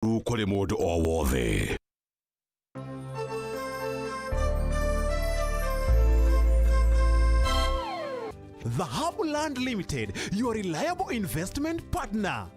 kuri mundu o wothe. The Hubland Limited, your reliable investment partner.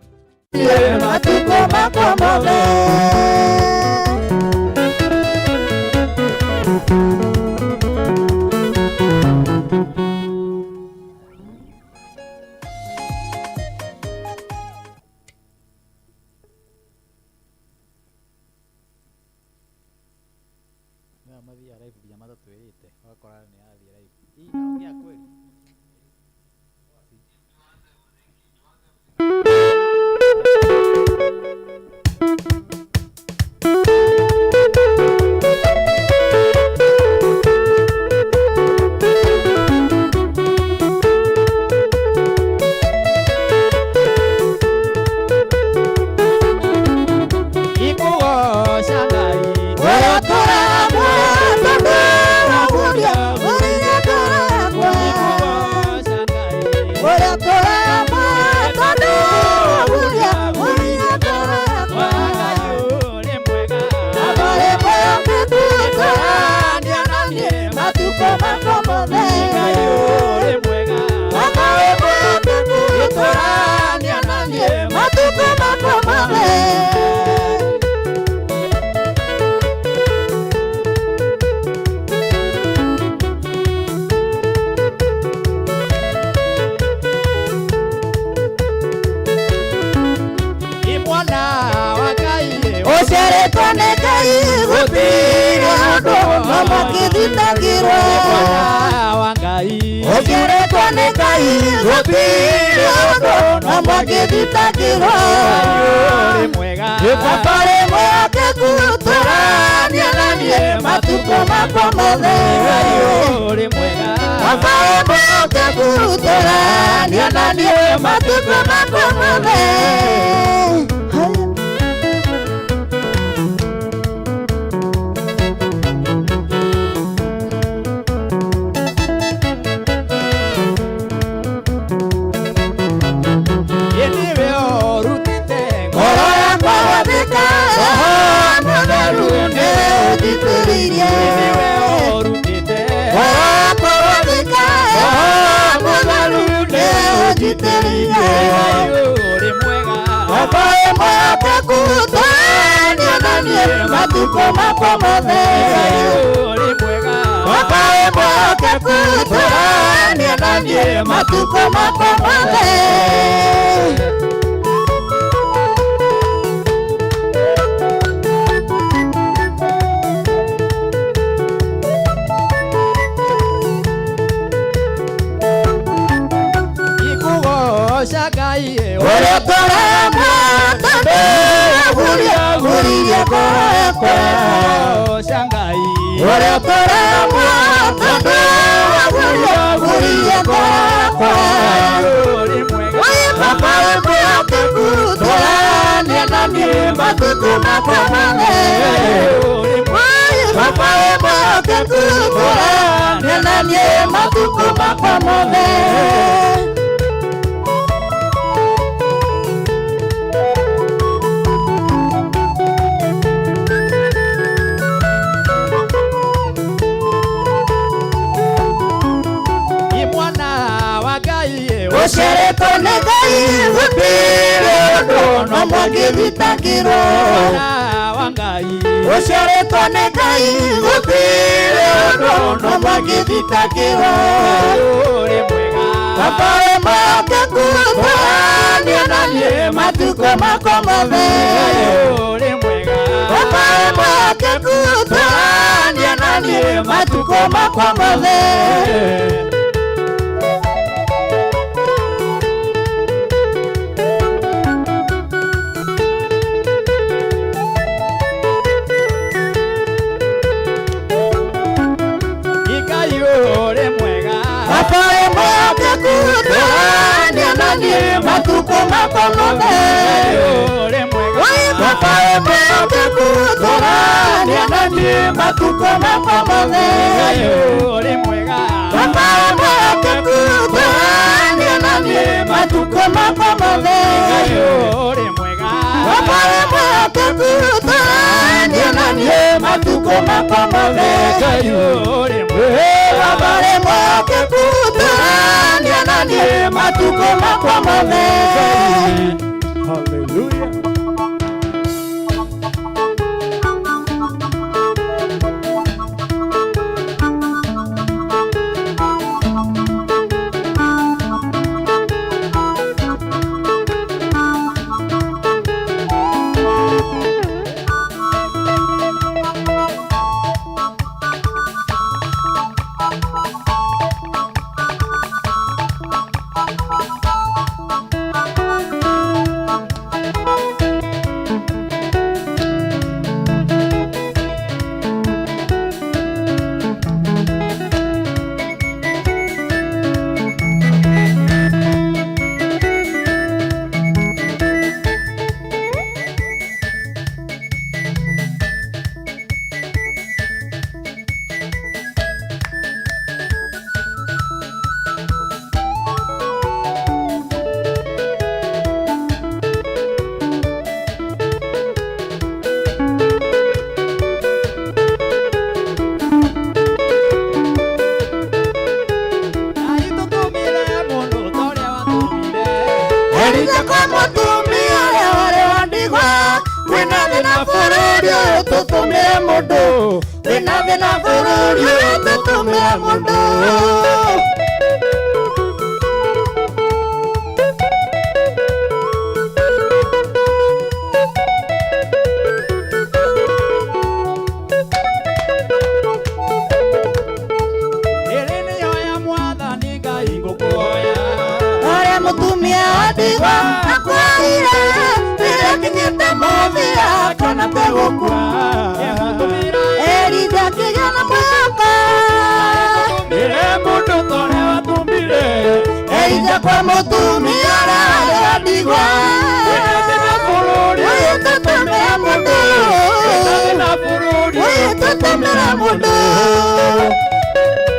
Abale mwake kutani nanie matuko makomavega yore abale mwake kutani nanie matuko makomavega. Hallelujah. Kwa mutumia aradigwa uyu tutumira mundu uyu tutumira mundu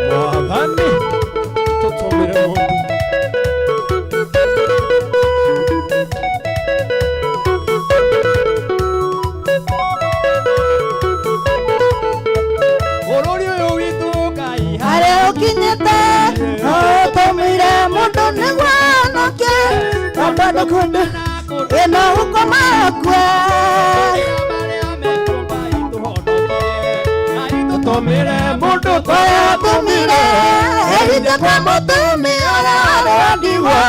mwathani tutumire mundu bururi uyu witu Ngai haria ukinyite utumire mundu niguo Bado kunde ena ukomakwe tutumire mundu toya tumire erinde kwa mutumia aradigwa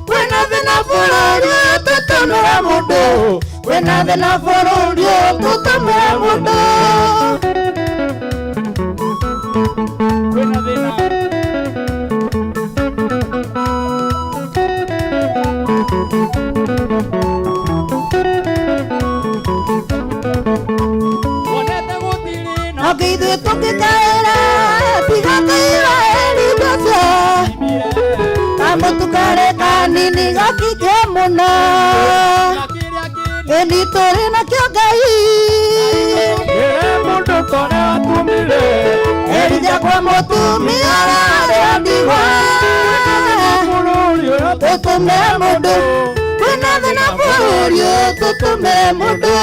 kwina thina bururi tutumire mundu kwina thina bururi tutumire mundu kwina thina Akidu tukikaera tigakaira erigose Kamutukare kanini gakike muno Enitore na kyogai mundu tore atumire Erija kwa mutumia aradigwa tutume mundu kwina thina bururi tutume mundu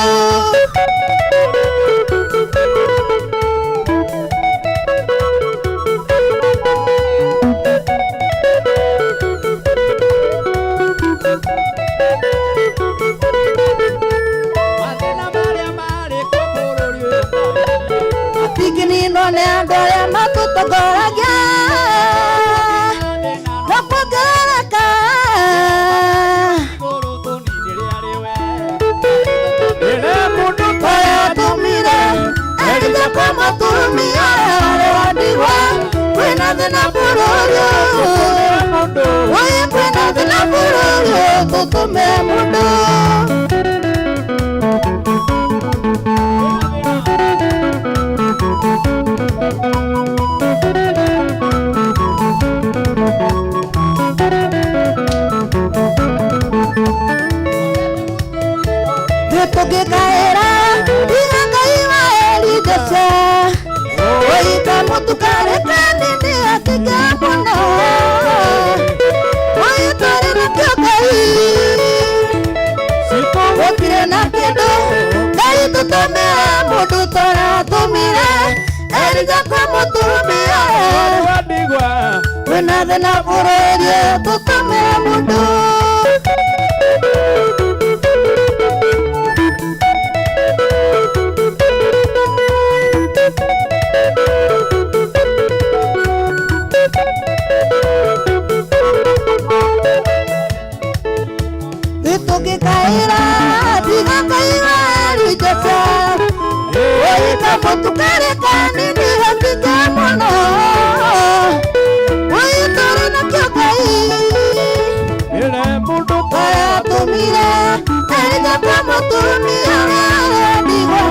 Atigini ne andore matutogoragia Napogereka mundu toya tumire erija kwa mutumia aradigwa kwina thina bururi uyu kwina thina bururi tutume mundu Tukikaera tigakaiwa erigose oita mutukare kanini akike muno oitore na kyogai gutire nake mundu turatumire erija kumutumia wadigwa kwina thina bururi tutumire mundu tukikaira tigakaira rijasa oika mutukare kanini hakika muno oitore na kyokai ile mundu turatumire erija kumutumia digwa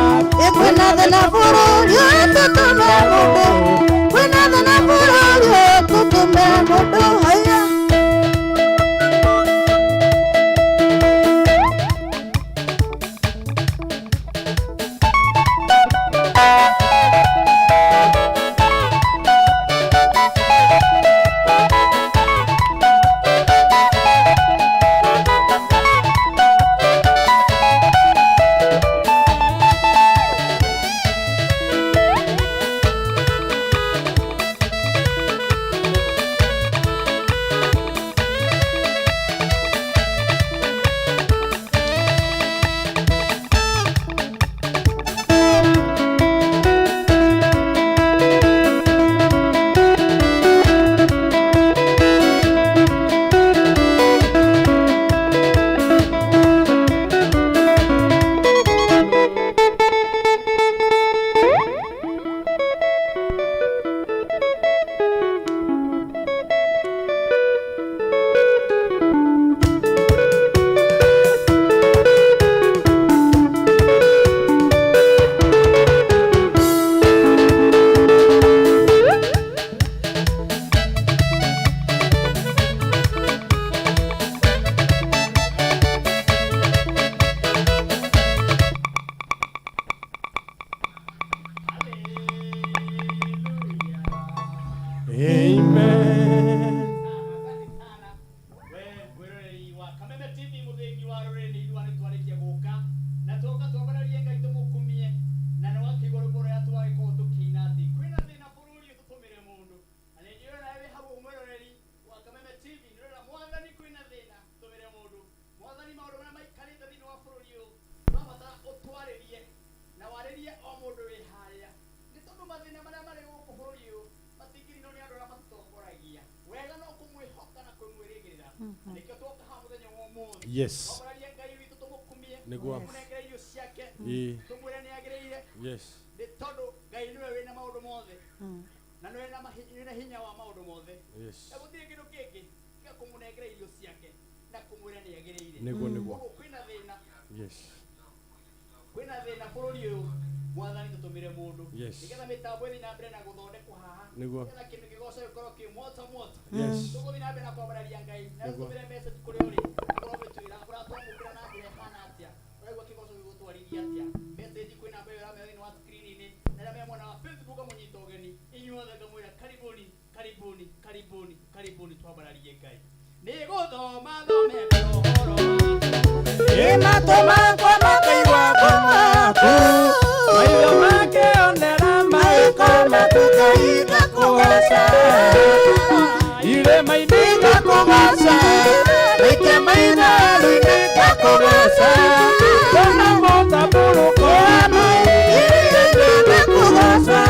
kwina thina bururi tutumire mundu kwina thina bururi tutumire mundu haya Yes. Negwa. Yes. Negwa. Yes. Kwina thina bururi uyu mwathani tutumire mundu nigetha mitambo ĩrĩ na mbere na guthondekwo haha nigetha kindu gigoca gikorwo ki moto tuguthi na mbere na kwambararia Ngai na tutumire message kuri uri akorwo twira uratwamukira na mbere hana atia uraigua kigoco gigutwarithia atia message kwina mbere ya thĩinĩ wa screen-inĩ na arĩa me mwena wa Facebook munyita ũgeni inyuothe ngamwĩra karibuni karibuni karibuni karibuni twambararie Ngai ni guthoma thomete ũhoro matoma kwa makaigua kwamaku maitho makĩonera maiko matukaika kugoca irĩma-inĩ ngakugoca maike maitharu-inĩ ngakugoca tona mũtambũrũko wa mai iria-inĩ ngakugoca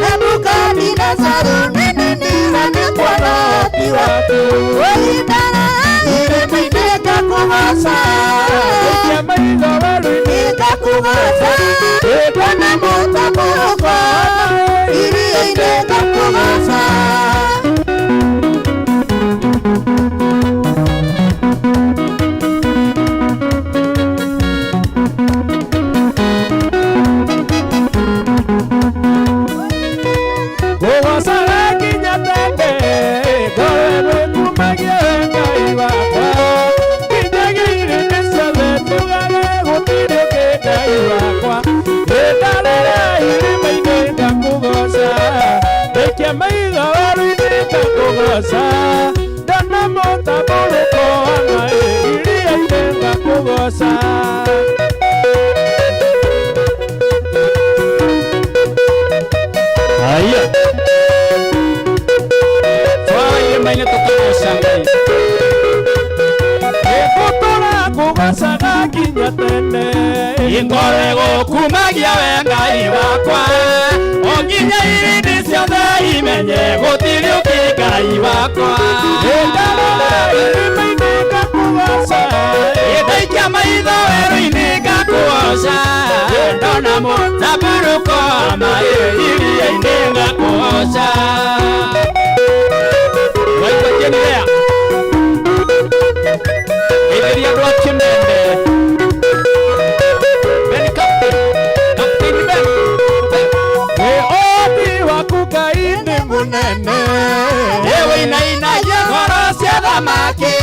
Nebukadnezar Oindana irĩma-inĩ ngakũgoca. Ndekia maitho werũ-inĩ Ngakũgoca. Ndona mũtambũrũko iria-inĩ ngakũgoca. Dana mũtambũrũko wa iria-inĩ ngakũgoca. Haya twara irĩma-inĩ tũkagoca Ngai. Gĩgũtũra ngũgocaga nginya tene. Ingorego kumagia we Ngai wakwa, o nginya irindi ciothe imenye gũtirĩ ũngĩ Ngai wakwa. Ndarora irĩma-inĩ ngakũgoca, ndaikia maitho werũ-inĩ ngakũgoca. Ndona mũtambũrũko wa maaĩ iria-inĩ ngakũgoca. Waigua kĩnĩrĩa ĩtheria andũ a Kĩmende. Ben Captain Ben Oti waku Ngai nĩ mũnene. Wĩinainagia ngoro cia thamaki,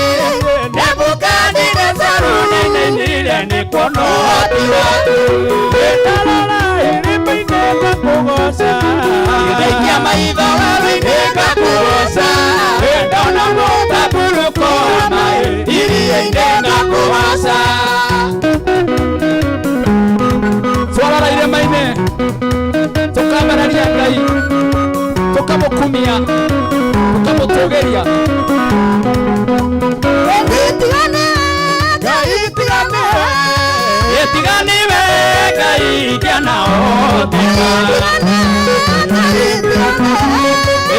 Nebukadinezaru nĩainainire nĩ kuona ũhoti waku. Ndarora irĩma-inĩ ngakũgoca, ndaikia maitho werũ-inĩ ngakũgoca. Ndona mũtambũrũko wa maaĩ iria-inĩ ngakũgoca. Twarara irĩma-inĩ tũkamereria Ngai, tũkamũkumia, tũkamũtũgĩria. Ĩtiganiwe Ngai kĩana ũhoteka.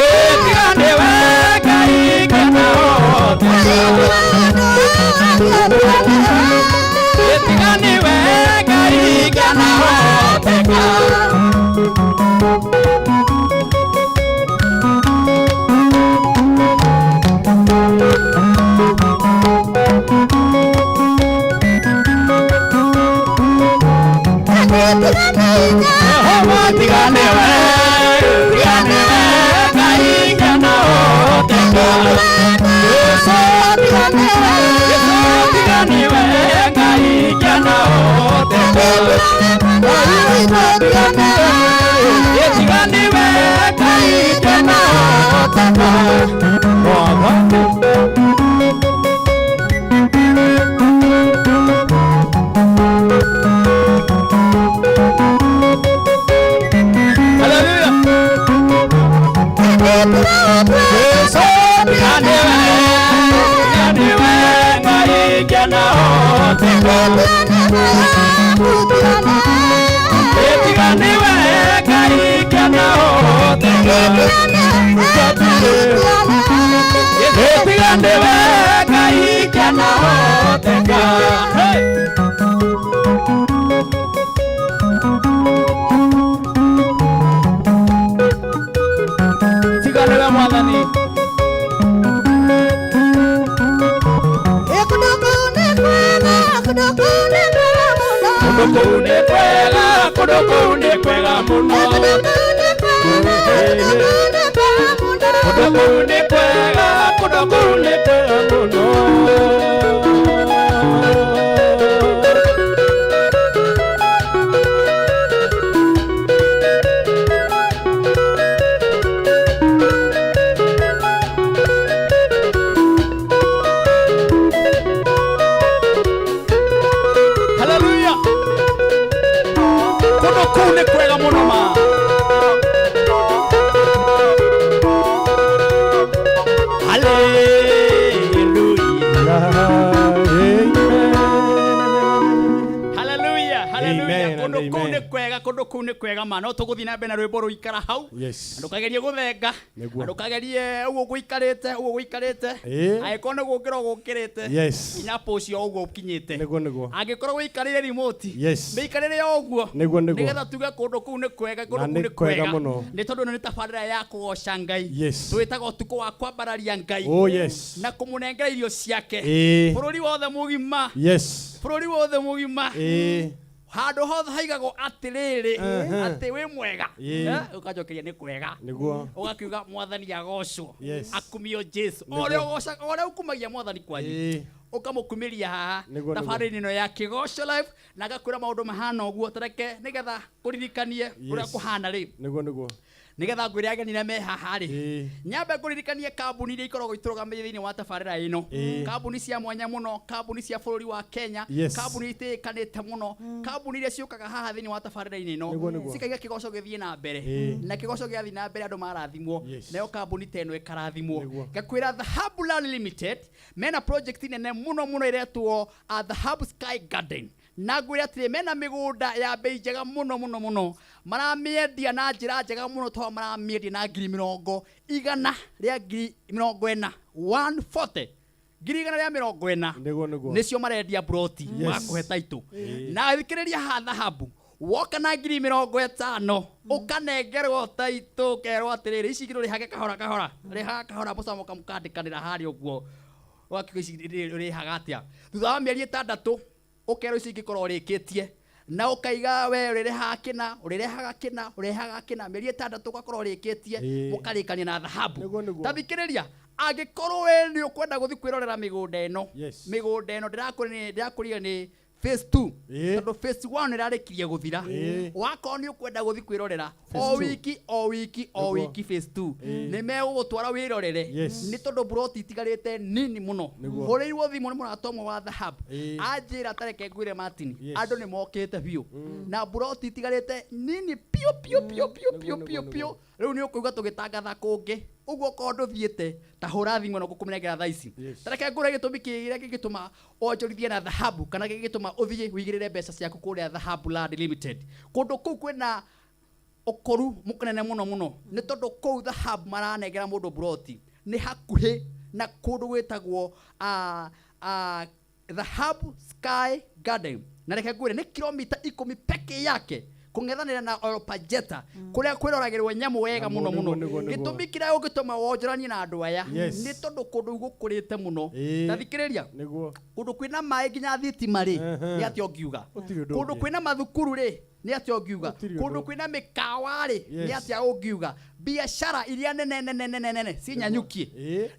Ĩtiganiwe Ngai kĩana ũhoteka. Ĩtiganiwe Ngai kĩana ũhoteka. Jehova tiganiwe Ngai kĩana ũhoteka. Yesu tiganiwe Ngai kĩana ũhoteka. Ĩtiganiwe Ngai kĩana ũhoteka. kuu nĩ kwega ma no tũgũthiĩ na mbere na rwĩmbo rũikara hau ndũkagerie gũthenga ndũkagerie ũguo gũikarĩte angĩkorwo nĩ gũkĩra gũkĩrĩte inya pocio ũguo ũkinyĩte angĩkorwo gũikarĩre remote mĩikarĩre ũguo nĩgetha tuge kũndũ kũu nĩ kwega nĩ tondũ nĩ tabarĩra ya kũgoca Ngai twĩtaga ũtukũ wa kwambararia Ngai na kũmũnengera irio ciake bũrũri wothe mũgima handũ hothe haigagwo atĩrĩrĩ atĩ wĩ mwega ũkajokeria nĩ kwega ũgakiuga mwathani agocwo akumio Jesu ũrĩa ũkumagia mwathani kwanyu ũkamũkumĩria haha tabarĩra ĩno ya Kĩgoco Live na agakwĩra maũndũ mahana ũguo tareke nĩgetha kũririkanie ũrĩa kũhana rĩ nigetha ngwĩre ageni na me haha rĩ nyambe kũririkania kambuni iria ikoragwo itũrũgamĩrĩire thĩinĩ wa tabarĩra ĩno kambuni cia mwanya mũno kambuni cia bũrũri wa Kenya kambuni itĩkanĩte mũno kambuni iria ciũkaga haha thĩinĩ wa tabarĩra-inĩ ĩno cikaiga Kĩgoco gĩthiĩ na mbere na Kĩgoco gĩathiĩ na mbere andũ marathimwo nayo kambuni ta ĩno ĩkarathimwo ngakwĩra Dhahabu Land Limited mena project nene mũno ĩretwo Dhahabu Sky Garden na ngwĩra atĩrĩ mena mĩgũnda ya bei njega mũno maramĩendia na njĩra njega mũno to maramĩendia na ngiri 100 rĩa ngiri 40 140 ngiri 140 nĩcio marendia broti makũhe taitũ na thikĩrĩria ha Dhahabu woka na ngiri 50 ũkanengerwo taitũ kerwo atĩrĩrĩ ici ngiro rĩhage kahora mũcamoka mũkandĩkanĩra harĩ ũguo wakiuga ici rĩhaga atĩa thutha wa mĩeri 6 ũkerwo ici ingĩkorwo rĩkĩtie na ũkaiga we ũrĩrehaga kĩna mĩeri 6 ũgakorwo rĩkĩtie mũkarĩkania na Dhahabu tathikĩrĩria angĩkorwo we nĩ ũkwenda gũthiĩ kwĩrorera mĩgũnda ĩno ndĩrakũria nĩ phase 2 tondũ phase 1 ĩrarĩkirie gũthira wakorwo nĩ ũkwenda gũthiĩ kwĩrorera o wiki phase 2 nĩ megũgũtwara wĩrorere nĩ tondũ broti itigarĩte nini mũno hũrĩirwo thimũ nĩ mũratomwo wa Dhahabu anjĩra tareke ngwĩre Martin andũ nĩ mokĩte biũ na broti itigarĩte nini piũ rĩu nĩ ũkũiga tũgĩtangatha kũngĩ ũguo korwo ndũthiĩte ta hũra thimũ na gũkũmenegera thaa ici tareke ngũre gĩtũmi kĩrĩa gĩgĩtũma onjorithie na Dhahabu kana gĩgĩtũma ũthiĩ wĩigĩrĩre mbeca ciaku kũrĩa Dhahabu Land Limited kũndũ kũu kwĩna ũkoru mũnene mũno nĩ tondũ kũu Dhahabu maranengera mũndũ broti nĩ hakuhĩ na kũndũ gwĩtagwo Dhahabu Sky Garden na reke ngwĩre nĩ kilomita 10 peke yake kũng'ethanĩra na Olpajeta kũrĩa kwĩroragĩrwo nyamũ wega mũno gĩtũmi kĩrĩa ũngĩtũma wonjoranie na andũ aya nĩ tondũ kũndũ gũkũrĩte mũno tathikĩrĩria kũndũ kwĩna maĩ nginya thitima rĩ nĩ atĩ ũngiuga kũndũ kwĩna mathukuru rĩ nĩ atĩ ũngiuga kũndũ kwĩna mĩkawa rĩ nĩ atĩ ũngiuga biashara iria nene cinyanyukie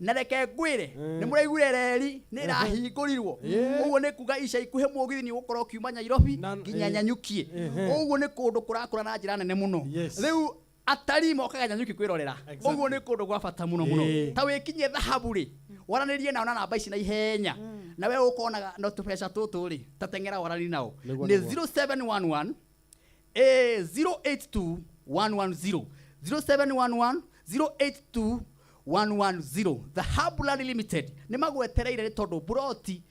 na reke ngwĩre nĩ mũraigure reri nĩ ĩrahingũrirwo ũguo nĩ kuga ica ikuhĩ mũgithi nĩ ũgũkorwo kiuma Nairobi nginya Nyanyukie ũguo nĩ kũndũ kũrakũra na njĩra nene mũno rĩu atari mokaga Nyanyukie kwĩrorera ũguo nĩ kũndũ gwa bata mũno ta wĩkinyie Dhahabu rĩ waranĩrie nao na namba ici na ihenya na we ũkonaga no tũbeca tũtũ rĩ tatengera warani nao nĩ 0711 082 110 0711 082 110 Dhahabu Land Limited nĩ magwetereire nĩ tondũ broti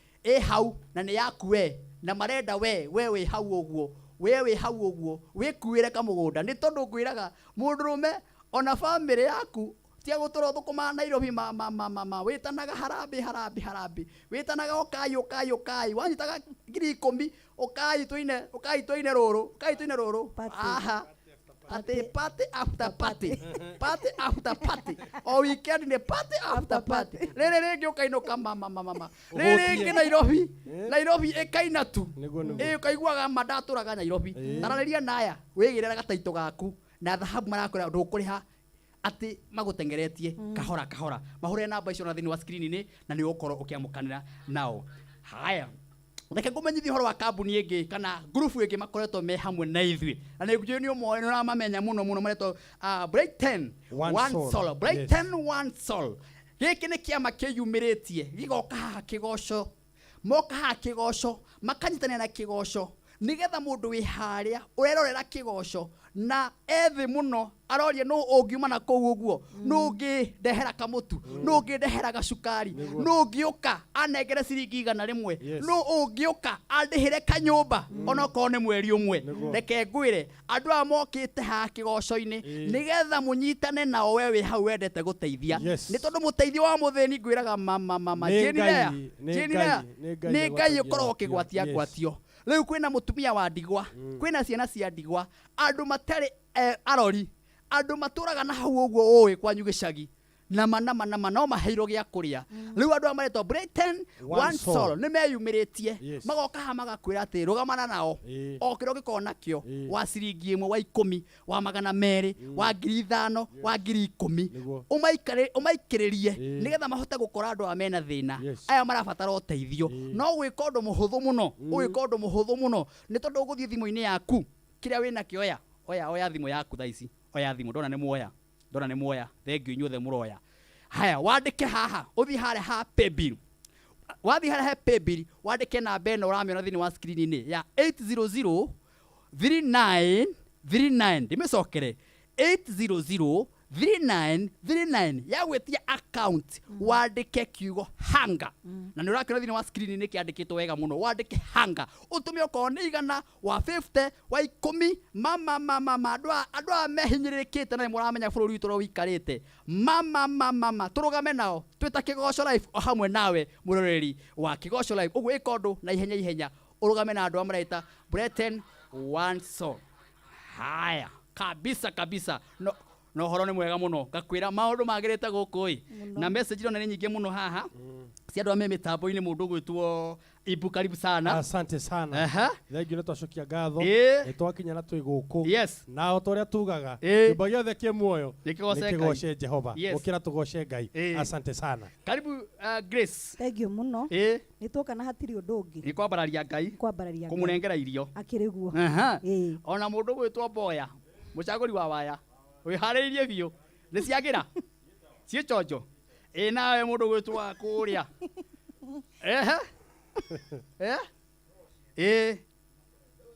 hau na nĩ yaku we na marenda we wĩ hau ũguo wĩkuĩre kamũgũnda nĩ tondũ ngwĩraga mũndũrũme ona family yaku tia gũtũra thũkũma Nairobi wĩtanaga harambe wĩtanaga ũkai wanyitaga ngiri 10 ũkai tũine rũrũ aha party after party o weekend nĩ party after party rĩrĩ rĩngĩ ũkainũka rĩrĩ rĩngĩ Nairobi ĩkaina tu ũkaiguaga ndatũraga Nairobi taranĩria naya wĩgĩrĩra gataitũ gaku na Dhahabu marakũra ndũkũrĩha atĩ magũtengeretie kahora mahũrĩre namba icio na thĩinĩ wa screen-inĩ na nĩ ũgũkorwo ũkĩamũkanĩra nao haya reke ngũmenyithie ũhoro wa kambuni ĩngĩ kana ngurubu ĩngĩ makoretwo me hamwe na ithuĩ na nĩ ũmwe nĩ ũramamenya mũno maretwo Brighton One Soul gĩkĩ nĩ kĩama kĩyumĩrĩtie gĩgoka haha Kĩgoco moka haha Kĩgoco makanyitanĩra na Kĩgoco nigetha mundu wi haria urerorera kigoco na ethi muno aroria no ungiuma na kou uguo no ungi ndehera kamutu no ungi ndehera gacukari no ungiuka anengere ciringi 100 no ungiuka andihire kanyumba ona ko ne mweri umwe reke ngwire andu a mokite ha kigoco-ini nigetha munyitane nao we wi hau wendete guteithia ni tondu muteithio wa muthini ngwiraga mama ni ngai ukorwo kigwatia gwatio riu kwina mutumia wa ndigwa kwina ciana cia ndigwa andu matari arori andu maturaga na hau uguo uwi kwanyu gicagi nama no maheiro gya kuria riu andu amaretwo Brighton One Soul ni meyumiritie magoka ha magakwira ati rugamana nao o kiro gikona kio wa ciringi 1 wa 10 wa 200 wa 5,000 wa 10,000 umaikiririe nigetha mahote gukora andu amena thina aya marabatara uteithio no gwika undu muhuthu muno ni tondu uguthie thimu-ini yaku kiria wina kioya oya thimu yaku thaici oya thimu ndona ni muoya thengiu inyuothe muroya haya wandike haha uthi hare ha paybill wathi hare ha paybill wandike namba eno uramiona thini wa screen-ini ya 8003939 ndimicokere 8003939 ya gwetia account wandike kiugo hanga na ni urakira thini wa screen-ini kiandikitwo wega muno wandike hanga utume uko ni igana wa 50 wa 10 mama andu a mehinyirikite na muramenya bururi witu ro wikarite mama turugame nao twita Kigoco Live o hamwe nawe muroreri wa Kigoco Live ugu ikondu na ihenya urugame na andu amaraita Brighton One Soul haya kabisa no horo ni mwega muno gakwira maundu magirite gukui na message ino ni nyingi muno haha cia andu ame mitambo-ini mundu gwitwo Ibu karibu sana asante sana thengiu ni twacokia ngatho twakinya na twi guku na o toria tugaga nyumba giothe ki muoyo nikigoce Jehova ukira tugoce Ngai asante sana karibu Grace thengiu muno ni tuka na hatiri undu ungi ni kwambararia Ngai kumunengera irio akiriguo ona mundu gwitwo Boya mucaguri wa waya wihariirie biu ni ciagira cie chonjo nawe mundu gwitwa kuria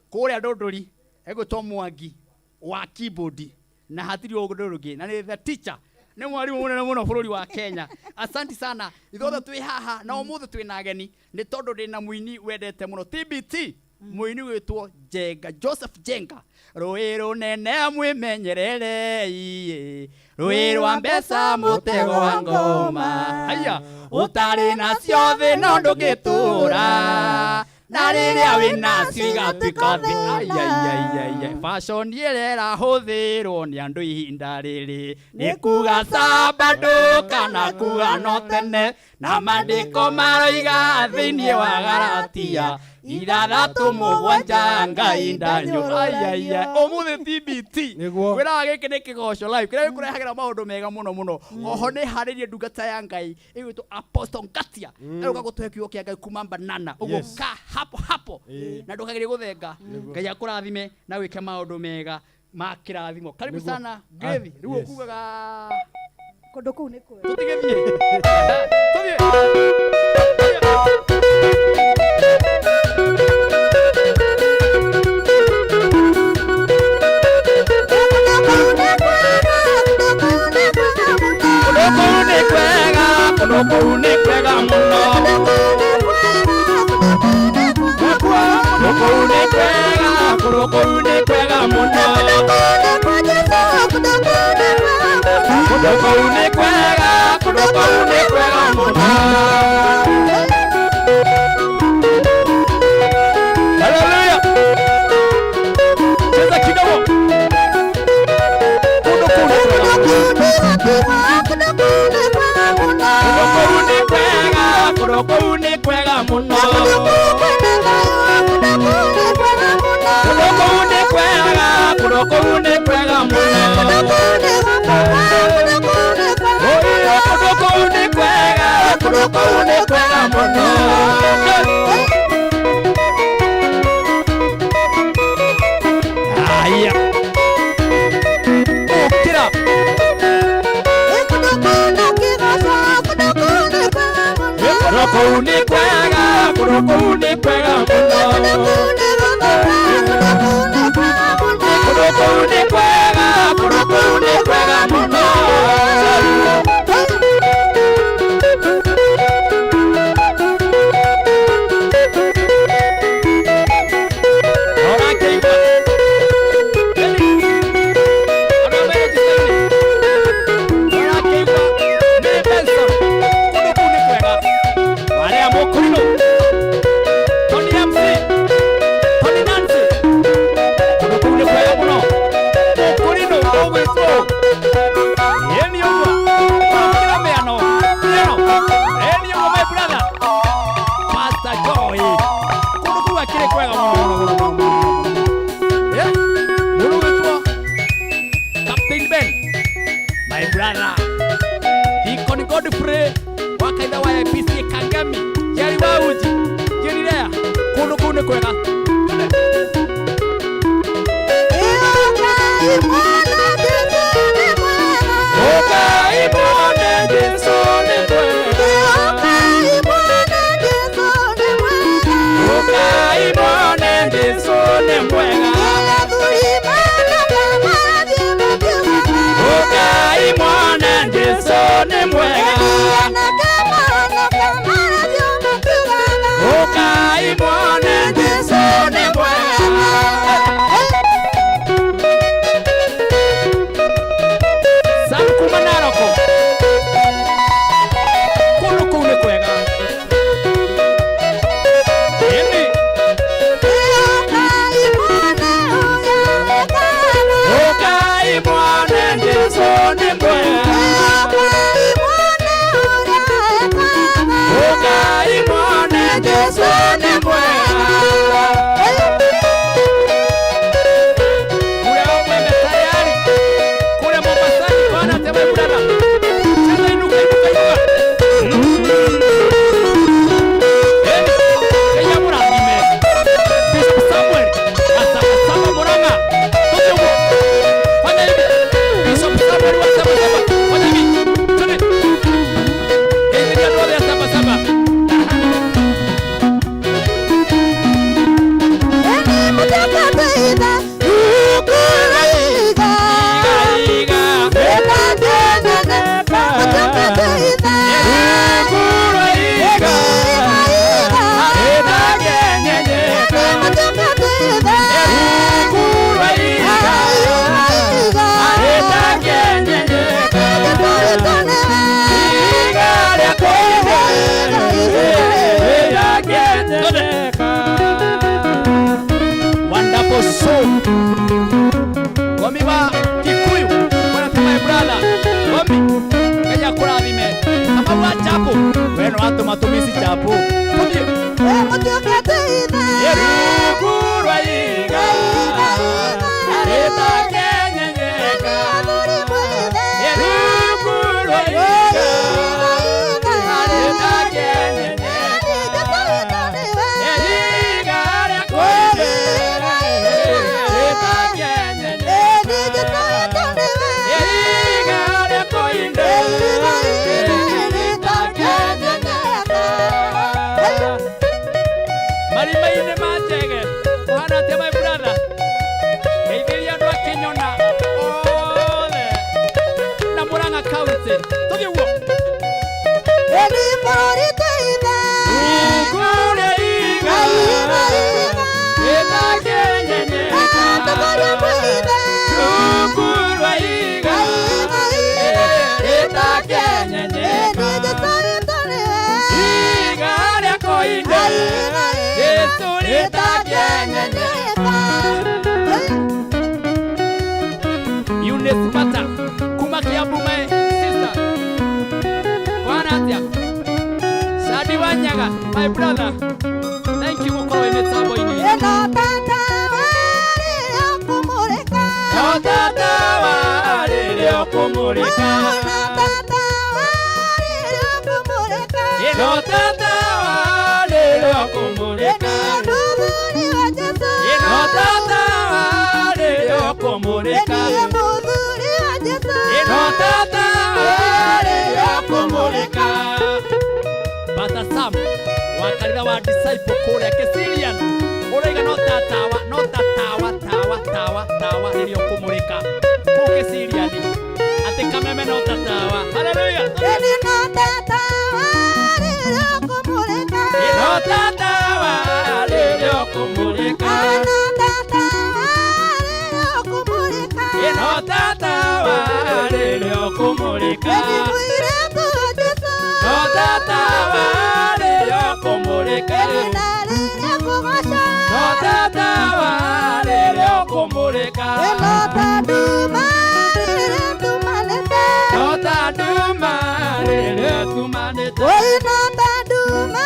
kuria ndunduri egutwo Mwangi wa keyboard na hatiri ugundurungi na ni the teacher ni mwarimu munene muno bururi wa Kenya asante sana ithothe twi haha na umuthe twi na ageni ni tondu ndina muini wendete muno TBT muini witwo Jenga Joseph Jenga rui runene mwimenyerere rui rwa mbeca mutego wa ngoma haya utari nacio thi no ndugitura na riria winacio igatuika thi fashion yerera huthirwo ni andu ihinda riri ni kuga sabado kana kuga no tene na mandiko maroiga thiini wa Galatia 6:7 Ngai ndanyu umuthi TBT wira giki ni Kigoco Live kiria gikurehagira maundu mega muno oho ni haririe ndungata ya Ngai igwitwo Apostle Ngatia eruka gutuhe kiugo kia Ngai kuma banana uguo ka hapo na ndukagire guthenga Ngai akurathime na wike maundu mega ma kirathimo karibu sana Grevi riu ukugaga kundu kuu ni kwe tutigithie tuthie Kuno kwega muno Hallelujah. Cheza kidogo. Kuno kwega muno Kuno kwega muno my brother Deacon Godfrey wakaida wa IPC Kangemi Jerry Wauji Jerirea kunu kwega Gomiba Kikuyu wanasema brother Gomi kenya kuradhime kama wa chapo wenu watu matumizi chapo ndio mtu kateida kurwa inga areta kenya nyeka kurwa inga areta kenya nyeka Marimaine matege Ohana te my brother Keiviria ndo akinyona Ole Na Murang'a County Togi uo Eri mori teida Ukure iga Eta kenye nyeka Tabari mwida Ukurwa iga Eta kenye nyeka Iga reko inde Eunice Mata Kumakia Bume sister Wanatia Shadi Wanyaga my brother thank you kwa mitambo ini Pastor Sam wakalira wa disciple kule Kesilian uraiga no tawa nilio kumulika ku Kesilian ati kameme no tatawa haleluya no tatawa nilio kumulika no tatawa nilio kumulika no tatawa nilio kumulika no tatawa nilio kumulika no tatawa nilio kumulika no taduma nilio tumanete no taduma nilio tumanete oi no taduma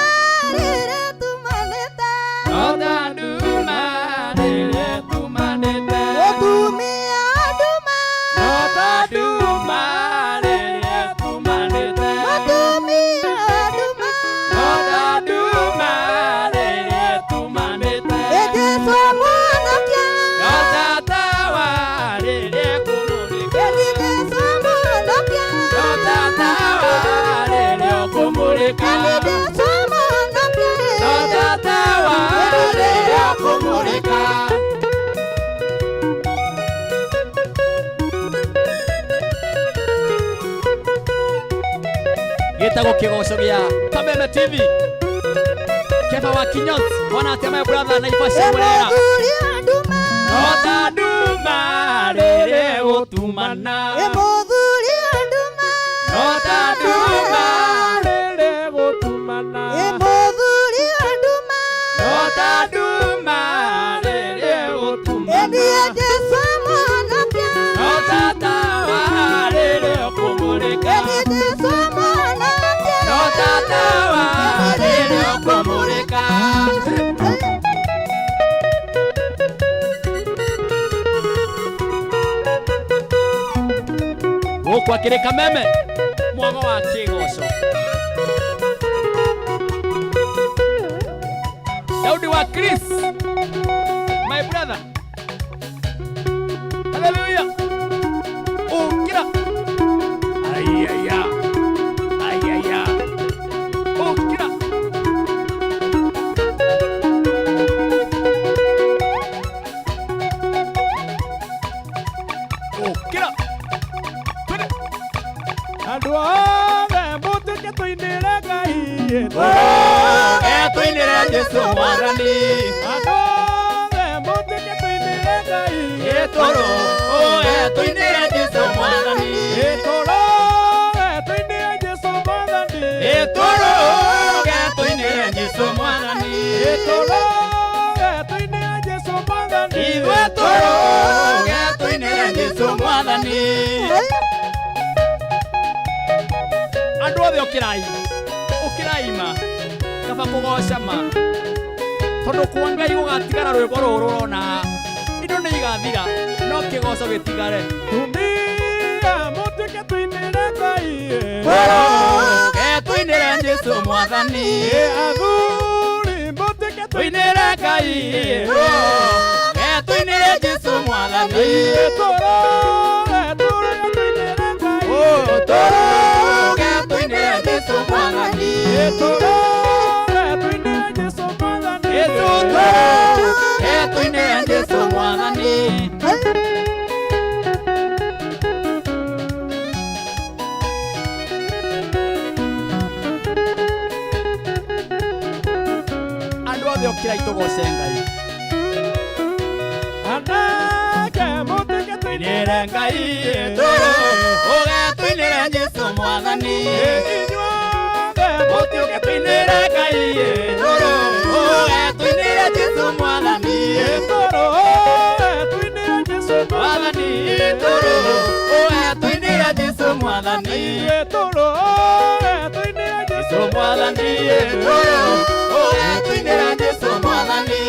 nilio tumanete no taduma nilio tumanete o dumia duma no taduma gĩtagwo kĩgoco gĩa Kameme TV. Keba wa Kinyos ona atĩa my brother na Naivasha Murera. Nota nduma rĩrĩ gũtumana. Mũthuri nduma. Nota nduma rĩrĩ gũtumana. Mũthuri nduma. Nota nduma rĩrĩ gũtumana. Ndiye Jesũ mwana pia. Nota tawa rĩrĩ kũmũrĩka. Ndiye Jesũ mwana pia. Nota tawa rĩrĩ kũmũrĩka. Gũkũ akĩrĩ Kameme mwago wa kĩgoco. Daudi wa Chris, my brother. Hallelujah. Ukira. Ayaya. Ayaya. Ukira. Ukira. Andũ othe mũtũke tũinĩre Ngai. Tũinĩre Jesũ Mwathani. Andũ othe mũtũke tũinĩre Ngai. Tũinĩre Jesũ Mwathani. Tũinĩre Jesũ Mwathani. Tũinĩre Jesũ Mwathani. Tũinĩre Jesũ Mwathani. Ithuĩ tũinĩre Jesũ Mwathani. Andũ othe ũkĩrai ma kaba kũgoca ma tondũ kwa Ngai gũgatigara rwĩmbo rũrũ rũrona indo nĩ igathira no kĩgoco gĩtigare. Tumia mũtũke tũinĩre Ngai. Tũinĩre Jesũ Mwathani. Athuri mũtũke Tũinĩre Ngai. Tũinĩre Jesũ Mwathani. Tũinĩre Jesũ Mwathani. Tũinĩre Jesũ Mwathani. Andũ othe ũkĩrai tũgoce Ngai. Tũinĩre Ngai. Tũinĩre Jesũ Mwathani. Mũtũke tũinĩre Ngai. Tũinĩre Jesũ Mwathani. Tũinĩre Jesũ Mwathani. Tũinĩre Jesũ Mwathani. Jesũ Mwathani. Tũinĩre Jesũ Mwathani.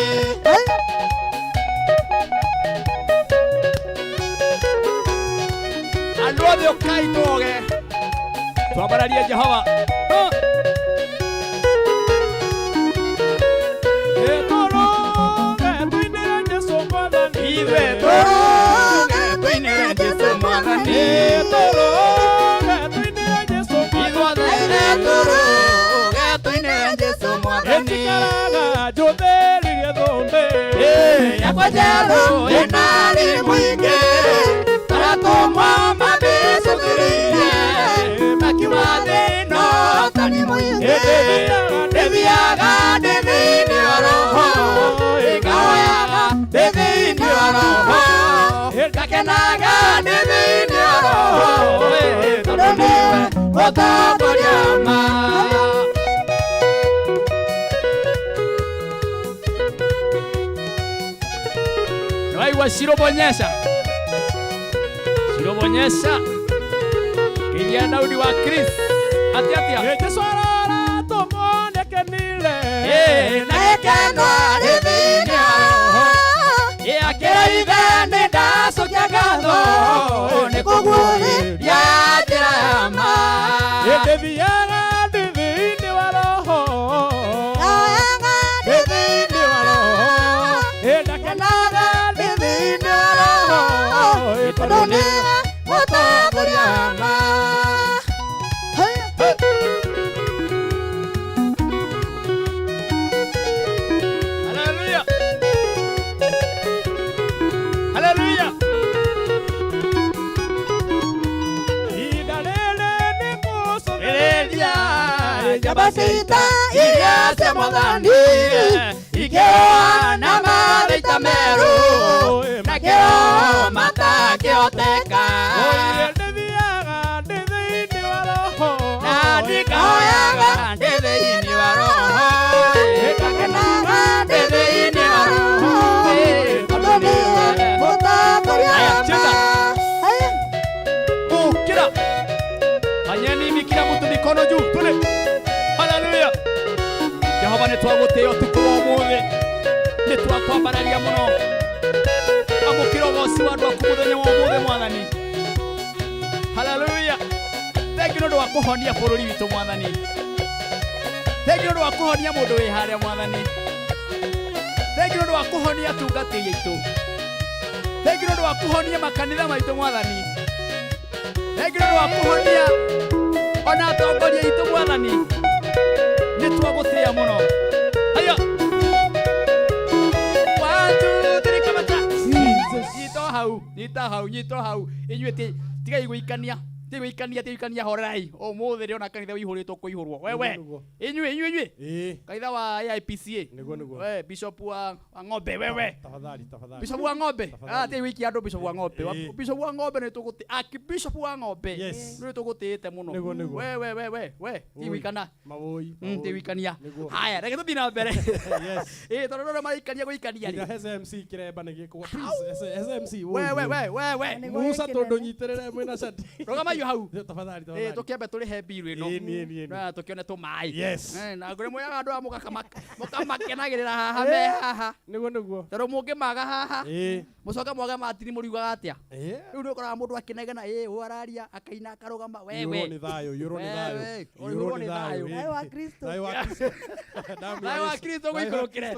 Andũ othe ũkai tũoge twambararie Jehova. Ithuĩ tũinĩre Jesũ Mwathani. Ithuothe tũinĩre Jesũ Mwathani. Yakwa njerũ ĩna riiri mũingĩ taratũmwo mambĩcũthĩrĩirie makiuma thĩno tani mũingĩ ndĩthiaga ndĩ thĩinĩ wa roho ngahoyaga ndĩ thĩinĩ wa roho ngakenaga ndĩ thĩinĩ wa roho tondũ nĩwe mũtongoria ma. Nĩwaigua Shirobonyesha kĩiria Daudi wa Chris atĩa Jesũ aratũmonekenire na gĩkeno arĩ thĩinĩ wa roho akĩra ithe nĩ ndacokia ngatho nĩ kũguũrĩria njĩra ya ma. Ndĩthiaga ndĩ thĩinĩ wa roho ndakenaga ndĩ thĩinĩ wa roho tondũ nĩwe mũtongoria ma. Hallelujah. Hallelujah. Chabasita iria cia mwathani ikĩoana mathĩita merũ nakĩo matakĩhoteka ndĩ thĩinĩ wa roho na ndikahoyaga ndĩ thĩinĩ wa roho ngakenaga ndĩ thĩinĩ wa roho tondũ nĩwe mũtongoria wakwa. Kila hanyeni mikira mtu mikono juu tule. Haleluya. Jehova nitwaguteo tukuwa umuthi nitwakwambararia muno amukira gosi wandu akumuthenya wa umuthi mwathani. Haleluya. Thank you ndo wakuhonia bururi witu mwathani. Thank you ndo wakuhonia mundu wi haria mwathani. Thank you ndo wakuhonia tungati yitu. Thank you ndo wakuhonia makanitha maitu mwathani. Thank you ndo wakuhonia ona atongoria itu mwathani. Nitwagutia muno. Haya. 1 2 3 kamata. Nyito hau. Inyuĩ tigai gwikania. Tigwikania horai. Umuthi ri ona kanitha wihuritwo kuihurwo. Wewe. Inyuĩ. Kanitha wa IPCA. We Bishop wa Ng'ombe wewe. Tafadhali. Bishop wa Ng'ombe. Wiki andu Bishop wa Ng'ombe. Bishop wa Ng'ombe ni tuguti. Bishop wa Ng'ombe. Ni tugutiite muno. We. Tigwikana. Mawoi. Tigwikania. Haya, reke tuthii na mbere. Yes. Tondu ndo marikania gwikania ri. SMC kireba ni gikwa. Please SMC. We. Musa tondu nyiterere mwina shati. Rogama yu hau. Tafadhali. Tukiambe turi he biru ino. Na tukione tu mai. Na ngure moya andu mukamakenagirira haha me haha. Niguo. Tondu mungimaga haha. Mucoka mwaga matini muriugaga atia. Riu ndio koraga mundu akinegena araria akaina akarugama wewe. Yuro ni thayo. Thayo wa Kristo. Thayo wa Kristo guikurukire.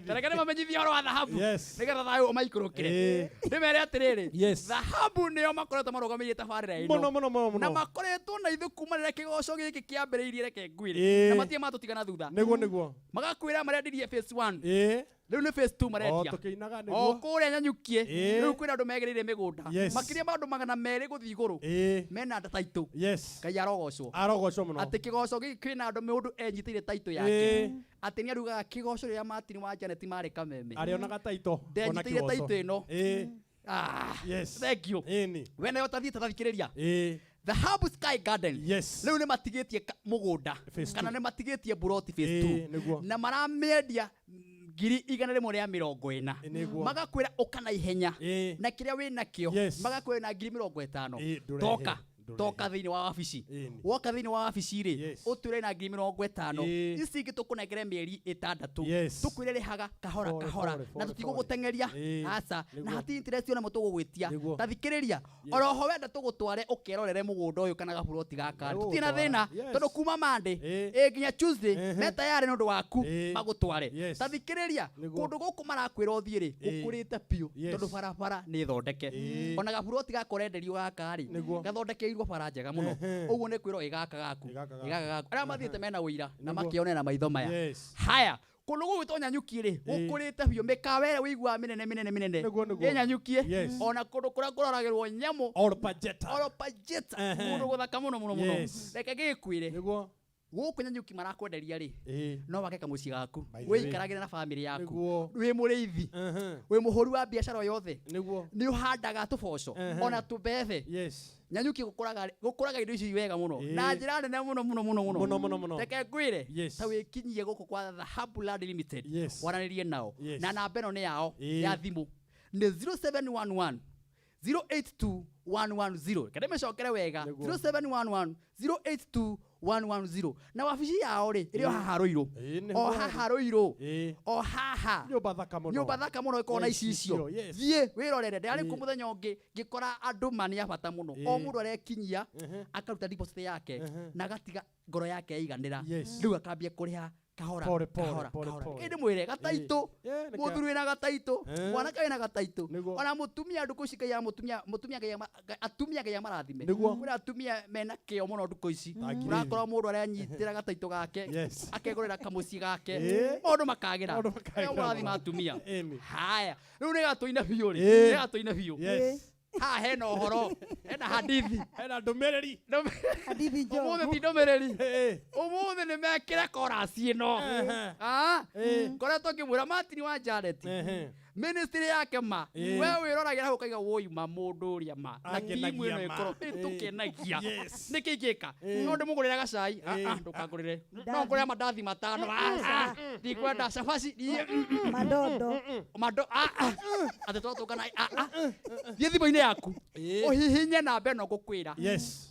Tarekane mamenyithia oro wa thahabu. Nigetha thayo umaikũrũkire. Ndimere atiriri. Thahabu nio makoretwo marũgamirie tabarĩra ino. Mũno. Na makoretwo na ithu kuma rĩrĩa kĩgoco gĩkĩ kĩambĩrĩirie reke ngwĩre. Na matie matutigana thutha. Niguo. Magakwĩra marendirie phase 1. Riu ni phase 2 marendia. Tukinaga niguo. Kuria nyanyukie. Riu kwĩna andũ megereire mĩgũnda. Makiria maũndũ 200 gũthiĩ igũrũ. Mena nda taitũ. Ngai arogocwo. Mũno. Atĩ kĩgoco gĩkĩ kwĩna andũ mũndũ enyitĩire taitũ yake. Atĩ nĩ arugaga kĩgoco rĩrĩa Martin wa Janet marĩ kameme. Arĩonaga taitũ. Ndenyitĩire taitũ ĩno. Thank you. We nayo tathiĩte tathikĩrĩria. Thahabu Sky Garden. Riu nĩ matigĩtie mũgũnda. Kana nĩ matigĩtie buroti phase 2. Na maramĩendia 140 magakwĩra ũka na ihenya na kĩrĩa wĩ nakĩo magakwĩra na 50,000 toka thĩinĩ wa wabici woka thĩinĩ wa wabici rĩ ũtwĩre na 50,000 ici ingĩ tũkũnengere mĩeri 6 tũkwĩre rĩhaga kahora na tũtigũgũteng'eria aca na hatirĩ interest ona mũtũgũgwĩtia tathikĩrĩria oroho wenda tũgũtware ũkerorere mũgũnda ũyũ kana gaburoti gaka tũtirĩ na thĩna tondũ kuma Monday nginya Tuesday metayarĩ nĩ ũndũ waku magũtware tathikĩrĩria kũndũ gũkũ marakwĩra ũthiĩ rĩ ũkũrĩte piũ tondũ barabara nĩ thondeke ona gaburoti gakorenderio gaka rĩ gathondekeirwo bara njega mũno ũguo nĩ kwĩrwo igaka gaku arĩa mathiĩte mena ũira na makĩonera maitho maya haya kũndũ gũgwĩtwo Nyanyuki rĩ gũkũrĩte biũ mĩkawa ĩrĩa wĩiguaga mĩnene Nyanyuki ona kũndũ kũrĩa kũroragĩrwo nyamũ Olpajeta kũndũ gũthaka mũno reke gĩkwĩre gũkũ Nyanyuki marakwenderia rĩ no wake kamũciĩ gaku wĩikaragĩre na bamĩrĩ yaku wĩ mũrĩithi wĩ mũhũri wa biacara yothe nĩ ũhandaga tũboco ona tũmbembe Nyanyuki gũkũraga indo ici wega mũno na njĩra nene mũno reke ngwĩre ta wĩkinyie gũkũ kwa Thahabu Land Limited waranĩrie nao na namba ĩno nĩ yao ya thimũ nĩ 0711 082 110 kende mecokere wega 0711 082 na wabici yao rĩ ĩrĩ haha Rũirũ nyũmba thaka mũno ĩkorwo na icicio thiĩ wĩrorere ndarĩ kũ mũthenya ũngĩ ngĩkora andũ mani abata mũno o mũndũ arekinyia akaruta deposit yake na agatiga ngoro yake yaiganĩra rĩu akambia kũrĩha kahora ĩndĩ mwĩre gataitũ mũthuri wĩna gataitũ mwanake wĩna gataitũ ona mũtumia ndukũ ici Ngai ya atumia Ngai amarathime kwĩna atumia mena kĩo mũno ndukũ ici ũrakora mũndũ aranyitĩra gataitũ gake akegũrĩra kamũciĩ gake maũndũ makagĩra mũrathima atumia haya rĩu nĩ gatũine biũ Ha hena uhoro. Hena hadithi. Hena ndumiriri. Hadithi jo. Umuthi ti ndumiriri. Umuthi ni mekire chorus ino. Koretwo ngimwira Martin wa Janet. Ministry yake ma. Wewe wiroragira ukaiga woima mundu uria ma. Na timu ino ikoro tukenagia. Nikigika. No ndimugurira gacai. Ndukagurire. No ngurira mandathi matano. Ndikwenda cabaci. Madondo. Ate twatũngana thiĩ thimũ-inĩ yaku ũhihinye namba ĩno ngũkwĩra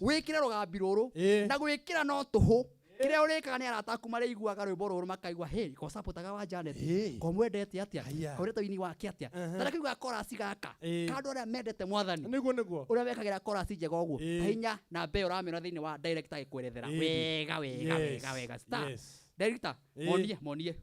wĩkĩre rũgambi rũrũ na gwĩkĩra no tũhũ kĩrĩa ũrĩkaga nĩ arata aku marĩa iguaga rwĩmbo rũrũ makaigua hey kosapotaga wa Janet komwendete atĩa korete wini wake atĩa tara kĩigua chorus gaka kando arĩa mendete mwathani nĩguo ũrĩa wekagĩra chorus njega ũguo hinya namba ĩyo ũramĩona thĩinĩ wa director agĩkwerethera wega star director monie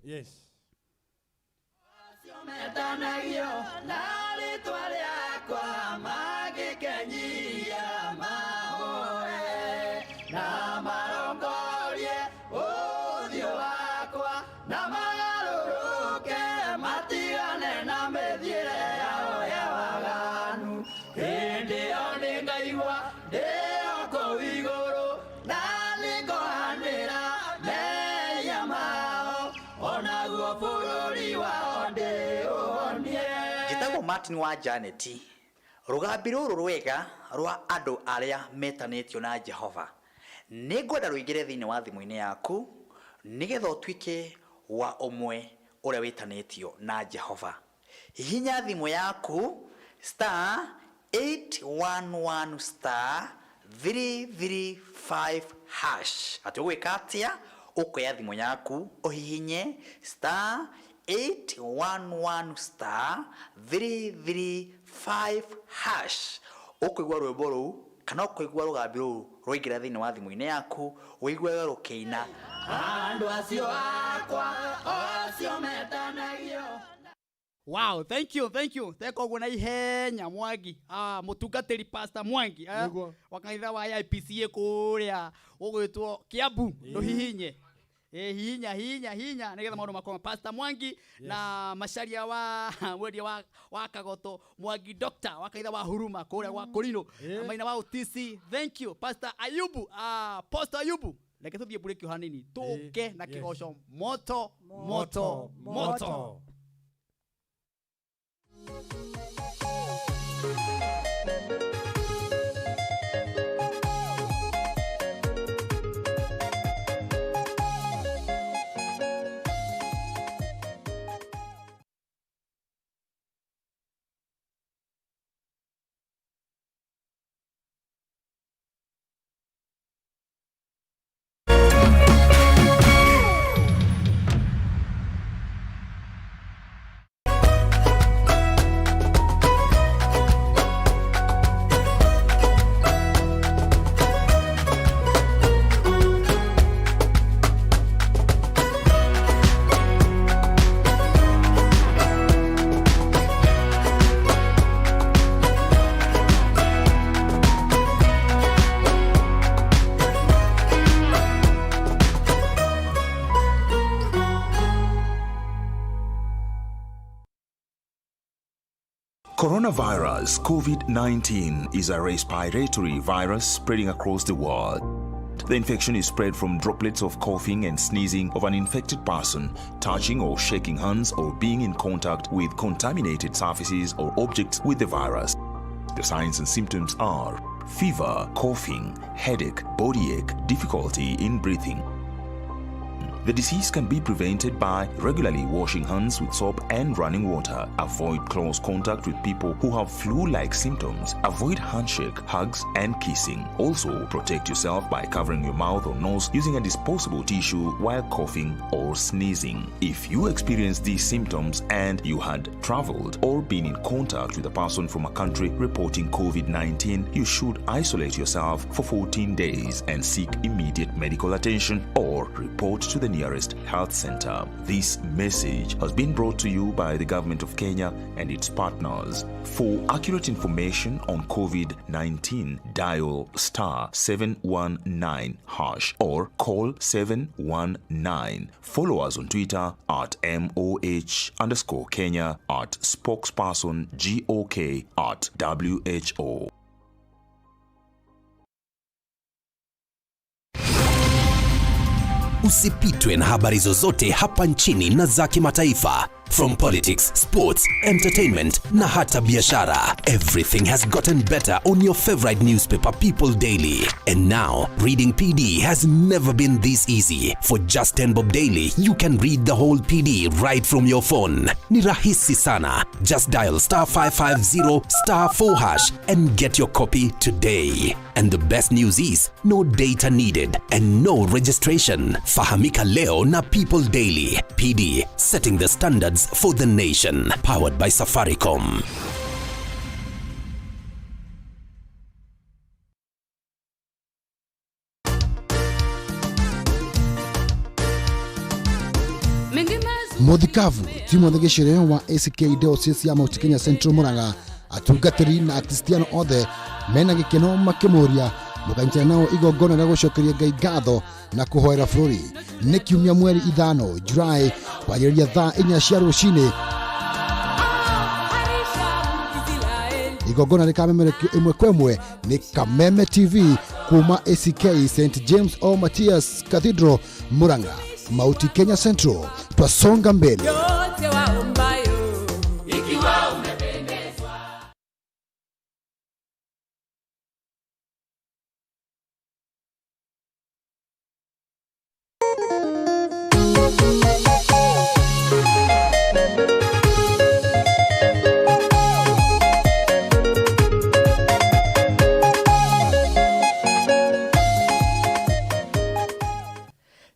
metanagio na rĩtwa rĩakwa magĩkenyia mahoe na marongorie ũthiũ wakwa na magarũrũke matigane na mĩthiĩre yao ya waganu hĩndĩ ĩyo nĩngaigua ndĩo kũu igũrũ na nĩngũhanĩra mehia mao onaguo bũrũri wao Martin wa Janet rugambi ruru rwega rwa andu aria metanitio na Jehova ningwenda ruigire thiini wa thimu-ini yaku nigetha utwike wa umwe uria witanitio na Jehova. Hihinya thimu yaku *811 *335# ati ugwika atia ukoya thimu yaku uhihinye *811 *335# ukigwa rwimbo ruu kana ukigwa rugambi ruu rwingira thiini wa thimu-ini yaku uigwe rukiina andu acio akwa acio metanagio. Wow, thank you. Teko guna ihenya Mwangi. Mutungatiri Pastor Mwangi. Wakaitha wa IPCA kuria ugwitwo Kiambu nduhihinye. Hinya nigetha maundu makoma Pastor Mwangi na Macharia wa mwendia wa Kagoto Mwangi Doctor wakaitha wa Huruma kuria gwa Kurino maina wa UTC. Thank you Pastor Ayubu. Pastor Ayubu leke tuthie break hanini tuke na kigosho moto. Coronavirus COVID-19 is a respiratory virus spreading across the world. The infection is spread from droplets of coughing and sneezing of an infected person, touching or shaking hands or being in contact with contaminated surfaces or objects with the virus. The signs and symptoms are fever, coughing, headache, body ache, difficulty in breathing. The disease can be prevented by regularly washing hands with soap and running water. Avoid close contact with people who have flu-like symptoms. Avoid handshake, hugs, and kissing. Also, protect yourself by covering your mouth or nose using a disposable tissue while coughing or sneezing. If you experience these symptoms and you had traveled or been in contact with a person from a country reporting COVID-19, you should isolate yourself for 14 days and seek immediate medical attention or report to the nearest health center. This message has been brought to you by the Government of Kenya and its partners. For accurate information on COVID-19, dial *719# or call 719. Follow us on Twitter at MOH_Kenya, at spokesperson GOK, at WHO. Usipitwe na habari zozote hapa nchini na za kimataifa. From politics, sports, entertainment na hata biashara. Everything has gotten better on your favorite newspaper, People Daily. And now, reading PD has never been this easy. For just 10 bob daily, you can read the whole PD right from your phone. Ni rahisi sana. Just dial *550*4# and get your copy today. And the best news is, no data needed and no registration. Fahamika leo na People Daily. PD, setting the standards for the nation. Powered by Safaricom. Muthikavu timu ya gicire wa ACK Diocese ya Mount Kenya Central Muranga atungatiri na Cristiano othe mena gikeno makimuria mukanyita nao igongona rĩa gucokeria Ngai ngatho na kuhoera bũrũri nĩ kiumia mweri 5 Julai kwajĩrĩria thaa 4 cia rũcinĩ. Igongona rĩkamemerekio ĩmwe kwa ĩmwe nĩ Kameme TV kuma ACK St James O Matthias Cathedral Muranga, Mount Kenya Central. Twasonga mbele.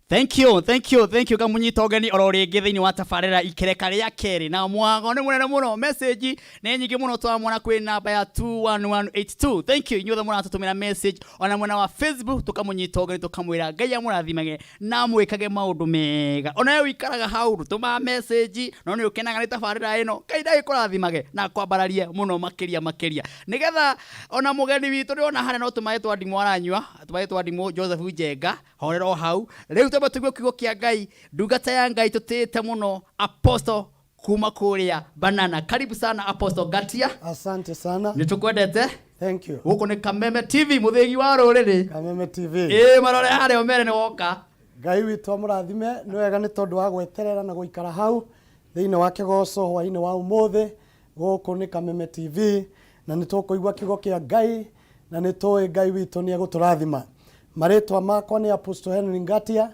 Thank you kamunyita ogeni ororingi thiini wa tafarira ikereka ria keri na mwago ni munene muno. Message ni nyingi muno twamona kwi namba ya 21182. Thank you inyuothe muratutumira message ona mwena wa Facebook tukamunyita ogeni tukamwira Ngai amurathimage na mwikage maundu mega. Ona yo ikaraga hau tuma message no ni ukenaga ni tafarira ino Ngai ndagikurathimage na kwambararie muno makiria nigetha ona mugeni witu ni ona hana no tumaitwa ndimu aranyua tumaitwa ndimu Joseph Njenga horero hau riu tubatugo kigo kia Ngai ndungata ya Ngai tutite muno Apostle kuma kuria Banana. Karibu sana Apostle Gatia. Asante sana. Nitukwendete. Thank you. Huko ni Kameme TV muthegi wa ruriri. Kameme TV. Marore hare omere ni woka. Ngai witu amurathime ni wega ni tondu wa gweterera na guikara hau thiini wa kigoco hwaini wa umuthi. Guku ni Kameme TV na nitukuigwa kigo kia Ngai na nitoi Ngai witu ni aguturathima. Maritwa makwa ni Apostle Henry Ngatia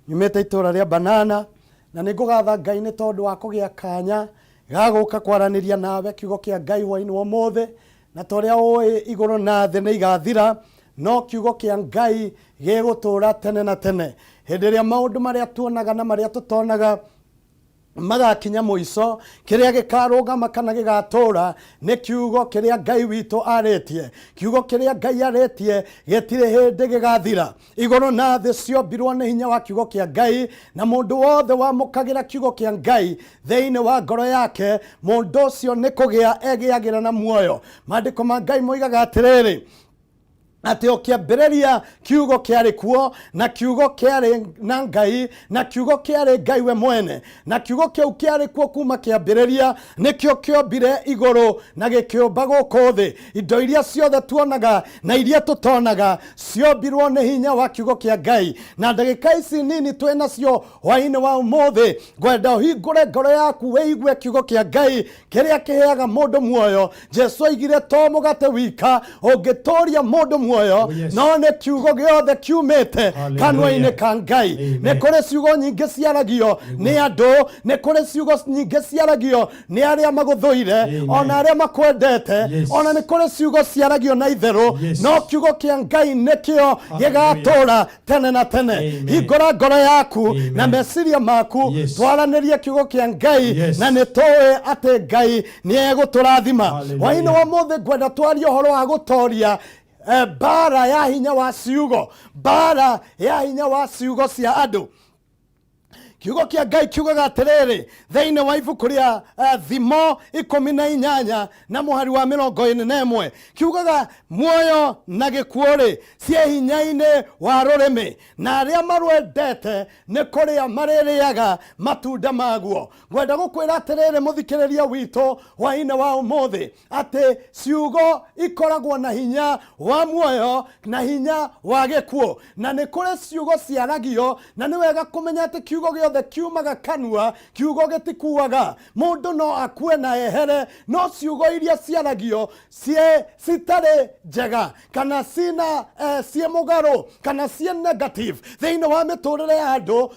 nyumete itura ria Banana na nigugatha Ngai ni tondu wa kugia kanya gaguka kwaraniria nawe kiugo kia Ngai hwaini wa umuthi na toria oi iguru na thi ni igathira no kiugo kia Ngai gigutura tene na tene. Hindi ria maundu maria tuonaga na maria tutonaga magakinya muico kiria gikarugama kana gigatura ni kiugo kiria Ngai witu aretie. Kiugo kiria Ngai aretie getire hindi gigathira. Iguru na thi ciombirwo ni hinya wa kiugo kia Ngai na mundu wothe wamukagira kiugo kia Ngai thiini wa ngoro yake mundu ucio ni kugia egiagira na muoyo. Maandiko ma Ngai moigaga atiriri ati okiambĩrĩria kiugo kiari kuo na kiugo kiari na Ngai na kiugo kiari Ngai we mwene na kiugo kiu kiari kuo kuma kiambĩrĩria nikio kiombire iguru na gikiumba guku thi. Indo iria ciothe tuonaga na iria tutonaga ciombirwo ni hinya wa kiugo kia Ngai na ndagika ici nini twenacio hwaini wa umuthi ngwenda uhingure ngoro yaku wiigue kiugo kia Ngai kiria kiheaga mundu muoyo. Jesu aigire to mugate wika ungituria mundu muoyo no ne kiugo giothe kiumite kanwa-ini ka Ngai. Ni kuri ciugo nyingi ciaragio ni andu ni kuri ciugo nyingi ciaragio ni aria maguthuire ona aria makwendete ona ni kuri ciugo ciaragio na itheru no kiugo kia Ngai nikio gigatura tene na tene. Hingura ngoro yaku na meciria maku twaranirie kiugo kia Ngai na nitoi ati Ngai ni eguturathima. Hwaini wa muthi ngwenda twarie uhoro wa gutoria bara ya hinya wa ciugo, bara ya hinya wa ciugo cia andu. kiugo kia Ngai kiugaga atiriri thiini wa ibuku ria Thimo 18 na muhari wa 41 kiugaga muoyo na gikuo-ri cie hinya-ini wa rurimi na aria marwendete ni kuria maririaga matunda maguo. Ngwenda gukwira atiriri muthikiriria witu hwaini wa umuthi ati ciugo ikoragwo na hinya wa muoyo na hinya wa gikuo, na ni kuri ciugo ciaragio, na ni wega kumenya ati kiugo giothe kiumaga kanua kiugo gitikuaga. Mundu no akue na ehere, no ciugo iria ciaragio citari njega kana cina cie mugaro kana cie negative thiini wa miturire ya andu,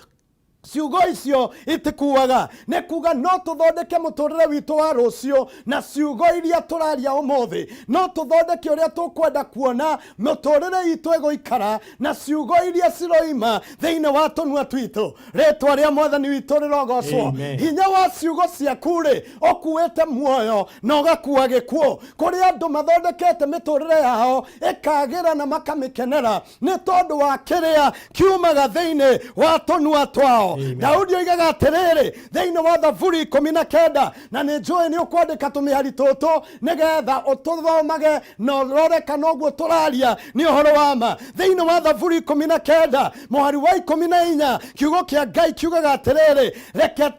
ciugo icio itikuaga. Nĩ kuga no tũthondeke mũtũrĩre witũ wa rũciũ na ciugo iria tũraria ũmũthĩ, no tũthondeke ũrĩa tũkwenda kuona mũtũrĩre witũ ĩgũikara na ciugo iria ciroima thĩinĩ wa tũnua twitũ. Rĩtwa rĩa Mwathani witũ rĩrogocwo. Hinya wa ciugo ciaku-rĩ ũkuĩte muoyo na ũgakua gĩkuũ. Kũrĩ andũ mathondekete mĩtũrĩre yao ĩkagĩra na makamĩkenera nĩ tondũ wa kĩrĩa kiumaga thĩinĩ wa tũnua twao. Daudi oigaga atiriri thiini wa Thaburi 19 na nĩ njũĩ nĩ ũkwandĩka tũmĩhari tũtũ nĩgetha ũtũthomage na ũrore kana ũguo tũraria nĩ ũhoro wa ma. Thiini wa Thaburi 19 muhari wa 14 kiugo kia Ngai kiugaga atiriri reke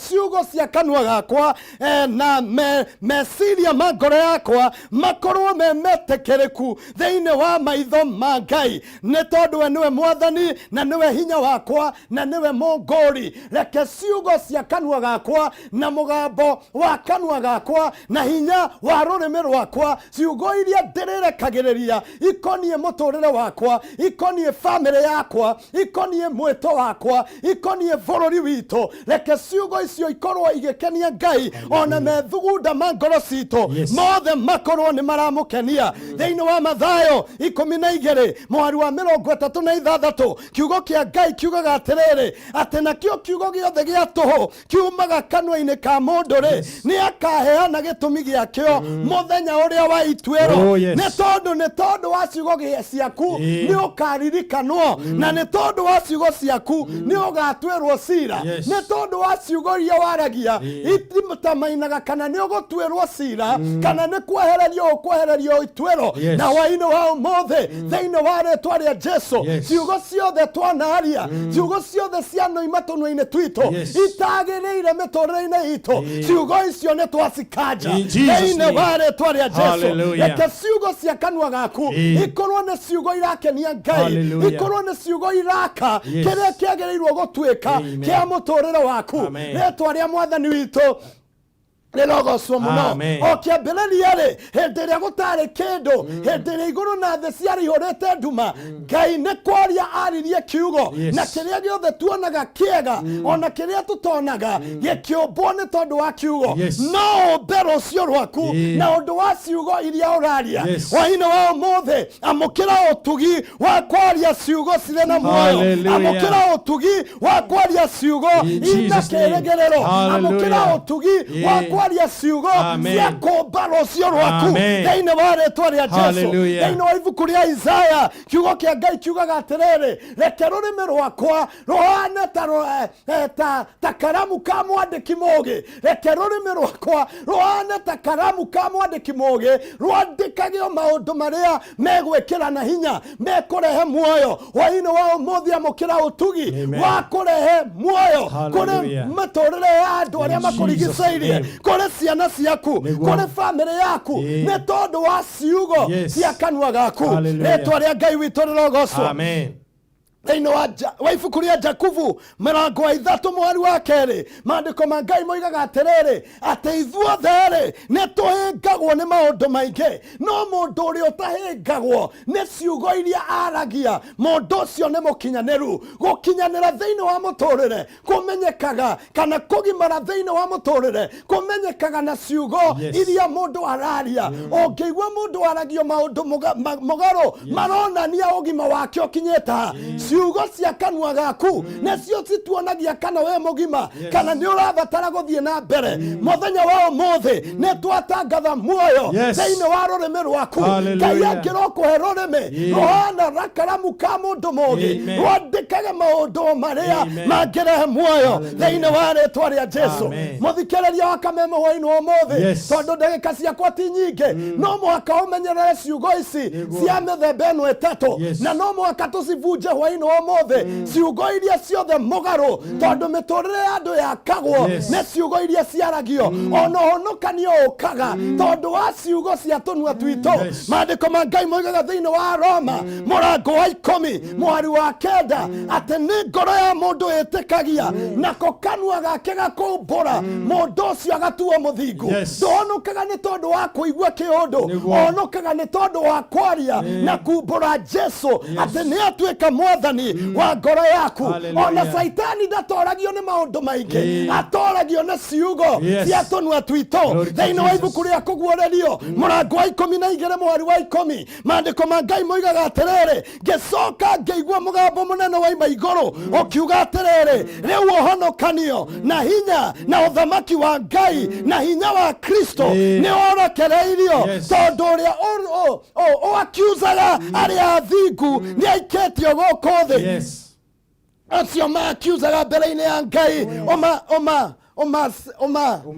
ciugo cia kanua gakwa na meciria ma ngoro yakwa makorwo me metĩkĩrĩku thĩinĩ wa maitho ma Ngai, nĩ tondũ we nĩwe Mwathani na nĩwe hinya wakwa na nĩwe Mũngũri. Reke ciugo cia kanua gakwa na mũgambo wa kanua gakwa na hinya wa rũrĩmĩ rwakwa, ciugo iria ndĩrĩrekagĩrĩria ikoniĩ mũtũrĩre wakwa, ikoniĩ bamĩrĩ yakwa, ikoniĩ mwĩto wakwa, ikoniĩ bũrũri witũ, reke ciugo icio ikorwo igĩkenia Ngai ona methugunda ma ngoro citũ mothe makorwo nĩ maramũkenia. Thĩinĩ wa Mathayo 12 muhari wa 36 kiugo kia Ngai kiugaga atiriri ati nakio kiugo giothe gĩa tũhũ kiumaga kanua-inĩ ka mũndũ-rĩ nĩ akaheana gĩtũmi gĩakĩo mũthenya ũrĩa wa ituĩro. Nĩ tondũ wa ciugo ciaku nĩ ũkaririkanwo, na nĩ tondũ wa ciugo ciaku nĩ ũgatuĩrwo cira. Nĩ tondũ wa ciugo iria waragia itimutamainaga kana nĩ ũgũtuĩrwo cira kana nĩ kwehererio ũkwehererio ituĩro. Na hwaĩ-inĩ wa ũmũthĩ thĩinĩ wa rĩtwa rĩa Jesũ ciugo ciothe twanaria, ciugo ciothe cianoima tũnua-inĩ twitũ itagĩrĩire mĩtũrĩre-inĩ itũ, ciugo icio nĩ twacikanja thĩinĩ wa rĩtwa rĩa Jesũ. Reke ciugo cia kanua gaku ikorwo nĩ ciugo irakenia Ngai, ikorwo nĩ ciugo iraka kĩrĩa kĩagĩrĩirwo gũtuĩka kĩa mũtũrĩre waku. Rĩtwa rĩa Mwathani witũ rĩrogocwo mũno. O kĩambĩrĩria-rĩ hĩndĩ ĩrĩa gũtarĩ kĩndũ, hĩndĩ ĩrĩa igũrũ na thĩ ciarĩihũrĩte nduma, Ngai nĩ kwaria aririe kiugo, na kĩrĩa gĩothe tuonaga kĩega ona kĩrĩa tũtonaga gĩkĩũmbwo nĩ tondũ wa kiugo. No ũmbe rũciũ rwaku na ũndũ wa ciugo iria ũraria. Hwaĩ-inĩ wa ũmũthĩ amũkĩra ũtugi wa kwaria ciugo cirĩ na muoyo, amũkĩra ũtugi wa kwaria ciugo ina kĩrĩgĩrĩro, amũkĩra ũtugi wa kwaria ciugo cia kũmba rũciũ rwaku thĩinĩ wa rĩtwa rĩa Jesũ. Thĩinĩ wa ibuku rĩa Isaya kiugo kia Ngai kiugaga atiriri reke rũrĩmĩ rwakwa rũhane ta karamu ka mwandĩki mũũgĩ, reke rũrĩmĩ rwakwa rũhane ta karamu ka mwandĩki mũũgĩ rwandĩkagio maũndũ marĩa megwĩkĩra na hinya mekũrehe muoyo. Hwaĩ-inĩ wa ũmũthĩ amũkĩra ũtugi wa kũrehe muoyo kũrĩ mĩtũrĩre ya andũ arĩa makũrigicĩirie, kũrĩ ciana ciaku, kũrĩ bamĩrĩ yaku, nĩ tondũ wa ciugo cia kanua gaku. Rĩtwa rĩa Ngai witũ rĩrogocwo. thĩinĩ wa ibuku rĩa Jakubu mĩrongo 3 mweri wa 2 maandĩko ma Ngai moigaga atĩrĩrĩ atĩ ithuothe-rĩ nĩ tũhĩngagwo nĩ maũndũ maingĩ, no mũndũ ũrĩa ũtahĩngagwo nĩ ciugo iria aragia mũndũ ũcio nĩ mũkinyanĩru. Gũkinyanĩra thĩinĩ wa mũtũrĩre kũmenyekaga kana kũgimara thĩinĩ wa mũtũrĩre kũmenyekaga na ciugo iria mũndũ araria. Ũngĩigua mũndũ aragio maũndũ mũgarũ maronania ũgima wake ũkinyĩte ha, ciugo cia kanua gaku nacio cituonagia kana we mugima kana ni urabatara guthie na mbere muthenya wa umuthi ne twatangatha muoyo thiini wa rurimi rwaku Ngai angirokuhe rurimi ruhana rakaramu ka mundu mugi rwandikage maundu maria mangirehe muoyo thiini wa ritwa ria Jesu muthikiriria wa kameme hwaini wa umuthi tondu ndagika ciakwa ti nyingi no muhaka umenyerere ciugo ici cia mithemba ino itatu na no muhaka tucibunje hwaini wa umuthi ciugo iria ciothe mugaru tondu miturire ya andu yakagwo ne ciugo iria ciaragio ono honokanio ukaga tondu wa ciugo cia tunua twitu maandiko ma Ngai moigaga thiini wa Roma murango wa 10 mwari wa 9 ati ni ngoro ya mundu itikagia nako kanua gake gakumbura mundu ucio agatuo muthingu ndonokaga ni tondu wa kuigua kiundu onokaga ni tondu wa kwaria na kumbura Jesu ati ni atuika mwathani wa ngoro yaku ona saitani ndatoragio ni maundu maingi atoragio na ciugo cia tunua twitu thiini wa ibuku ria kuguorerio murango wa 12 mwari wa 10 maandiko ma Ngai moigaga atiriri ngicoka ngiigua mugambo munene wa iguru ukiuga atiriri riu uhonokanio na hinya na uthamaki wa Ngai na hinya wa Kristo ni orokereirio tondu uria akiuzaga aria athingu ni aiketio guku thi acio makiuzaga mbere-ini ya Ngai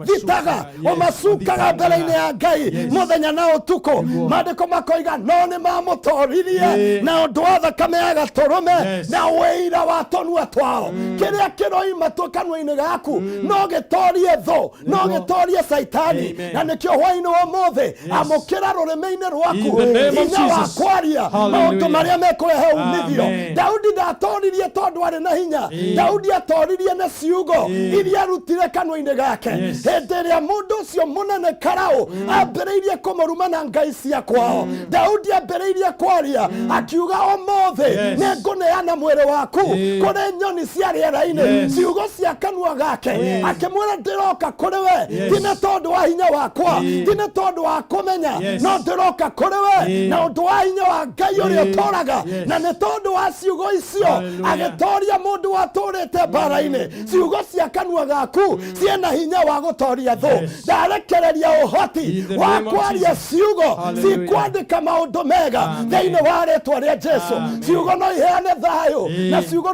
vitaga omasukaga mbere-ini ya Ngai muthenya na utuku maandiko makoiga no ni mamutoririe na undu wa thakame ya gaturume na wira wa tonua twao kiria kiroima tu kanua-ini gaku no gitorie tho no gitorie saitani na nikio hwaini wa muthi amukira rurimi-ini rwaku hinya wa kwaria maundu maria mekurehe umithio Daudi ndatoririe tondu ari na hinya Daudi atoririe na ciugo iria rutire kanua-ini gake hindi iria mundu ucio munene karau ambiriirie kumuruma na ngai cia kwao Daudi ambiriirie kwaria akiuga umuthi ni nguneana mwiri waku kuri nyoni cia riera-ini ciugo cia kanua gake akimwira ndiroka kuri we tina tondu wa hinya wakwa tina tondu wa kumenya no ndiroka kuri we na undu wa hinya wa Ngai uria utoraga na ni tondu wa ciugo icio agitoria mundu waturite mbara-ini ciugo cia kanua gaku ciena hinya wa gutoria thu ndarekereria uhoti wa kwaria ciugo cikwandika maundu mega thiini wa ritwa ria Jesu ciugo no iheane thayu na ciugo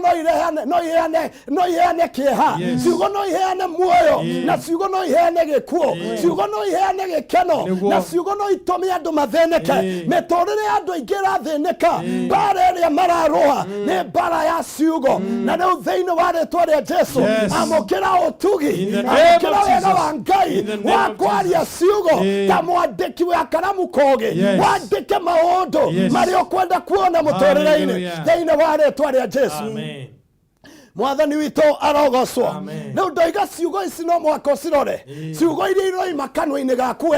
no iheane kieha ciugo no iheane muoyo na ciugo no iheane gikuo ciugo no iheane gikeno na ciugo no itume andu matheneke miturire andu aingi ratheneka mbara iria mararoha ni mbara ya ciugo na riu thiini wa ritwa ria Jesu amukira utugi amukira wega wa Ngai wa kwaria ciugo ta mwandiki wa karamu kogi wandike maundu mari ukwenda kuona muturire-ini thiini wa ritwa ria Jesu mwathani witu arogocwo riu ndoiga ciugo ici no mwaka cirore ciugo iria iroima kanua-ini gaku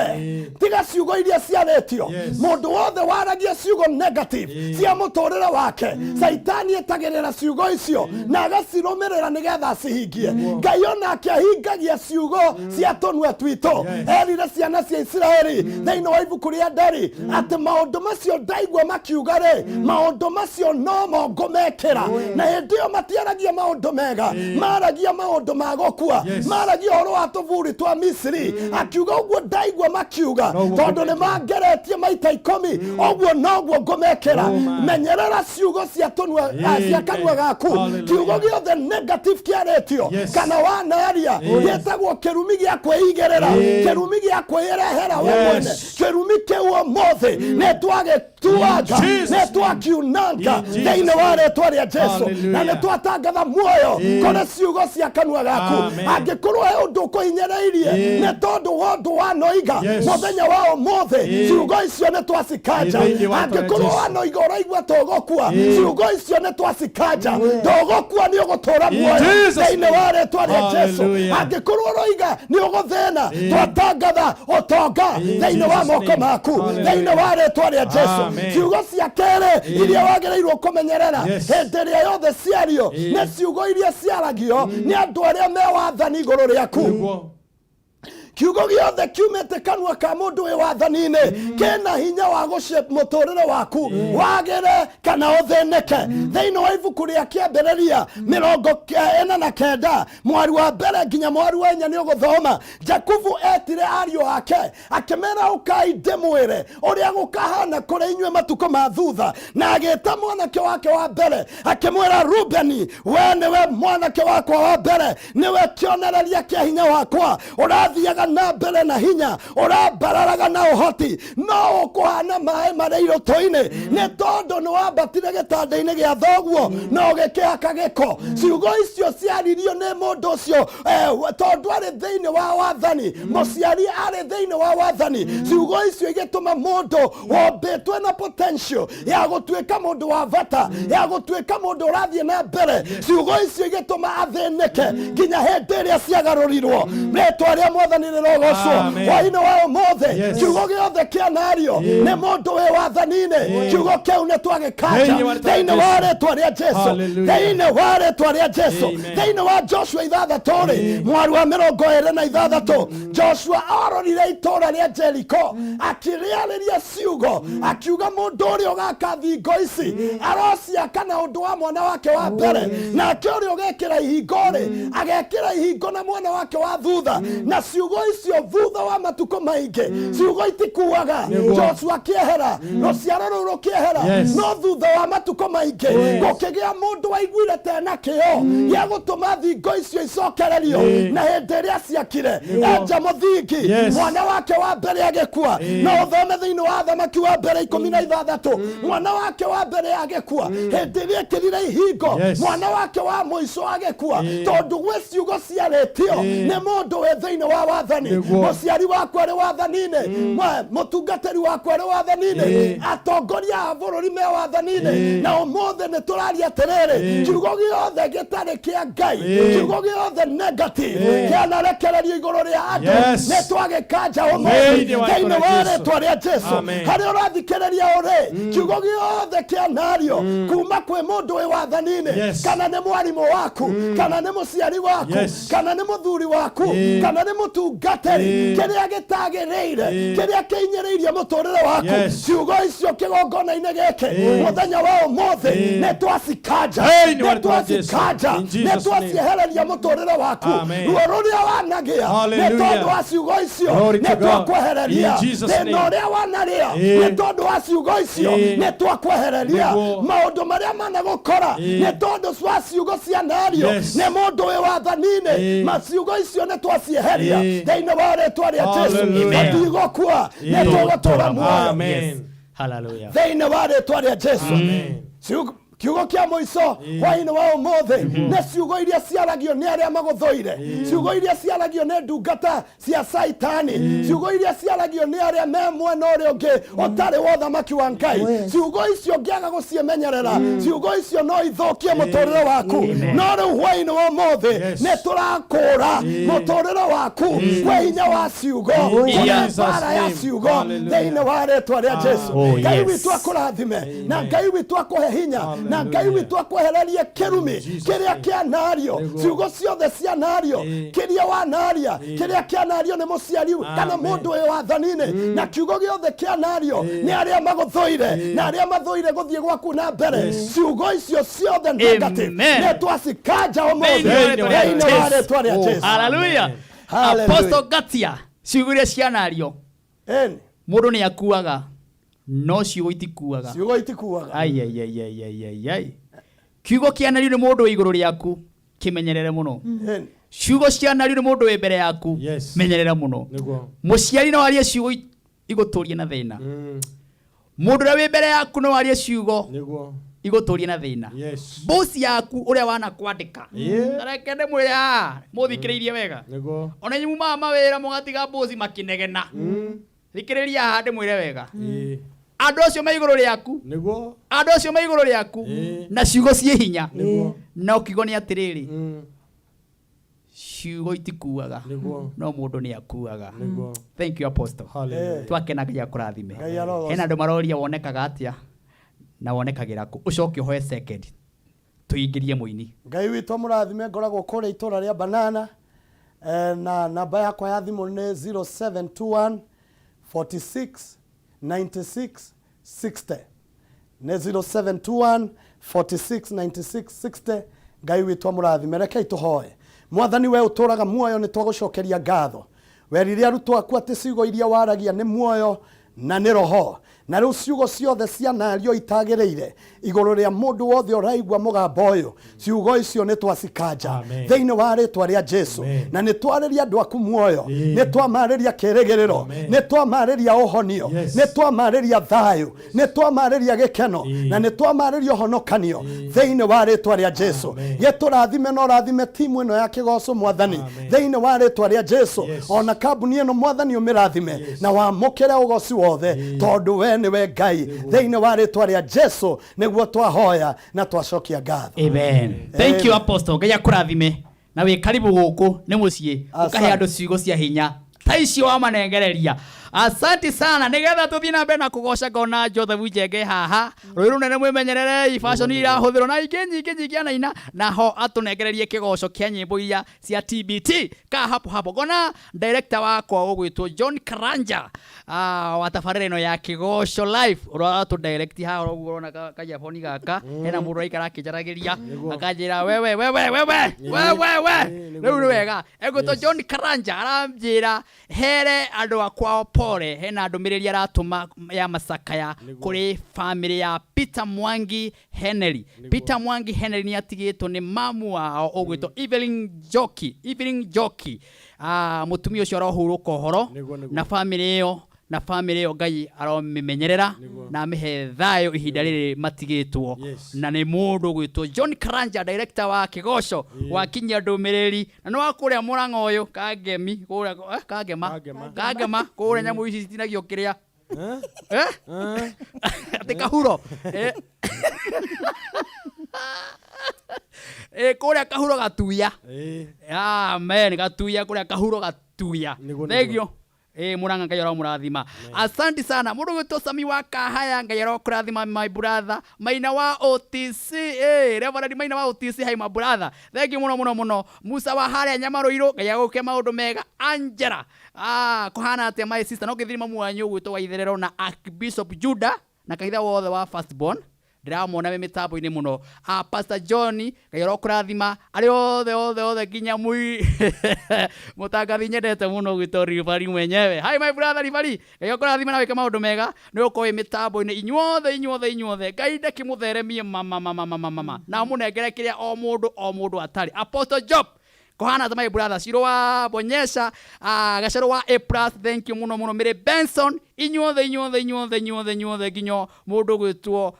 tiga ciugo iria ciaretio mundu wothe waragia ciugo negative cia muturire wake saitani etagirira ciugo icio na agacirumirira nigetha acihingie Ngai onake ahingagia ciugo cia tunua twitu erire ciana cia Israeli thiini wa ibuku ria Nderi ati maundu macio ndaigua makiuga ri maundu macio no mo ngumekira na hindi iyo matiaragia maundu mega maragia maundu ma gukua maragia horo wa tuvuri twa Misiri akiuga uguo ndaigua makiuga tondu ni mangeretie maita 10 uguo noguo ngumekera menyerera ciugo cia tunua cia kanua gaku kiugo giothe negative kiaretio kana wanaria gitagwo kirumi gia kweigerera kirumi gia kwirehera we mwene kirumi kiu mothe netwage tuaga netwakiunanga thiini wa ritwa ria Jesu na netwatangatha muoyo kuri ciugo cia kanua gaku angikorwo he undu kuhinyereirie ne tondu wa undu wanoiga muthenya wa umuthi ciugo icio netwacikanja angikorwo wanoiga uraigua togokua ciugo icio netwacikanja ndogokua ni ugutura muoyo thiini wa ritwa ria Jesu angikorwo uroiga ni uguthina twatangatha utonga thiini wa moko maku thiini wa ritwa ria Jesu ciugo cia kere iria wagereirwo kumenyerera hindi iria yothe ciario ne ciugo iria ciaragio ni andu aria me wathani iguru riaku kiugo giothe kiumete kanwa ka mundu wi wathanine kena hinya wa gucep muturire waku wagere kana utheneke thiini wa ibuku ria kiambiriria 49 mwari wa mbere nginya mwari wa 4 ni uguthoma Jakubu etire ario ake akimera ukai ndimwire uria gukahana kuri inywe matuko ma thutha na agita mwanake wake wa mbere akimwira Rubeni we niwe mwanake wakwa wa mbere niwe kionereria kia hinya wakwa urathiaga na mbere na hinya urabararaga na uhoti no ukuhana mae mareiro toine ni tondu ni wambatire gitanda-ini gia thoguo no ugikihaka giko ciugo icio ciaririo ni mundu ucio tondu ari thiini wa wathani muciari ari thiini wa wathani ciugo icio igituma mundu wombitwe na potential ya gutuika mundu wa vata ya gutuika mundu urathie na mbere ciugo icio igituma athinike nginya hindi iria ciagarurirwo ritwa ria mwathani rirogocwo waini wa umothe kiugo giothe kianario ni mundu wi wathanine kiugo kiu ni twagikanja thiini wa ritwa ria Jesu thiini wa ritwa ria Jesu thiini wa Joshua 6 mwari wa 26 Joshua arorire itura ria Jericho akiriariria ciugo akiuga mundu uria ugaka thingo ici arocia kana undu wa mwana wake wa mbere na akiuria ugekira ihingori agekira ihingo na mwana wake wa thutha na ciugo icio thutha wa matuko maingi ciugo itikuaga Joshua kiehera ruciaro ruru rukiehera no thutha wa matuko maingi gukigia mundu waiguire tena kio ya gutuma thingo icio icokererio na hindi iria ciakire enja muthingi mwana wake wa mbere agekua no thome thiini wa thamaki wa mbere 16 mwana wake wa mbere agekua hindi iria ekirire ihingo mwana wake wa muico agekua tondu gwe ciugo ciaretio ni mundu wi thiini wa wathani muciari wakwa ari wathanine mutungatiri wakwa ari wathanine atongoria a bururi me wathanine na umothe ni turaria atiriri kiugo giothe gitari kia Ngai kiugo giothe negative kianarekererio iguru ria andu ni twagikanja umothe thiini wa ritwa ria Jesu hari urathikiriria uri kiugo giothe kianario kuma kwi mundu wi wathanine kana ni mwarimu waku kana ni muciari waku kana ni muthuri waku kana ni mutungatiri kiria gitagiriire kiria kiinyiriirie muturire waku ciugo icio kigongona-ini giki muthenya wa umothe ni twacikanja ni twaciehereria muturire waku ruo ruria wanagia ni tondu wa ciugo icio ni twakwehereria thina uria wanaria ni tondu wa ciugo icio ni twakwehereria maundu maria managukora ni tondu wa ciugo cianario ni mundu wi wathanine maciugo icio ni twacieheria thiini wa ritwa ria Jesu tutigokua ni tugutura muoyo thiini wa ritwa ria Jesu kiugo kia muico hwaini wa umothe ni ciugo iria ciaragio ni aria maguthoire ciugo iria ciaragio ni ndungata cia Saitani ciugo iria ciaragio ni aria me mwena uria ungi utari wa thamaki wa Ngai ciugo icio ngiaga guciemenyerera ciugo icio no ithukie muturire waku no riu hwaini wa umothe ni turakura muturire waku kwa hinya wa ciugo bara ya ciugo thiini wa ritwa ria Jesu Ngai witu akurathime na Ngai witu akuhe hinya na Ngai witu akwehererie kirumi kiria kianario ciugo ciothe cianario kiria wanaria kiria kianario ni muciari kana mundu wi wathanine na kiugo giothe kianario ni aria maguthoire na aria mathoire guthie gwaku na mbere ciugo icio ciothe negative ni twacikanja umothe thiini wa ritwa ria Jesu haleluya Apostle Gatia ciugo iria cianario mundu ni akuaga no ciugo itikuaga ai kiugo kianario ni mundu wi iguru riaku kimenyerere muno ciugo cianario ni mundu wi mbere yaku menyerere muno muciari no arie ciugo iguturie na thina mundu wi mbere yaku no arie ciugo iguturie na thina boss yaku uria wana kwandika tarekende mwira muthikiriirie wega ona nyimu mama wira mugatiga boss makinegena thikiriria hande mwire wega andu acio me iguru riaku andu acio me iguru riaku na ciugo cie hinya na ukigo ni atiriri ciugo itikuaga no mundu ni akuaga thank you apostle twakenaga kurathime hena andu maroria wonekaga atia na wonekagira ku ucoke hoe second tuingirie muini Ngai witu murathime ngoragwo kure itura ria Banana na namba yakwa ya thimu ni 0721 46 96 60 ni 0721 46 96 60. Ngai witwa mũrathime. Rekei tũhoe. Mwathani we ũtũraga muoyo, nĩ twagũcokeria ngatho. Werire arutwo aku atĩ ciugo iria waragia nĩ muoyo na nĩ roho, na rĩu ciugo ciothe cianario itagĩrĩire igũrũ rĩa mũndũ wothe ũraigua mũgambo ũyũ. Ciugo icio nĩ twacikanja thĩinĩ wa rĩtwa rĩa Jesu, na nĩ twarĩria andũ aku muoyo, nĩ twamarĩria kĩrĩgĩrĩro, nĩ twamarĩria ũhonio, nĩ twamarĩria thayũ, nĩ twamarĩria gĩkeno, na nĩ twamarĩria ũhonokanio thĩinĩ wa rĩtwa rĩa Jesu. Gĩtũrathime na ũrathime timu ĩno ya Kĩgoco Mwathani thĩinĩ wa rĩtwa rĩa Jesu. Ona kambuni ĩno Mwathani ũmĩrathime na wamũkĩre ũgoci wothe, tondũ we nĩwe Ngai thĩinĩ wa rĩtwa rĩa Jesu nĩguo twahoya na twacokia ngatho. Amen. Thank you Apostle. Ngai akũrathime na wĩ karibu gũkũ nĩ mũciĩ ũkahe andũ ciugo cia hinya ta icio wamanengereria. Asante sana. Nigetha tuthii na mbere na kugoca ngona Joseph Njenge haha rũĩ rũnene mwĩmenyerere fashion irahũthĩrwo na ingĩ nyingĩ anaina naho atũnengererie kĩgoco kĩa nyĩmbo iria cia TBT ka hapo ngona director wakwa ũgwĩtwo John Karanja wa tabarĩra ĩno ya Kĩgoco live ũratũ direct haha ũguo na kajaboni gaka hena mũndũ aikara akĩnjaragĩria akanjĩra wewe rĩu nĩ wega egwĩtwo John Karanja aranjĩra here andũ akwa pore hena ndũmĩrĩri aratũma ya macakaya kũrĩ family ya Peter Mwangi Henry. Peter Mwangi Henry ni atigĩtwo nĩ mamu wao ũgwĩtwo Evelyn Joki mũtumia ũcio arohurũka ũhoro na family ĩyo Ngai aromenyerera na amĩhe thayũ ihinda rĩrĩ matigĩtwo. Na nĩ mũndũ ũgwĩtwo John Karanja director wa Kĩgoco wakinyia ndũmĩrĩri na nĩ wa kũrĩa Mũrang'a ũyũ kangema kũrĩa nyamũ ici citinagio kĩrĩa atĩ kahuro kũrĩa kahuro gatuya. Amen. Gatuya kũrĩa kahuro gatuya. Thegio Mũrang'a Ngai aramũrathima. Asante sana. Mũndũ gwĩtwo Sami wa Kahaya Ngai arakũrathima my brother. Maina wa OTC Reverend Maina wa OTC hai my brother. Thengio mũno. Musa wa harĩa Nyamarũirũ Ngai agũke maũndũ mega. Angela kũhana atĩa my sister no gĩthiri mamu wanyu gwĩtwo wa itherero na Archbishop Judah na kaitha wothe wa firstborn ndiramona me mitambo-inĩ mũno. Pastor John Ngai arakũrathima arĩ othe nginya mũtangathi nyendete mũno gwĩtwo Rivari mwenyewe. Hi my brother Rivari Ngai arakũrathima na wĩke maũndũ mega nĩ ũkoĩ mitambo-inĩ inyuothe Ngai ndakĩmũtheremie mama na mũnengere kĩrĩa o mũndũ atarĩ. Apostle Job kohana my brother Shiro wa Bonyesha Gacero wa A+, thank you mũno Mary Benson inyuothe nginyo mũndũ gwĩtwo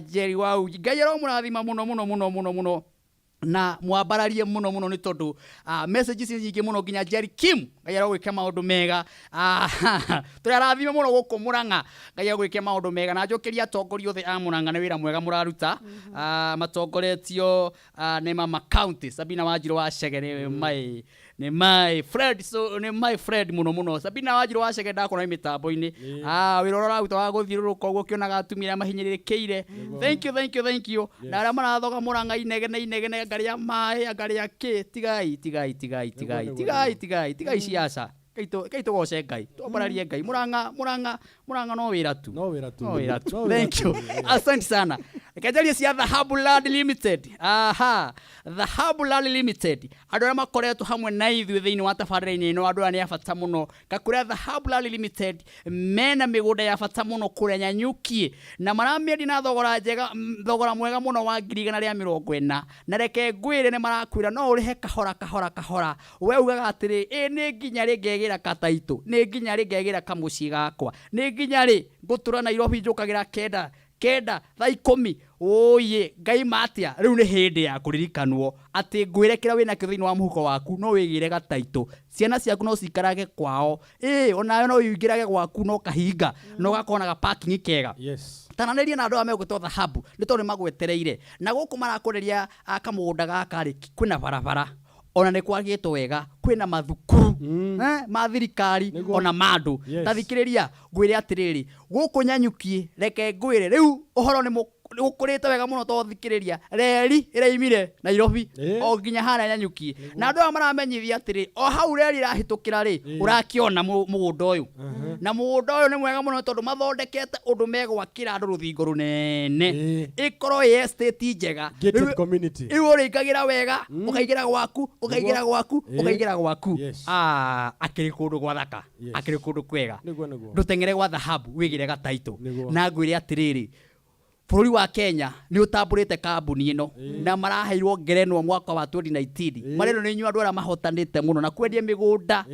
Jerry wa Uji. Ngai aramũrathima mũno na mwambararie mũno nĩ tondũ messages nyingĩ mũno nginya Jerry Kim Ngai aragwĩka maũndũ mega tũrathime mũno gũkũ Mũrang'a Ngai aragwĩka maũndũ mega na njokeria atongoria othe a Mũrang'a nĩ wĩra mwega mũraruta matongoretio nĩ Mama County Sabina Wanjiru wa Cegere nĩ my friend mũno Sabina Wanjiru wa Cegere ndakona mitambo-inĩ wĩra ũraruta wa gũthiũrũrũka ũguo kĩonaga atumia arĩa mahinyĩrĩrĩkĩire. Thank you na arĩa marathoga Mũrang'a inegene angaria maĩ angaria kĩ tigai ciaca kaito goce Ngai twambararie Ngai Mũrang'a no wĩra tu. Thank you. Asante sana. Kajalia cia Dhahabu Land Limited. Dhahabu Land Limited andũ arĩa makoretwo hamwe na ithuĩ thĩinĩ wa tabarĩra-inĩ ĩno andũ arĩa nĩ a bata mũno kakũrĩa Dhahabu Land Limited mena mĩgũnda ya bata mũno kũrĩa Nyanyuki na maramĩendia na thogora mwega mũno wa 140 na reke ngwĩre nĩ marakwĩra no ũrĩhe kahora we ugaga atĩrĩ nĩ nginya rĩ ngegĩra kataitũ nĩ nginya rĩ ngegĩra kamũciĩ gakwa nĩ nginya rĩ ngũtũra Nairobi njũkagĩra kenda thaa 10 oye Ngai matia rĩu nĩ hĩndĩ ya kũririkanwo atĩ ngwĩrekera wĩna kĩo thĩinĩ wa mũhuko waku no wĩgĩre gataitũ ciana ciaku no cikarage kwao onawe no wĩingĩrage gwaku no kahinga no gakona ga parking kega. Tananĩria na andũ megũtwo Dhahabu nĩ tondũ magwetereire na gũkũ marakũrĩria kamũgũnda gaka rĩ kwĩna barabara ona nĩ kwagĩtwo wega kwĩna mathukuru ma thirikari ona mandũ tathikĩrĩria ngwĩre atĩrĩrĩ gũkũ Nyanyuki reke ngwĩre rĩu ũhoro nĩ ukurite wega muno to thikiriria reri iraimire Nairobi o ginya hara Nyanyuki na andu maramenyithia atiri o hau reri rahitukira ri urakiona mugunda uyu na mugunda uyu ni mwega muno tondu mathondekete undu megwakira andu ruthingo runene ikoro estate njega gated community iwe uringagira wega ukaigira gwaku ukaigira gwaku ukaigira gwaku akiri kundu gwa thaka akiri kundu kwega ndutengere gwa dhahabu wigire ga title na ngwire atiriri bururi wa Kenya ni utamburite kambuni ino na maraheirwo ngerenwa mwaka wa 2019 marero ni nyu andu ara mahotanite muno na kwendia migunda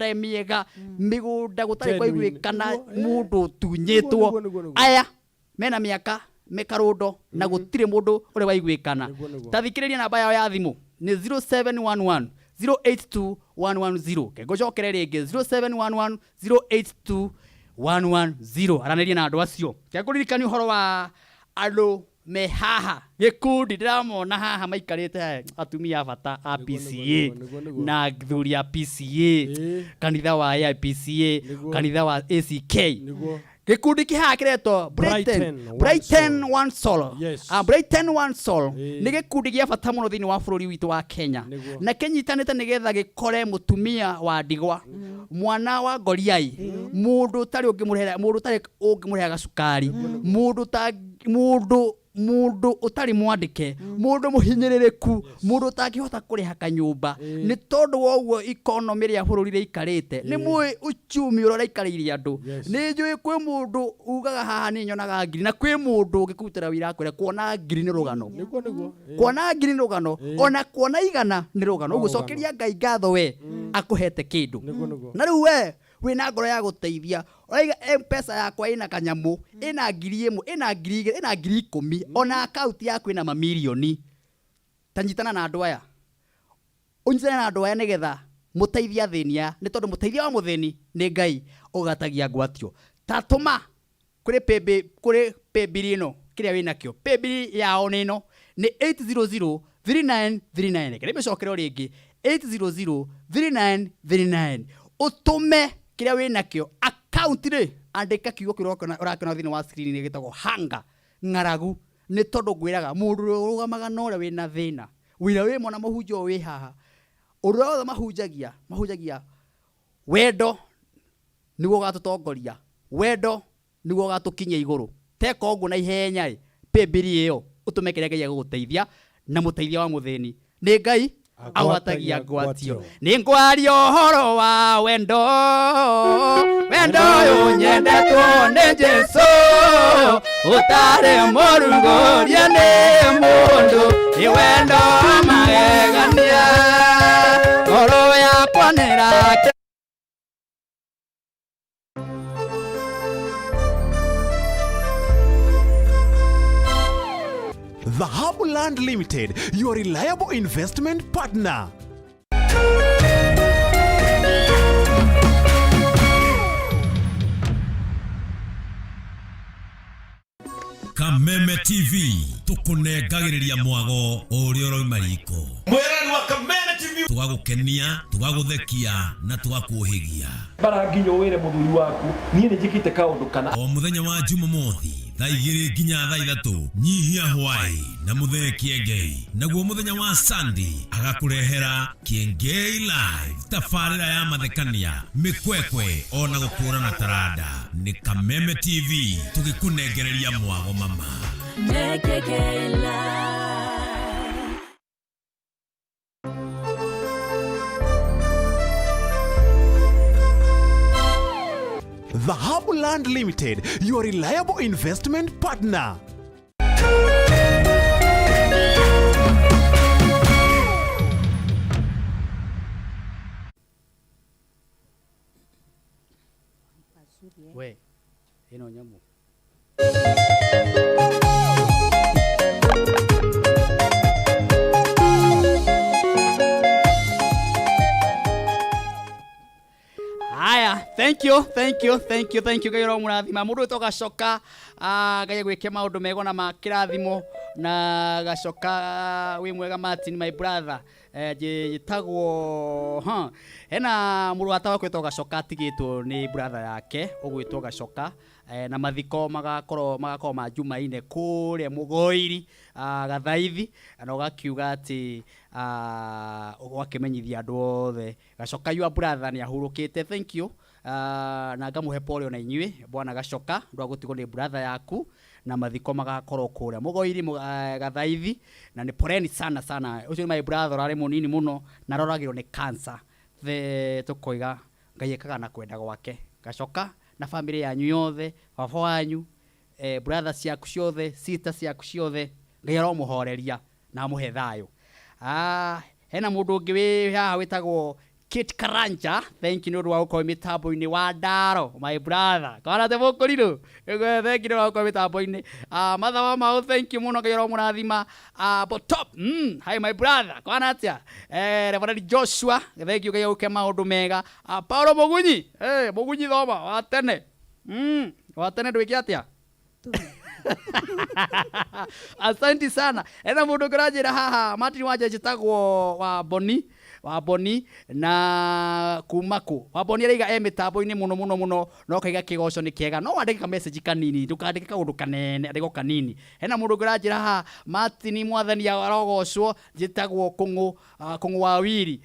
emiega migunda gutari kwa igwikana mundu tunyitwo aya mena miaka mekarundo na gutire mundu uri wa igwikana tathikiriria namba yao ya thimu ni 0711 082110 kegocokerera ringi 0711 082110 araniria na andu acio keguririkani uhoro wa andu me haha gikundi ndiramona haha maikarite atumia bata a PCA na thuri ya PCA kanitha wa PCA kanitha wa ACK gikundi kihaha kiretwo Brighton One Soul Brighton One Soul ni gikundi gia bata muno thini wa bururi witu wa Kenya na kenyitanite nigetha gikore mutumia wa ndigwa mwana wa ngoriai mundu tari ungimurega cukari mundu utari mwandike mundu muhinyirireku mundu utangihota kuriha kanyumba ni tondu woguo economy ria bururi ri ikarite ni mwe uchumi ura ikaririe andu ni njui kwi mundu ugaga haha ni nyonaga ngiri na kwi mundu ungikutira wira kwire kuona ngiri ni rugano kuona ngiri ni rugano ona kuona igana ni rugano uguo cokeria Ngai ngatho we akuhete kindu na riu we wina ngoro ya guteithia oiga M-Pesa yakwa ina kanyamu ina ngiri imwe ina ngiri ina ngiri 10 ona account yaku ina mamilioni tanyitana na andu aya unyitana na andu aya nigetha muteithia thinia ni tondu muteithia wa mutheni ni Ngai ugatagia ngwatio tatuma kuri paybill ino kiria wina kio paybill yao nino ni 8003939 kire mecokero ringi 8003939 utume kiria wina kio account ri andika kiugo kirokona urakona thini wa screen ni gitagwo hanga ngaragu ni tondu ngwiraga mundu rugamaga no ria wina thina wira wi mona mahunjo wi haha urothe mahunjagia wendo niguo gatutongoria wendo niguo gatukinyia iguru teka uguo na ihenya ri paybill iyo utume kiria Ngai aguteithia na muteithia wa mutheni ni Ngai awatagia ngwatio ni ngwaria uhoro wa wendo uyu nyendetwo ni Jesu utari murunguria ni mundu ni wendo magegania ngoro yakwa nirake. The Habuland Limited, your reliable investment partner. Kameme TV tukunengagiriria mwago uria roima riko mwirani wa Kameme TV tugagukenia tugaguthekia na tugakuhigia baranginyo wire muthuri waku nie ni njikite kaundu kana o muthenya wa Jumamothi thaa 2 nginya thaa 3 nyihia hwai na muthekie Ngai naguo muthenya wa Sunday agakurehera Kiengei Live tafarira ya mathekania mikwekwe ona gukura na tarada ni Kameme TV tugikunengereria mwago mama Kiengei Live. The Habuland Limited, your reliable investment partner. We, ino nyamu. Haya, thank you gairo murathima mundu togacoka Ngai gwike maundu mego na makirathimo na gacoka wi mwega Martin my brother jitagwo hena muru atawa kwetwo gacoka tigitwo ni brother yake ugwitwo gacoka na mathiko magakorwo ma Jumaine kuria Mugoiri Gathaithi na ugakiuga ati ugakimenyithia andu othe Gacoka your brother ni ahurukite. Thank you na ngamuhe pole na inyui bwana Gacoka ndwa gutigo ni brother yaku na mathiko magakorwo kuria Mugoiri Gathaithi na ni poreni sana ucio my brother ari munini muno na roragirwo ni cancer the tukoiga Ngai ekaga na kwenda gwake. Gacoka na family yanyu yothe baba wanyu brothers ciaku ciothe sisters ciaku ciothe Ngai aromuhoreria na muhe thayo. Hena mundu ungi wi haha witagwo Kit Karanja. Thank you no rwa uko mitambo-ini wa Ndaro my brother kana te mukuriro thank you no rwa uko mitambo-ini matha wa mau. Thank you muno Ngai aromurathima but top hi my brother kana atia Reverend Joshua. Thank you Ngai uke maundu mega. Paulo Mugunyi Mugunyi thoma wa tene ndwiki atia asante sana. Ena mundu ngrajira haha Martin Wanja jitagwo wa Boni na kumaku wa Boni ariga mitambo-ini muno no kaiga kigoco ni kiega no wandike ka message kanini ndukandike kaundu kanene andiko kanini. Hena mundu ngrajira haha Martin Mwathani arogocwo jitagwo kungu wa wiri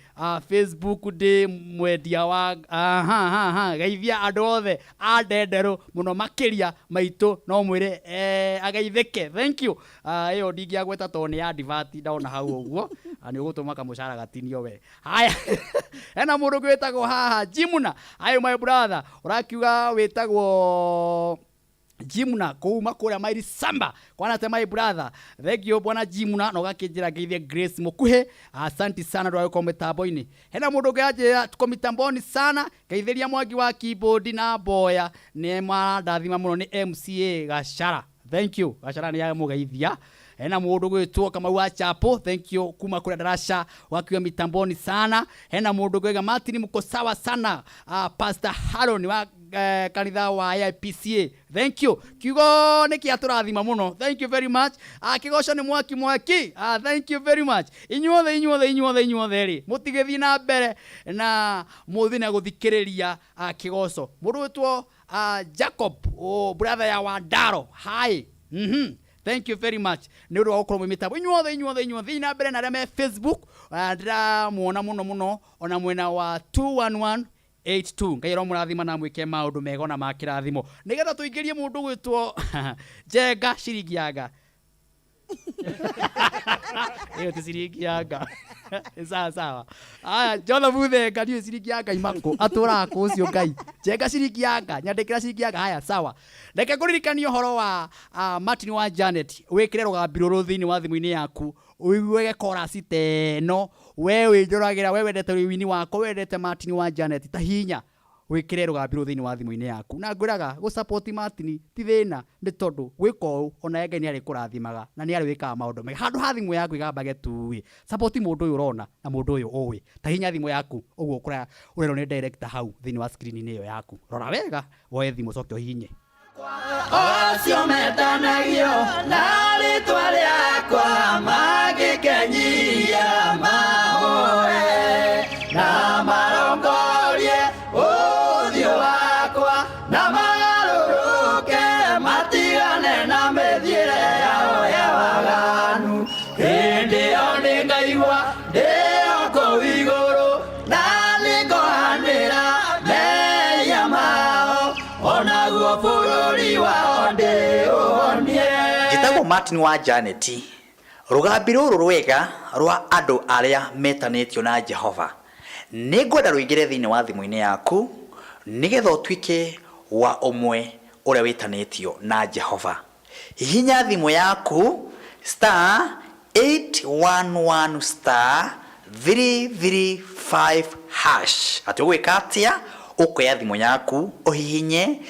Facebook ndi mwendia wa gaithia andu othe andenderu muno makiria maitu no mwire agaitheke. Thank you iyo ndingia gweta to ni advert ndaona hau uguo ani ugutuma kamucara gatinio we. Haya hena mundu gwetagwo haha Jimuna. Ayo my brother urakiuga wetagwo Jimuna kuuma kuria Mairi Samba kwana te my brother. Thank you bwana Jimuna no gakinjira ngeithie Grace Mukuhe. Asante sana ndwa uko mitambo-ini. Hena mundu ngaje tuko mitamboni sana ngeithiria Mwangi wa keyboard na boya ni ndathima muno ni MCA Gachara. Thank you Gachara ni ya mugeithia. Hena mundu gwitwo kama wa Chapo. Thank you kuma kula darasha wakiwa mitamboni sana. Hena mundu gwega Martin mko sawa sana Pastor Haron wa kanitha wa IPCA. Thank you kiugo niki aturathima muno. Thank you very much. Kigoco ni mwaki thank you very much. Inyuothe ri mutigethi na mbere na muthi na guthikiriria kigoco. Mundu witwo Jacob brother ya wa Ndaro. Hi thank you very much. Ni uru okoro mitambo inyuothe ina mbere na reme Facebook ndira muona muno ona mwena wa 21182 Ngai aromurathima na mwike maundu mega na makirathimo nigetha tuingirie mundu gwitwo Jenga Ciringianga. Iyo ti Ciringianga sawa aya Jona Muthenga ndio Ciringianga imako atura ko ucio Ngai Jenga Ciringianga nyandikira Ciringianga. Haya sawa reke kuririkania horo wa Martin wa Janet wikire rugambiruru thini wa thimu-ini yaku uiguege chorus teno wewe njuragira wewe ndete wini wako wendete Martin wa Janet ta hinya wikire rugambiruru thini wa thimu-ini yaku na nguraga go support Martin ti thina ni tondu gwiko ona Ngai ni ari kurathimaga na ni ari wikaga maundu mega handu ha thimu yaku igambage tuwi support mundu uyu urona na mundu uyu uwi ta hinya thimu yaku uguo ukura urero ni director hau thini wa screen iyo yaku rora wega woe thimu cokyo hinye Ocio metanagio na ritwa riakwa magikenyia mahoe na marongorie uthio wakwa na magaruruke matigane na mithiire yao ya waganu hindi o ni ngaigua ndio kuu iguru na nikohanira meya mao onaguo bururi wao ndionie. Jitagwo Martin wa Janet rugambi ruru rwega rwa andu aria metanitio na Jehova ningwenda ruingire thiini wa thimu-ini yaku nigetha utwike wa umwe uria witanitio na Jehova. Hihinya thimu yaku *811 *335# ati ugwika atia ukoya thimu yaku uhihinye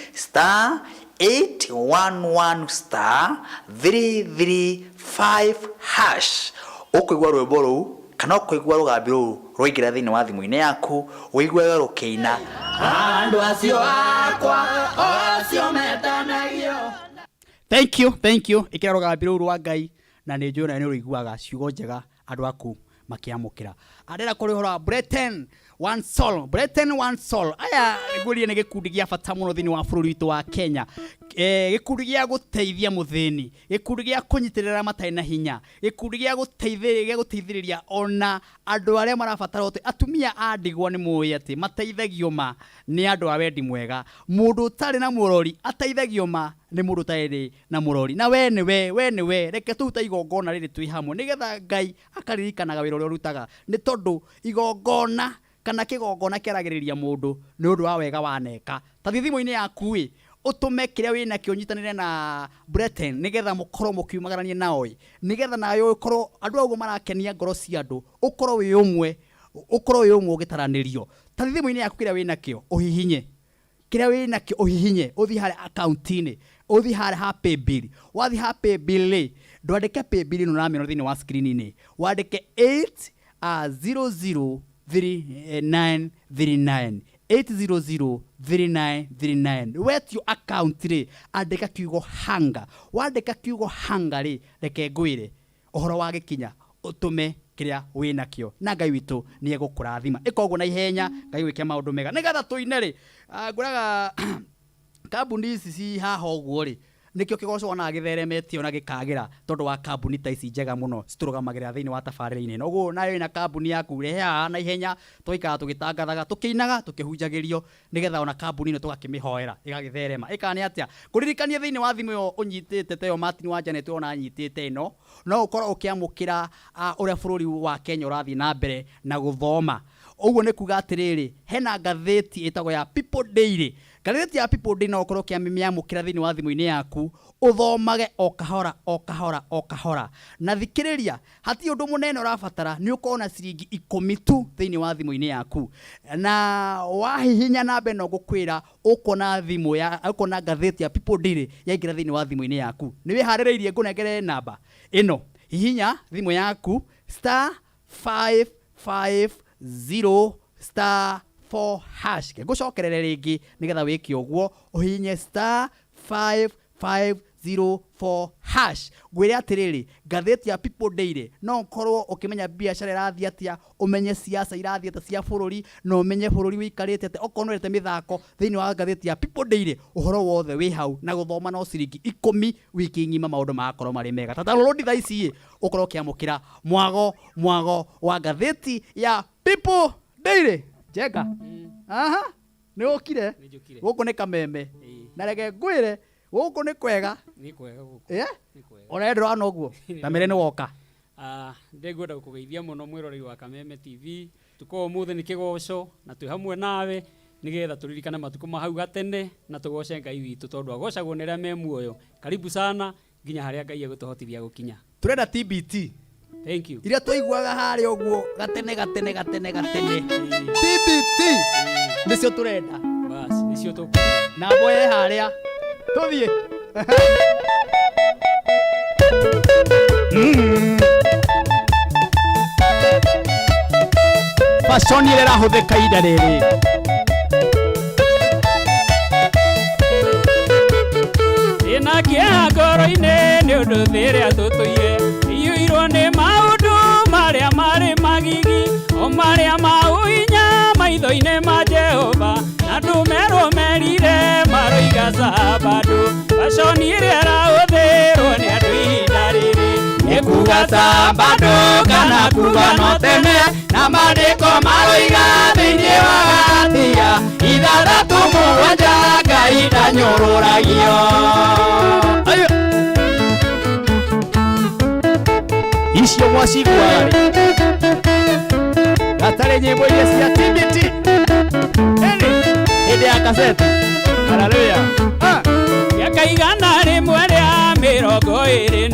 *811 *335# ukoigwa rwimbo ruu kana ukoigwa rugambi ruu rwaingira thiini wa thimu-ini yaku uigwe rukiina andu acio akwa ocio metanagio. Thank you ikira rugambi ruu rwa Ngai na ni njuna ni ruiguaga ciugo njega andu aku makiamukira arera kuri hora Britain one soul aya gurie ne gikundi gia bata muno thini wa bururi witu wa Kenya gikundi gia guteithia muthini gikundi gia kunyitirira matai na hinya gikundi gia guteithiriria ona andu aria marabatara uti atumia andigwa ni muyi ati mateithagio ma ni andu a wendi mwega mundu tari na murori ateithagio ma ni mundu tari na murori na we niwe reke tuta igongona riri twi hamwe nigetha Ngai akaririkanaga wira uria rutaga ni tondu igongona kana kigongona keragiriria mundu ni undu wa wega waneka ta thimo-ini yaku utume kiria wina kio nyitanire na Britain nigetha mukoro mukiumagarania naoi nigetha nayo ukoro andu aguo marakenia ngoro cia andu ukoro wi umwe ugitaranirio ta thimo-ini yaku kiria wina kio uhihinye kiria wina kio uhihinye uthi hare account-ini uthi hare happy bill wathi happy bill ndwandike pay bill no ramiro thini wa screen-ini wandike 8003939 8003939 wet your account ri andika kiugo hanga wandika kiugo hanga ri reke ngwire ohoro wa gikinya utume kiria wina kio na Ngai witu ni egukurathima ikoguo na ihenya Ngai wike maundu mega nigetha tuine ri nguraga kambuni ici ci haha uguo ri nikio kigoco ona githeremetio na gikagira tondu wa kambuni ta ici njega muno citurugamagira thini wa tabarira-ini no uguo nayo ina kambuni yaku rehe haha na ihenya tuikara tugitangathaga tukiinaga tukihunjagirio nigetha ona kambuni ino tugakimihoera igagitherema ikani atia kuririkania thini wa thimu yo unyitite teyo Martin wa Janet ona anyitite ino no ukoro ukiamukira uria bururi wa Kenya urathi na mbere na guthoma uguo ni kuga atiriri hena ngatheti itago ya People Daily ngatheti ya People Daily no ukoro kiamimyamukira thini wa thimu-ini yaku uthomage o kahora na thikiriria hati undu munene urabatara ni ukona ciringi 10 tu thini wa thimu-ini yaku na wahihinya nambe no gukwira ukona thimu ya ukona ngatheti ya People Daily yaingira thini wa thimu-ini yaku ni wihaririirie ngunengere namba ino hihinya thimu yaku *550*4# ngucokerere ringi nigetha wiki uguo uhinye *550*4# gwire atiriri ngatheti ya People Daily no korwo ukimenya biashara irathi atia umenye siasa irathi atia cia bururi no umenye bururi wikarite atia okonorete mithako thini wa ngatheti ya People Daily uhoro wothe wi hau na guthoma no ciringi 10 wiki ngima maundu makorwo mari mega tata rodi tha ici ukorwo kiamukira mwago wa ngatheti ya People Daily jega aha ni ukire guku ni kameme na rege ngwire guku ni kwega guku ni kwega urendwa no guo ta mere ni woka ndegwenda gukugeithia muno mwirori wa Kameme TV tuko muthe ni kigoco na twi hamwe nawe nigetha turirikane matuko mahau gatene na tugoce Ngai witu tondu agocagwo ni ria me muoyo karibu sana nginya haria Ngai egutuhotithia gukinya turenda TBT. Thank you. Iria tuiguaga hari uguo gatene TBT nicio turenda bas nicio tu na boye haria tuthie fashion ile rahuthika ida riri ina kia ngoro-ini ni undu thiria tutuire iyuirwo ni maundu maria mari magigi o maria mauinya maitho-ini ma Jehova na ndumerwo merire maroiga Sabado fashion iria rahuthirwo ni andu ihinda riri ni kuga Sabado kana kuga no tene na mandiko maroiga thiini wa Galatia 6:7 Ngai ndanyururagio icio mwaciguaga gatari nyimbo iria cia TBT hĩndĩ ya kaseti haleluya yakaigana rimwe ria 20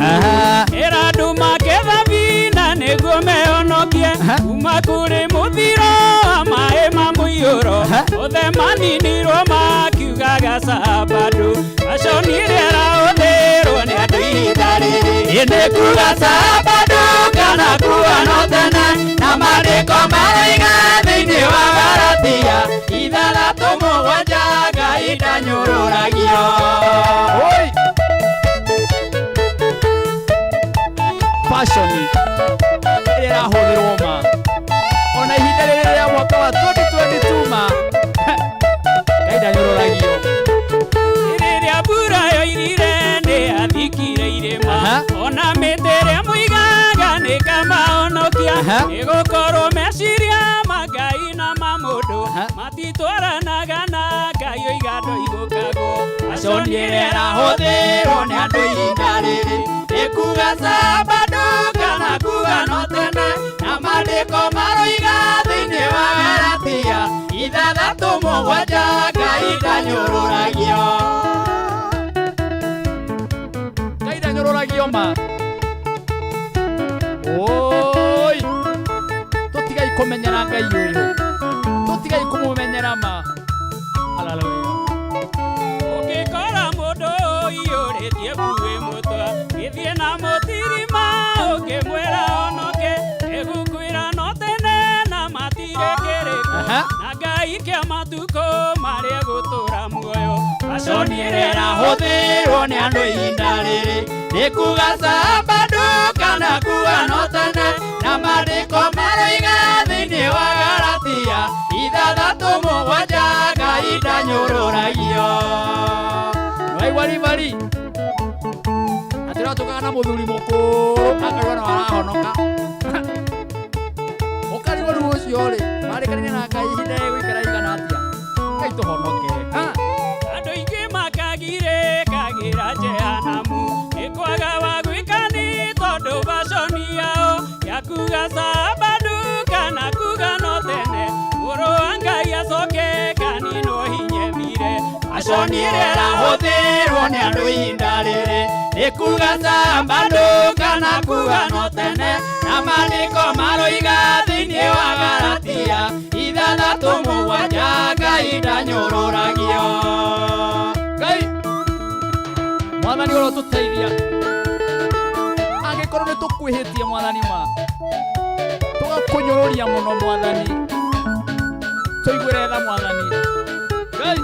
ĩra andu maketha vina nĩguo mehonokie kuma kũrĩ mũthiro wa maĩ ma mũiyũro othe maninirwo makiugaga Sabado fashion iria ĩrahũthĩrwo nĩ andũ ihinda rĩrĩ nĩ kuga Sabado kana kuga no tene na mandĩko maroiga thĩinĩ wa Galatia 6:7 Ngai ndanyũrũragio fashion ĩrĩa ĩrahũthĩrwo ma ona ihinda rĩrĩ rĩa mwaka wa 2022 ma Ngai ndanyũrũragio rĩrĩa mbura yoirire nĩ athikire irĩma ona mĩtĩ ĩrĩa mũigaga nĩ kamahonokia ĩgũkorwo meciria ma Ngai na ma mũndũ matitwaranaga na Ngai oigando igũkagwo maconie rĩrahũthĩrwo nĩ andũ ihinda rĩrĩ ĩkuga sabado kana kuga no tene na maandĩko maroiga thĩinĩ wa Galatia 6:7 Ngai ndanyũrũragio Ngai ndanyũrũragio ma oi tũtigai kũmenyera Ngai ũyũ tũtigai kũmũmenyera ma haleluya ũngĩkora mũndũ ũiyũrĩtie mbuĩ mũtwe gĩthiĩ na mũtirima ũkĩmwĩra onoke ĩgũkwĩra no tene na matirĩ kĩrĩko na Ngai kĩa matukũ marĩa gũtũra muoyo maconie rĩrahũthĩrwo nĩ andũ ihinda rĩrĩ rĩkuga sabado kana kuga no tene na maandĩko maroiga thĩinĩ wa Galatia 6:7 Ngai ndanyũrũragio waigua ribari atĩ ũratũkaga na mũthuri mũkũrũ akarigwo no arahonoka ũkarigwo rĩu ũcio rĩ marĩkanĩire na Ngai ihinda rĩgũikara igana atĩa Ngai tũhonoke andũ aingĩ makagirĩkagĩra jehanamu nĩ kwaga wa gwĩkani tondũ baconi yao ya kuga sabado kana kuga no tene mũrũ wa Ngai acoke kaninwo hinyemire maconie rĩrahũthĩrwo nĩ andũ ihinda rĩrĩ rĩkuga sabado kana kuga no tene na maandĩko maroiga thĩinĩ wa Galatia 6:7 Ngai ndanyũrũragio Ngai Mwathani ũrotũteithia angĩkorwo nĩ tũkwĩhĩtie Mwathani ma tũgakũnyũrũria mũno Mwathani tũiguĩre tha Mwathani Ngai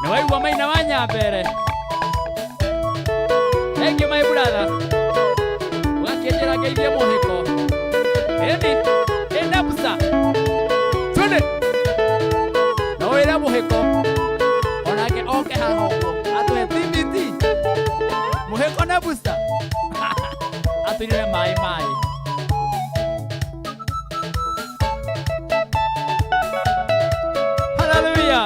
na waigua maina wa Nyambere thank you my brother ũgakĩenjera ngeithie mũhĩko ĩndi busa twende na wĩra mũhĩko onake oke haha ũguo atũhe TBT mũhĩko na busa atũnyue maĩ haleluya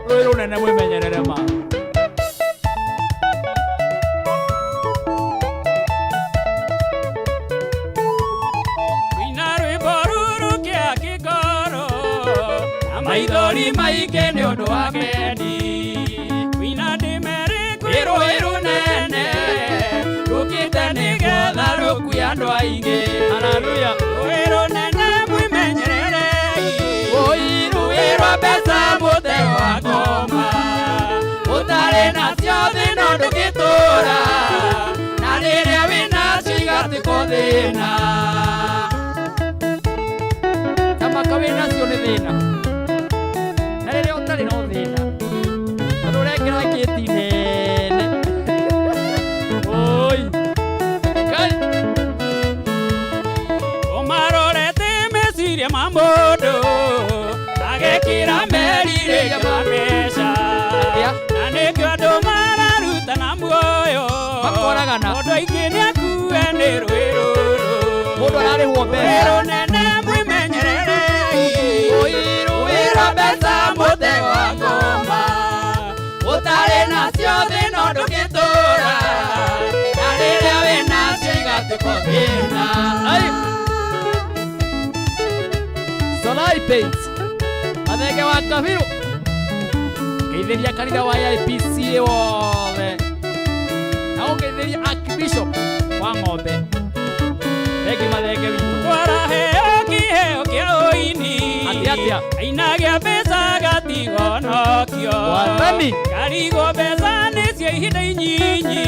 rũĩ rũnene mwĩmenyerere ma maithori maingĩ nĩ ũndũ wa kendi wĩna ndĩmere kwĩrũĩ rũnene rũkĩte nĩgetha rũkuue andũ aingĩ haleluya rũĩ rũnene mwĩmenyererei rũĩ rwa mbeca mũtego wa ngoma ũtarĩ nacio thĩna ndũngĩtũũra na rĩrĩa wĩnacio igatĩkwo thĩna tamaka wĩnacio nĩ thĩna rĩrĩa ũtarĩ no thĩna tondũ ũrengera kĩti nene oi Ngai ũmarorete meciria ma mũndũ agekĩra merirĩria ma mbeca na nĩkĩo andũ mararutana muoyo makoragana mũndũ aingĩ nĩ akue nĩ rũĩ rũrũ mũndũ ararĩhwo mbeca rũnene mwĩmenyererei rũĩ rwa mbeca mũtego wa ngoma ũtarĩ nacio thĩna ndũngĩtũũra na rĩrĩa wĩnacio igatũkwo thĩna Solai Paint mathenge wa Kabiru geithĩria kanitha wa IPC wothe na ũgeithĩria Archbishop wa Ng'ombe thenge mathenge witũ twaraheo kĩheo kĩa ũini atĩa ainagia mbeca gatigonokio Wathani karigwo mbeca nĩcio ihinda inyinyi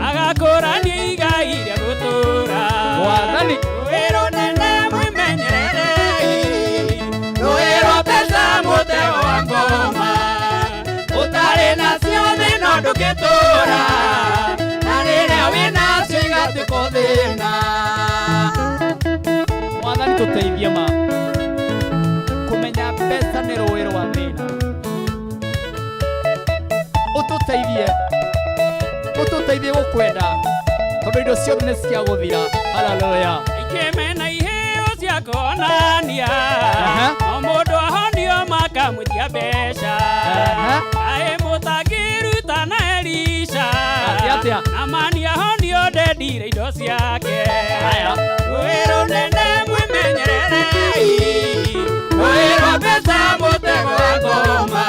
agakũrania igai rĩa gũtũũra Wathani rũĩ rũnene mwĩmenyererei rũĩ rwa mbeca mũtego wa ngoma ndũngĩtũra na rĩrĩa wĩnacio igatĩkũthĩna. Mwathani tũteithie ma kũmenya mbeca nĩ rũĩ rwa thĩna. Ũtũteithie gũkwenda tondũ indo ciothe nĩ cia gũthira. Haleluya. Ikĩmena iheo cia kuonania o mũndũ ahonio makamwĩtia mbeca kaĩ mũtangĩruta na Elisha na mani ahonio ndendire indo ciake. Rũĩ rũnene mwĩmenyererei, rũĩ rwa mbeca mũtego wa ngoma,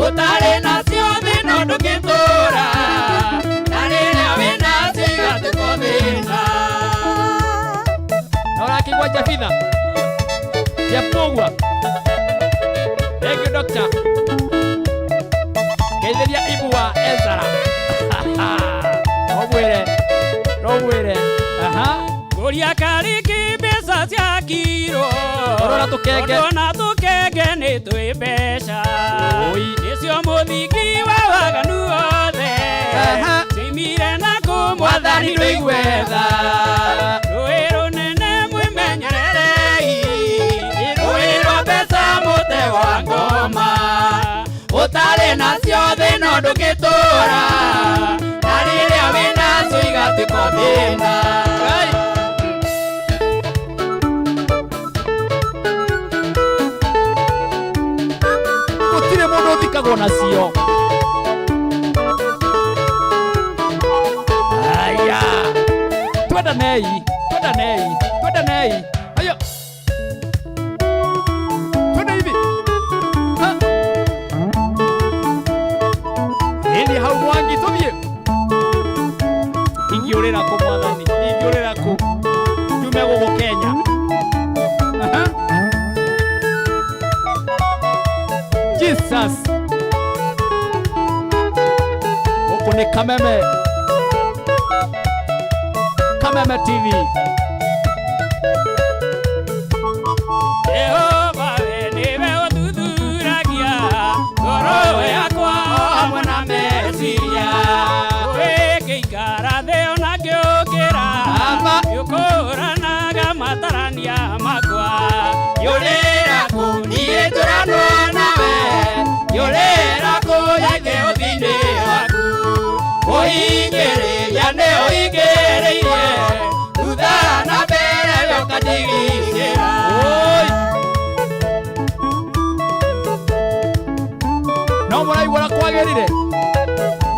ũtarĩ nacio thĩna ndũngĩtũra na rĩrĩa wĩnacio igatĩkũthĩna. Kigwa Jafitha Japogwa Thank you doctor. Keitheria ibu wa Ezra Robwere Kuria kariki mbeca cia kiro Orora tukenge Ona tukenge nĩ twĩ mbeca Nĩcio mũthingi wa waganu othe Timire na kũmwathani rũigue tha. Rũĩ rũnene mwĩmenyererei, rũĩ rwa mbeca mũtego wa ngoma, ũtarĩ nacio thĩna ndũngĩtũra na rĩrĩa wĩnacio igatĩkũthĩna. Gũtirĩ mũndũ ũthikagwo nacio. Aya Twendanei Ayo Twende hivi Hindi hau mwangi tuthie Ingĩũrĩra kũ mwathani ingĩũrĩra kũ Njume gũkũ Kenya. Jesus Gũkũ nĩ Kameme TV. Jehova we niwe ũthuthuragia ngoro yakwa o hamwe na meciria. Wĩngĩikara thĩ ona ngĩũkĩra ngĩũkũranaga matarania makwa. Yũrĩra kũ niĩ njũranwo nawe, yũrĩra kũ nyake ũthiinĩ waku. Ũhingĩrĩria nĩ ũhingĩrĩirie thutha na mbere ũkandigicĩra. No mũraigua ũrĩa kwagĩrire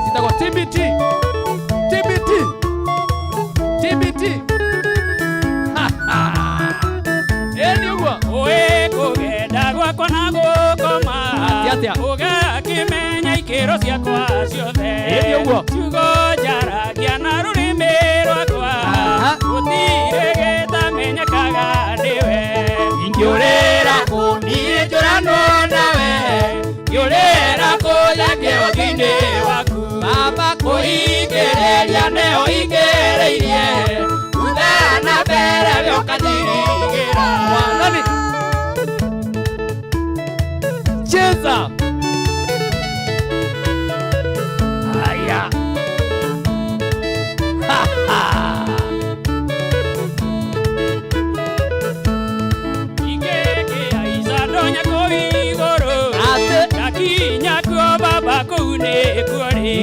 citagwo TBT. Ĩni ũguo Ũĩ kũgenda gwakwa na gũkoma ũgakĩmenya ikĩro ciakwa ciothe. Ĩni ũguo Kiugo njaragia na rũrĩmĩ rwakwa gũtirĩ gĩtamenyekaga nĩwe. Ingĩũrĩra kũ niĩ njũranwo nawe, ngĩũrĩra kũ nyake ũthiinĩ waku. Baba kũhingĩrĩria nĩ ũhingĩrĩirie thutha na mbere ũkandigicĩra. Mwathani Cheza Aya Ingĩkĩhaica ndonya kũu igũrũ ngakinya kuo Baba kũu nĩkuo rĩ.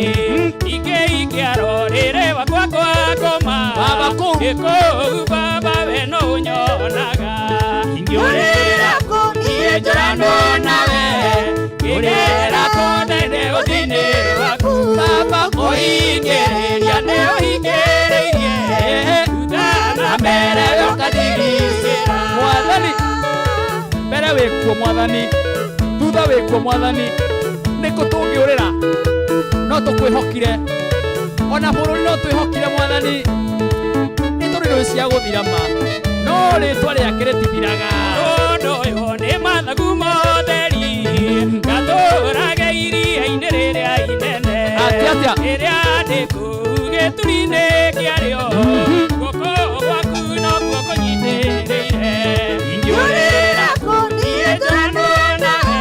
Ingĩikĩarorĩre wakwa kwa ngoma kũu Baba we no ũnyonaga. Ingĩũrĩra kũ niĩ njũranwo nawe, ngĩũrĩra kũ ndende ũthiinĩ waku. Baba kũhingĩrĩria nĩ ũhingĩrĩirie thutha na mbere ũkandigicĩra. Mwathani mbere wĩkuo Mwathani, thutha wĩkuo Mwathani. Nĩkũ tũngĩũrĩra no tũkwĩhokire, ona bũrũri no twĩhokire Mwathani. Nĩ tũrĩ ndũĩ cia gũthira ma, no rĩtwa rĩake rĩtithiraga. Ũndũ ũyũ nĩ mathagu motheri ngatũrage iria-inĩ rĩrĩa inene. Rĩrĩa ndĩ kũu gĩturi-inĩ kĩarĩo guoko gwaku noguo kũnyitĩrĩire. Ingĩũrĩra kũ niĩ njũranwo nawe,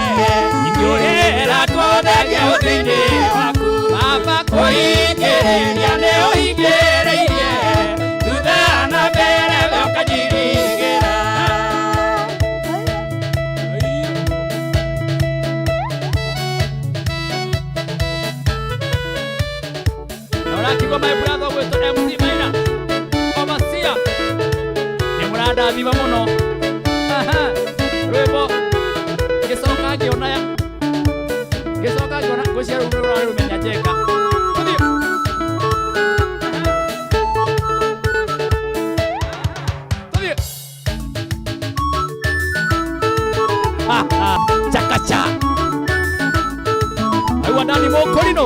ingĩũrĩra kũ thenge ũthiinĩ waku. kwĩrĩria nĩ ũhingĩrĩirie thutha na mbere ũkanyiringĩra. Norakigwo my brother gwĩtwo MC Maina Overseer nĩ mũrandathima mũno. Rwĩmbo ngĩcoka ngĩona ngwĩciria rũu rũrarĩ rũmenya Njenga. Tũthiĩ chakacha aigua ndani mũkũrinũ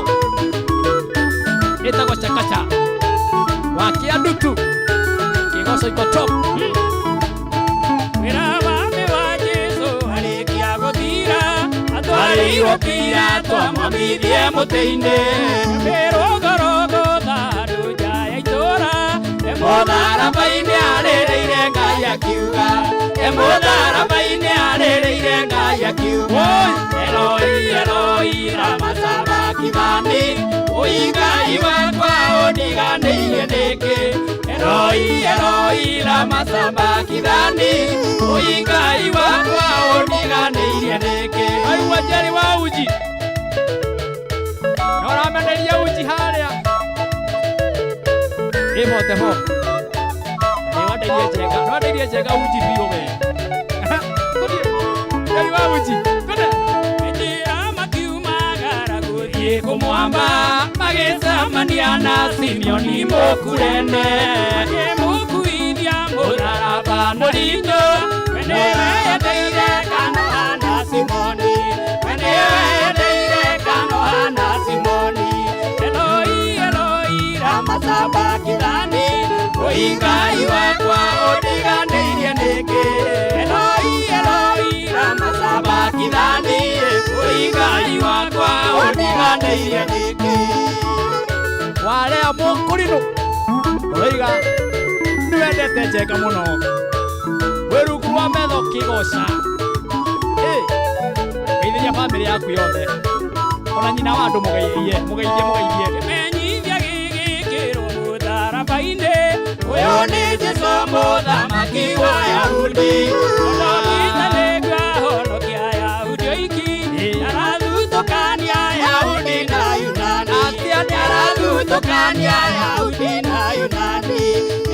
ĩtagwo chakacha wa Kĩandutu kĩgoco iko top. Atwarĩirwo Pilato amwambithie mũtĩ-inĩ, mĩrũngũrũngũ thandũ nja ya itũũra, mũtharaba-inĩ arĩrĩire Ngai akiuga, mũtharaba-inĩ arĩrĩire Ngai akiuga, Eloi Eloi lama sabakithani, Ngai wakwa ũndiganĩirie nĩkĩ, Eloi Eloi lama sabakithani, Ngai wakwa ũndiganĩirie nĩkĩ. Aigua Njeri wa Uji norameneria Uji harĩa ĩmote ho nĩwandeirie Njenga Uji biũ we. Njeri wa Uji njĩra makiumagara gũthiĩ kũmwamba magĩcemania na Simeoni mũkurene akĩmũkuithia mũtharaba mũritũ nĩwe yendeire Kanoana Simoni Simoni. Eloi Eloi lama sabakithani, Ngai wakwa ũndiganĩirie nĩkĩ, Eloi Eloi lama sabakithani, Ngai wakwa ũndiganĩirie nĩkĩ. Warĩa mũkũrinũ ũroiga nĩwendete Njenga mũno wĩ rungu rwa metho kĩgoca. Geithĩria bamĩrĩ yaku yothe ona nyina wa andũ mũgeithie kĩmenyithia gĩgĩkĩrwo mũtharaba-inĩ, ũyũ nĩ Jesũ mũthamaki wa Ayahudi, ũndokĩte nĩguo ahonokia Ayahudi oiki, arathutũkania Ayahudi na Yunani, arathutũkania Ayahudi na Yunani.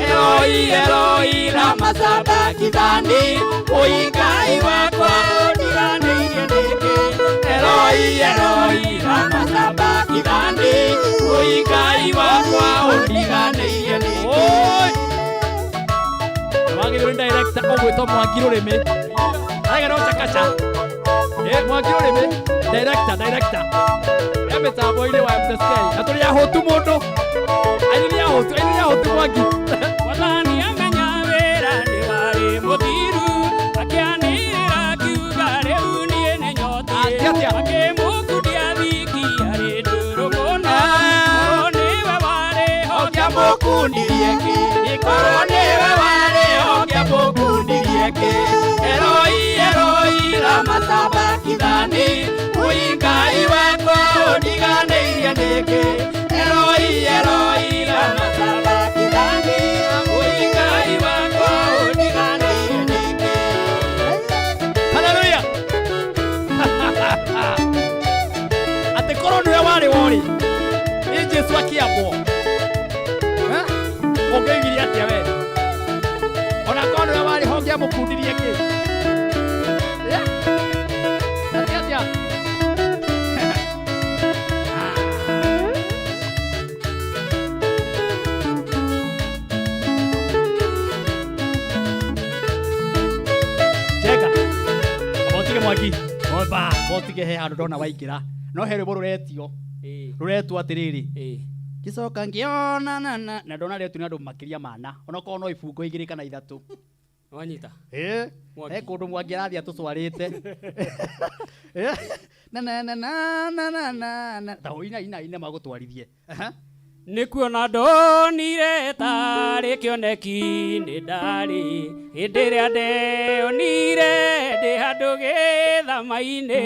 Eloi Eloi lama sabakithani, Ngai wakwa ũndiganĩirie nĩkĩ, Eloi Eloi lama sabakithani, Ngai wakwa ũndiganĩirie nĩkĩ. Wagĩrĩire director ũgwĩtwo Mwangi Rũrĩmĩ aregera Chakacha. Mwangi Rũrĩmĩ director mĩtambo-inĩ wa MTSK na tũrĩ ahũtu mũndũ ainĩria ahũtu Mwangi. Wathani amenya wĩra nĩ warĩ mũthiru, akĩanĩrĩra akiuga rĩu niĩ nĩ nyoti, akĩmũkundia thiki arĩ ndũrũ mũno, nĩwe warĩ hongia mũkundirie kĩ, korwo nĩwe warĩ hongia mũkundirie kĩ. Eloi Eloi lama sabakithani, Ngai wakwa ũndiganĩirie nĩkĩ, Eloi Eloi lama sabakithani, Ngai wakwa ũndiganĩirie nĩkĩ. Haleluya. Atĩ korwo nĩwe warĩ wori nĩ Jesũ akĩambwo ũngĩoigire atĩa we, ona korwo nĩwe warĩ hongia mũkundirie kĩ atĩa. Njenga abotige Mwangi botige he handũ ndona waingĩra no he rwĩmbo rũretwo atĩrĩrĩ, ngĩcoka ngĩona na ndona rĩetwo nĩ andũ makĩria mana onokorwo no ibungo 2 kana 3 wanyita he kũndũ Mwangi arathiĩ atũtwarĩte na ta ina magũtwarithie nikuona ndonire tarĩ kĩoneki nĩ ndarĩ hĩndĩ ĩrĩa ndeyonire ndĩ handũ gĩthama-inĩ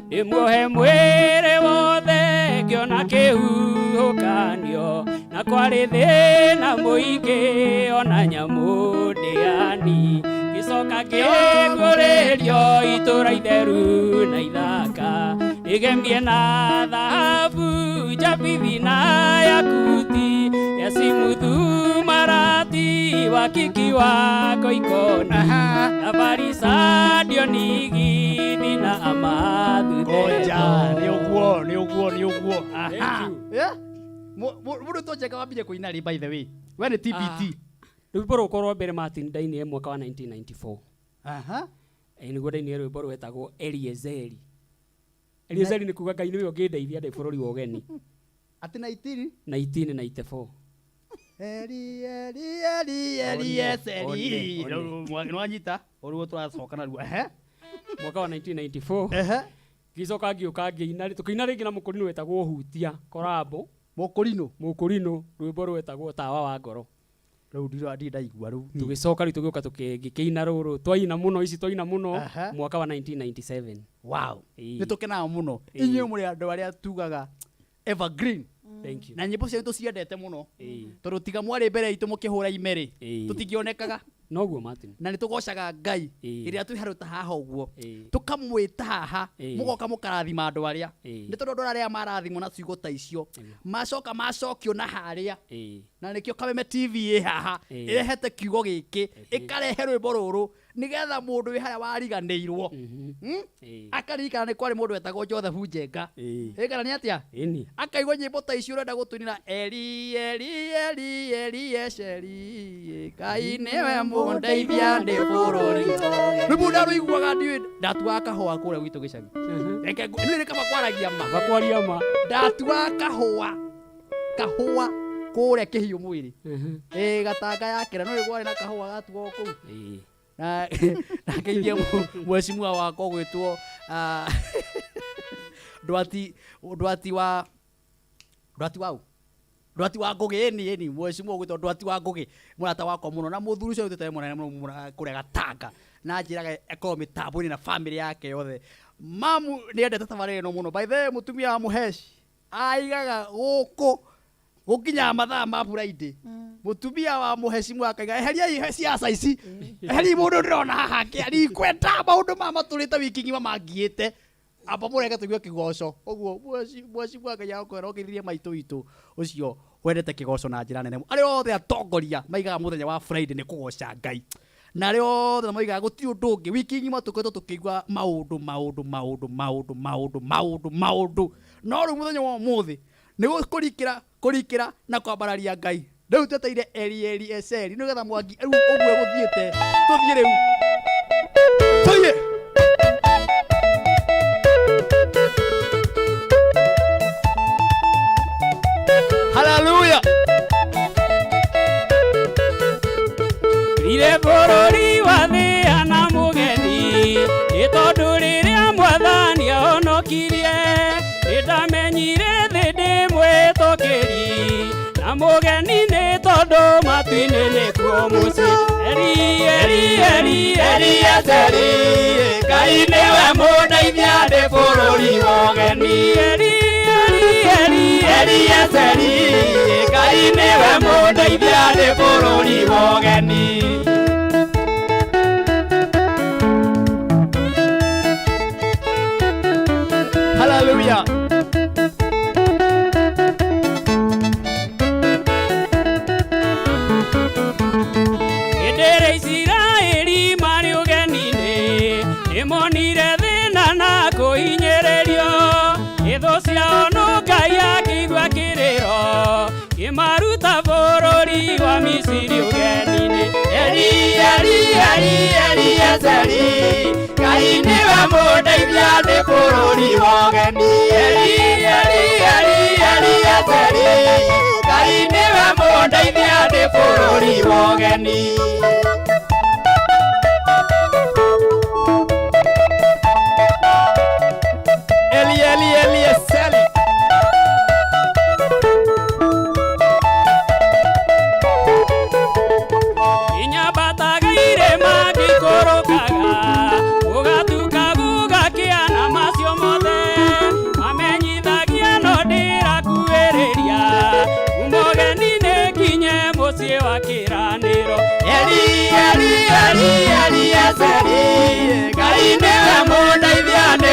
ndĩmuohe mwĩrĩ wothe ngĩona kĩhuhũkanio na kwarĩ thĩna mũingĩ ona nyamũ ndĩani ngĩcoka ngĩguũrĩrio itũũra itheru na ithaka rĩgemie na thahabu njabithi na yakuti yasimuthu marati wakiki wako ikona habari za Dionigi na Amadhu oja ni uguo mundu tojeka wambire kuina ri by the way we ni TBT rwimbo rukorwo mbere Martin Daini mwaka wa 1994 niguo Daini rwimbo rwetagwo Eliezeri ni kuga Ngai niwe ũngĩndeithia ndĩ bũrũri wa ũgeni ati 1994 Eliezeri nwanyita oruo twacoka na ruo mwaka wa 1994 gicoka ngiuka ngiina tukina ringi na mũkũrinũ wetagwo Hutia korabo mũkũrinũ rwimbo rwetagwo Tawa wa Ngoro rĩu ndaigua rĩu tũgĩcoka rĩu tũgĩũka tũkĩina rũrũ twaina mũno mwaka wa 1997 wow nĩ tũkenaga mũno inyuĩ mũrĩ andũ arĩa tugaga evergreen thank you na nyĩmbo ciao tũciendete mũno tondũ tiga mwarĩ mbere itũ mũkĩhũra imerĩ tũtingĩonekaga noguo Martin na nĩ tũgocaga Ngai ĩrĩa twĩharũta haha ũguo tũkamwĩta haha mũgoka mũkarathima andũ arĩa nĩ tondũ andũ arĩa marathimwo na ciugo ta icio macoka macokio na harĩa na nĩkĩo Kameme TV ĩ haha ĩrehete kiugo gĩkĩ ĩkarehe rwĩmbo rũrũ nĩgetha mũndũ wĩ harĩa wariganĩirwo akaririkana nĩ kwarĩ mũndũ wetagwo Joseph Njenga ĩkana nĩ atĩa akaigua nyĩmbo ta icio ũrenda gũtũnina Eliezeri Ngai nĩwe mũndeithia ndĩ bũrũri rĩu mũndũ arũiguaga ndiũĩ ndatuaga kahũa kũrĩa gwitũ gĩcagi nĩ kaba kwaragia ma ndatuaga kahũa kũrĩa kĩhiũ mwĩrĩ gatanga yakĩra no rĩu arĩ na kahũa gatuo kũu na ngeithia mheshimiwa wako gwĩtwo Ndwati wa Ngũgĩ ni mheshimiwa gwĩtwo Ndwati wa Ngũgĩ mũrata wakwa mũno na mũthuri ũcio ũtete mũnene mũno kũrĩa Gatanga na njĩraga ekorwo mĩtambo-inĩ na bamĩrĩ yake yothe mamu nĩ endete tabarĩra ĩno mũno by the way mũtumia wa Mũheci aigaga gũkũ gũkinya mathaa ma Friday mũtumia wa Mũhecimu akaiga eheriai ciaca ici eheri mũndũ ndĩrona haha ndikwenda maũndũ matũrĩte wiki ng'ima mangiĩte amba mũreke tũigue kĩgoco ũguo Mũhecimu akaiga ũkwenda ũkĩthirie maitũ witũ ũcio wendete kĩgoco na njĩra nene arĩa othe atongoria maigaga mũthenya wa Friday nĩ kũgoca Ngai na arĩa othe maigaga gũtirĩ ũndũ ũngĩ wiki ng'ima tũkoretwo tũkĩigua maũndũ no rĩu mũthenya wa ũmũthĩ nĩ kũrikĩra na kwambararia Ngai rĩu tweteire Eliezeri nĩgetha Mwangi rĩu ũguo gũthiĩte tũthiĩ rĩu tũthiĩ haleluya ire bũrũri wa thĩ ana mũgeni nĩ tondũ rĩrĩa Mwathani ahonokirie nĩndamenyire thĩ ndĩmwĩtũkĩri na mũgeni nĩ tondũ matu-inĩ nĩkuo mũciĩ Eliezeri Ngai nĩwe mũndeithia ndĩ bũrũri wa ũgeni Eliezeri Ngai nĩwe mũndeithia ndĩ bũrũri wa ũgeni haleluya Hĩndĩ Isiraeli marĩ ũgeni-inĩ nĩmonire thĩna na kũhinyĩrĩrio thũ ciao no Ngai akĩigua kĩrĩro kĩmaruta bũrũri wa Misiri ũgeni-inĩ Eliezeri Ngai nĩwe mũndeithia ndĩ bũrũri wa ũgeni Eliezeri Ngai nĩwe mũndeithia ndĩ bũrũri wa ũgeni Eliezeri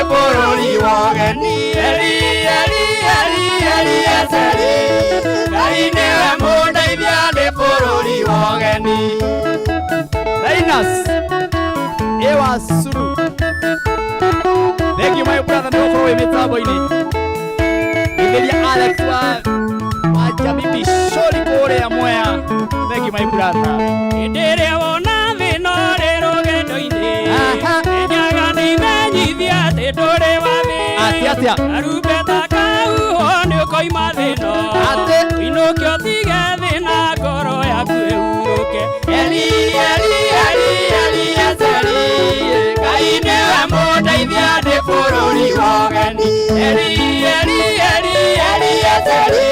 bũrũri wogeni eri eseri Ngai nĩwe mũndeithia ndĩ bũrũri wogeni Linus Ewa Sulu Thank you my brother no for we mitambo-ini Ngelia Alex wa Jabibi Shori kore ya Mwea Thank you my brother Ndere wona thino rero gendo-ini Enyaga nimenyithia te ndore wathi Atia Arubeta kau honi ukoima thino Inuke utige thina ngoro yaku ihuruke Eli eseri Ngai nĩwe mũndeithia ndĩ bũrũri wogeni Eli eseri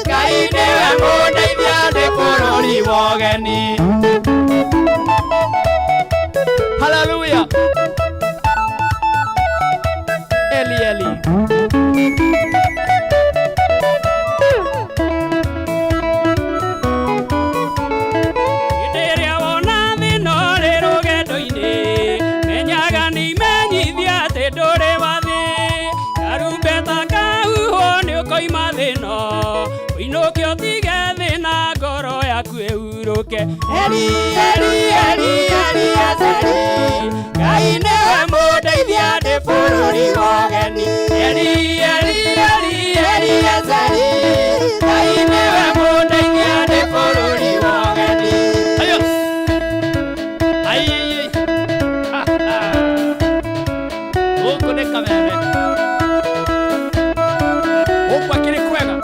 Ngai nĩwe mũndeithia ndĩ bũrũri wogeni Hallelujah Eli Inuke utige thina ngoro yaku ihuruke Eli eseri Ngai nĩwe mũndeithia ndĩ bũrũri wogeni Eli eseri Ngai nĩwe mũndeithia ndĩ bũrũri wogeni Gũkũ nĩ kameme Gũkũ akĩrĩ kwega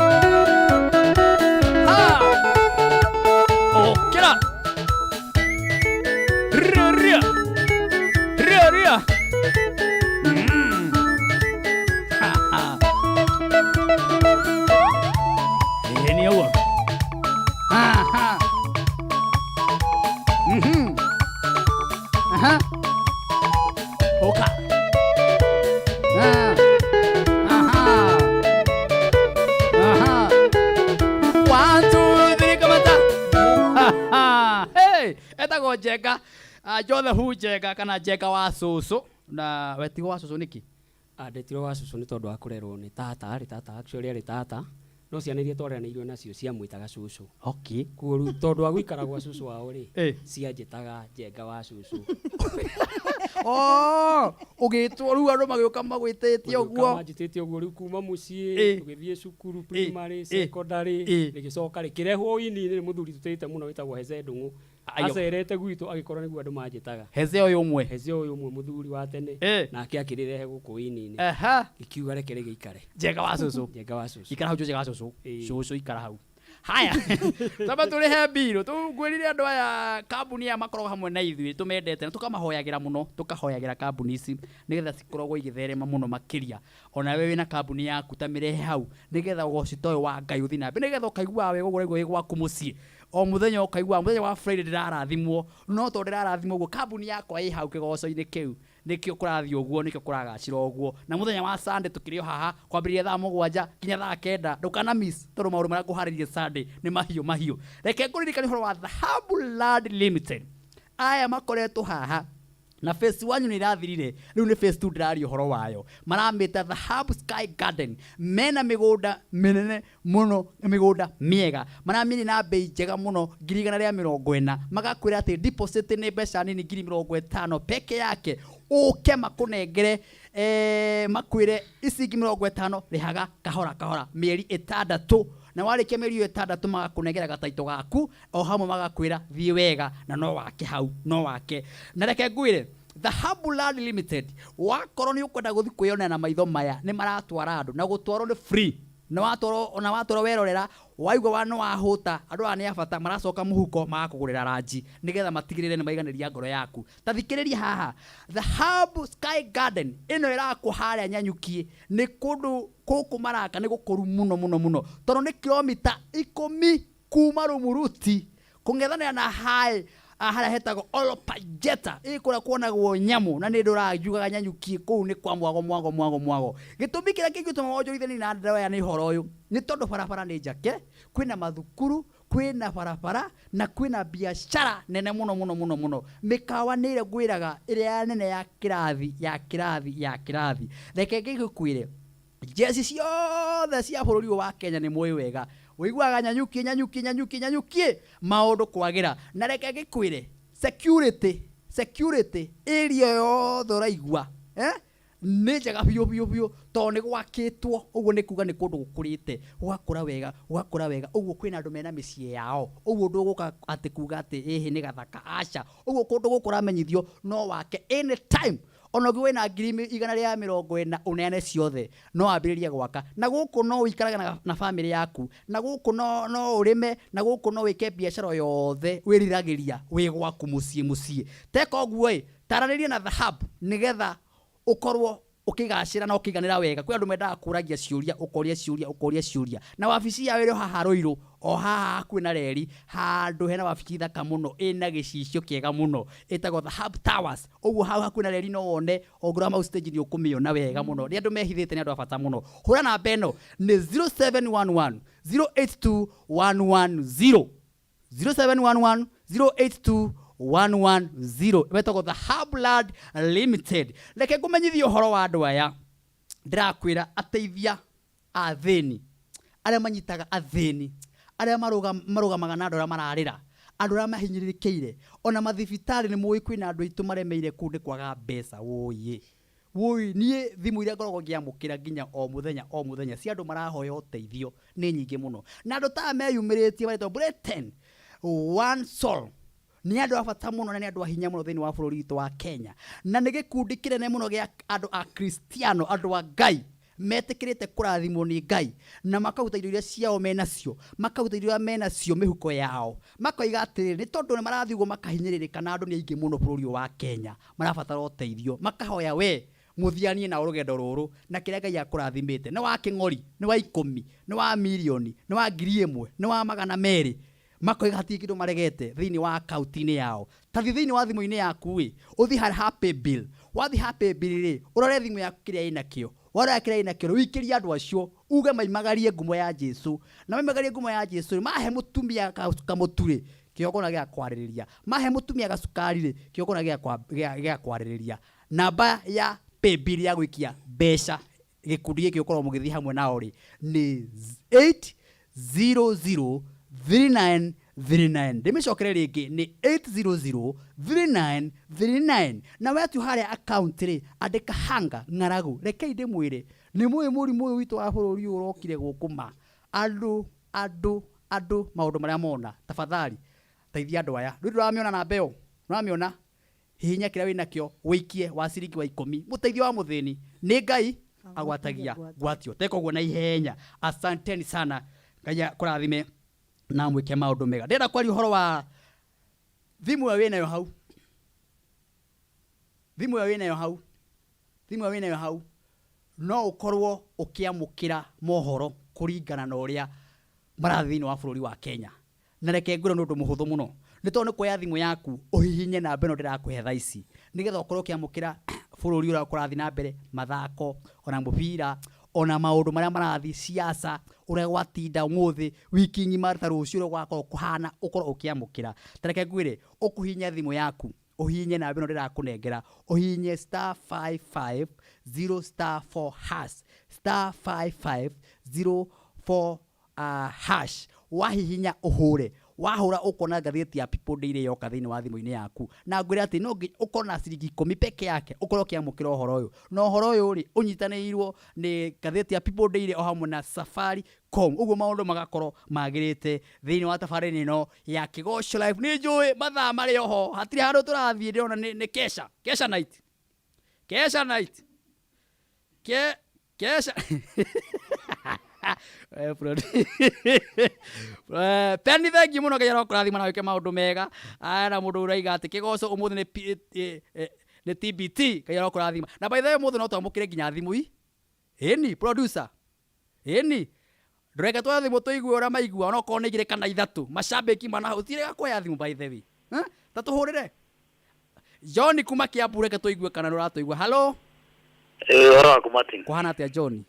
Ria Ni huo Oka 1 2 3 kamata Hey etagwo Jenga Jothe hu Jenga kana Jenga wa Cucu na wetigo wa Cucu niki Ndetiro wa Cucu ni tondu wa kurerwo ni tata actually ari tata no ciana iria twaranĩirio nacio ciamwĩtaga Cucu okay kuo tondu wa guikara gwa Cucu wao ri cianjĩtaga Jenga wa Cucu ugitwo riu andu magĩuka magwĩtĩtie ũguo manjĩtĩtie ũguo riu kuma mũciĩ tũgĩthiĩ cukuru primary secondary rĩgĩcoka rĩkĩrehwo ini-inĩ nĩ mũthuri tũtĩte mũno wĩtagwo Heze Ndung'u acerete gwitũ agĩkorwo nĩguo andũ manjĩtaga Heze ũyũ ũmwe mũthuri wa tene nake akĩrĩrehe gũkũ ini-inĩ ikiuga reke rĩgĩikare Jenga wa Cucu ikara hau Jenga wa Cucu Cucu ikara hau haya tamba turihe mbiro tugwirire andu aya kambuni ya makorwo hamwe na ithui tumendete na tukamahoyagira muno tukahoyagira kambuni ici nigetha cikoragwo igitherema muno makiria ona wewe wina kambuni yaku tamirehe hau nigetha ũgocito ũyũ wa Ngai uthi na mbere nigetha ũkaigua wega ũguo gwaku muciĩ o muthenya ũkaigua muthenya wa Friday ndĩrarathimwo no to ndĩrarathimwo ũguo kambuni yakwa ĩ hau kĩgoco-inĩ kĩu nikio kurathio ũguo nikio kuragacira ũguo na muthenya wa Sunday tukirio haha kwambĩrĩria thaa 7 kinya thaa 9 ndũkana miss tondũ maũndũ marĩa ngũharĩirie Sunday nĩ mahiũ reke ngũririkane ũhoro wa Dhahabu Land Limited aya makoretwo haha na phase 1 ni irathirire riu ni phase 2 ndĩraria ũhoro wayo maramĩta Dhahabu Sky Garden mena mĩgũnda mĩnene mũno mĩgũnda mĩega maramĩni na bei njega mũno 140 magakwĩra atĩ deposit nĩ mbeca nini 50 peke yake uke makunengere makwire ici 50 rihaga kahora mieri 6 na warikia mieri 6 magakunengera gataito gaku o hamwe magakwira thie wega na no wake hau no wake na reke ngwire Dhahabu Land Limited wakorwo ni ukwenda guthi kwiyona na maitho maya ni maratwara andu na gutwarwo ni free na watoro werorera waigwa wano wahuta andu ani abata maracoka muhuko magakugurira ranji nigetha matigirire ni maiganĩria ngoro yaku tathikĩrĩria haha Dhahabu Sky Garden ino irakwo haria Nyanyukie ni kundu kuku maraka ni gukuru muno tondu ni kilomita 10 kuma Rumuruti kung'ethanĩra na hai haria hetagwo Olopajeta ikura kuonagwo nyamu na ni ndurajugaga Nyanyukie kuu ni kwa mwago gitumi kĩrĩa kĩngĩtũma wonjorithani na ndawa ya ni horo uyu ni tondu barabara ni njake kwina mathukuru kwina barabara na kwina biashara nene muno mikawa nire gwiraga ire nene ya kirathi reke ngigukwire jesi ciothe cia bururi wa Kenya ni moyo wega wiguaga nyanyukie maundu kwagira na reke ngikwire security area yothe raigua nĩ njega biũ to nĩ gwakĩtwo ũguo nĩ kuga nĩ kũndũ gũkũrĩte gwakũra wega ũguo kwĩna andũ mena mĩciĩ yao ũguo ndũgũka atĩ kuga atĩ ĩhĩ nĩ gathaka aca ũguo kũndũ gũkũramenyithio no wake anytime ona ũngĩ wĩna 140 ũneane ciothe no ambĩrĩrie gwaka na gũkũ no ũikarage na family yaku na gũkũ no ũrĩme na gũkũ no wĩke biacara yothe wĩriragĩria wĩ gwaku mũciĩ teka ũguo taranĩria na dhahabu nĩgetha ukorwo ukigacira na ukiganira wega kwi andu mendaga kuragia ciuria ukoria ciuria na wabici ya wero haha Ruiru o haha kwina reri handu hena wabici thaka muno ina gicicio kiega muno etagwo the Hub Towers uguo haha kwina reri no wone ogura mau stage ni ukumiona wega muno ni andu mehithite ni andu afata muno hura na beno ni 0711 082 110 0711 082 110 betagwo the Hubland Limited reke ngumenyithio horo wa andu aya ndirakwira ateithia athini aria manyitaga athini aria marugamaga na andu aria mararira andu aria mahinyirikeire ona mathibitari ni muwi kwina andu aitu maremeire kunde kwaga mbeca woi nie thimu iria ngoragwo ngiamukira nginya o muthenya si andu marahoya uteithio ni nyingi muno na andu ta meyumiritie baito Britain one soul ni andu afata muno na ni andu ahinya muno thini wa bururi witu wa Kenya na ni gikundi kinene muno gia andu a Kristiano andu a Ngai metikirite kurathimwo ni Ngai na makaruta irio iria ciao menacio makaruta irio menacio mihuko yao makoiga atiri ni tondu ni marathigwo makahinyiririka na andu ni aingi muno bururi wa Kenya marabatara uteithio makahoya we muthianie na urugendo ruru na kiria Ngai akurathimite ni wa king'ori ni wa 10 ni wa milioni ni wa 1,000 ni wa 200 makoiga hati kindu maregete thini wa account-ini yao tathi thini wa thimu-ini yaku uthi har happy bill wathi happy bill ri urore thimu yaku kiria inakio wara kiria inakio wikiria andu acio uge maimagarie ngumo ya Jesu na maimagarie ngumo ya Jesu mahe mutumia kamuturi kiogona gia kwaririria mahe mutumia gacukari ri kiogona gia kwaririria namba ya pay bill ya gwikia mbeca gikundi giki ukorwo mugithi hamwe nao ri ni 8003939 ndimicokere ringi ni 8003939 na wetu haria account ri andika hanga ng'aragu reke inde mwire ni murimu witu wa bururi urokire gukuma andu maundu maria mona tafadhali teithia andu aya ndu ramiona na mbeo ramiona hinya kiria winakio wikie wa ciringi wa 10 muteithio wa muthini ni Ngai agwatagia gwatio teko guo na ihenya asanteni sana Ngai kurathime na mwike maundu mega ndenda kwari horo wa thimu ya winayo hau no ukorwo ukiamukira mohoro kuringana na uria marathini wa bururi wa Kenya na reke ngure nundu muhuthu muno ni to ni kuya thimu yaku uhihinye na mbeno ndirakuhe thaici nigetha ukorwo ukiamukira bururi uria kurathi na mbere mathako ona mubira ona maundu maria marathi siasa uria gwatinda umuthi wiki ngima ta rucio uria gwakorwo kuhana ukorwo ukiamukira tareke ngwire ukuhinya thimu yaku uhinye na mbeno ndirakunengera uhinye *550 *4# *550 wahihinya uhure wahura ukona gatheti ya People Daily yoka thini wa thimu-ini yaku na ngwire ati no ukona ciringi 10 peke yake ukorwo kiamukira uhoro uyu no uhoro uyu ri unyitanirwo ni gatheti ya People Daily o hamwe na Safaricom uguo maundu magakorwo magirite thini wa tafarini no ya Kigosho Live ni njui mathaa mari oho hatiri handu turathie ndiona ni kesha Penny thank you muno kaya kurathima na wike maundu mega na mundu uraiga ati Kigoco umuthi ni TBT kaya kurathima na by the way mundu no twamukire nginya thimu eni producer eni ndureke twathimu tuigue ora maigua no ko nigire kana ithatu macambeki mana utire kwa thimu by the way tatuhurire John kuma Kiambu reke tuigue kana uratuigua hello ora ku Martin kuhana atia John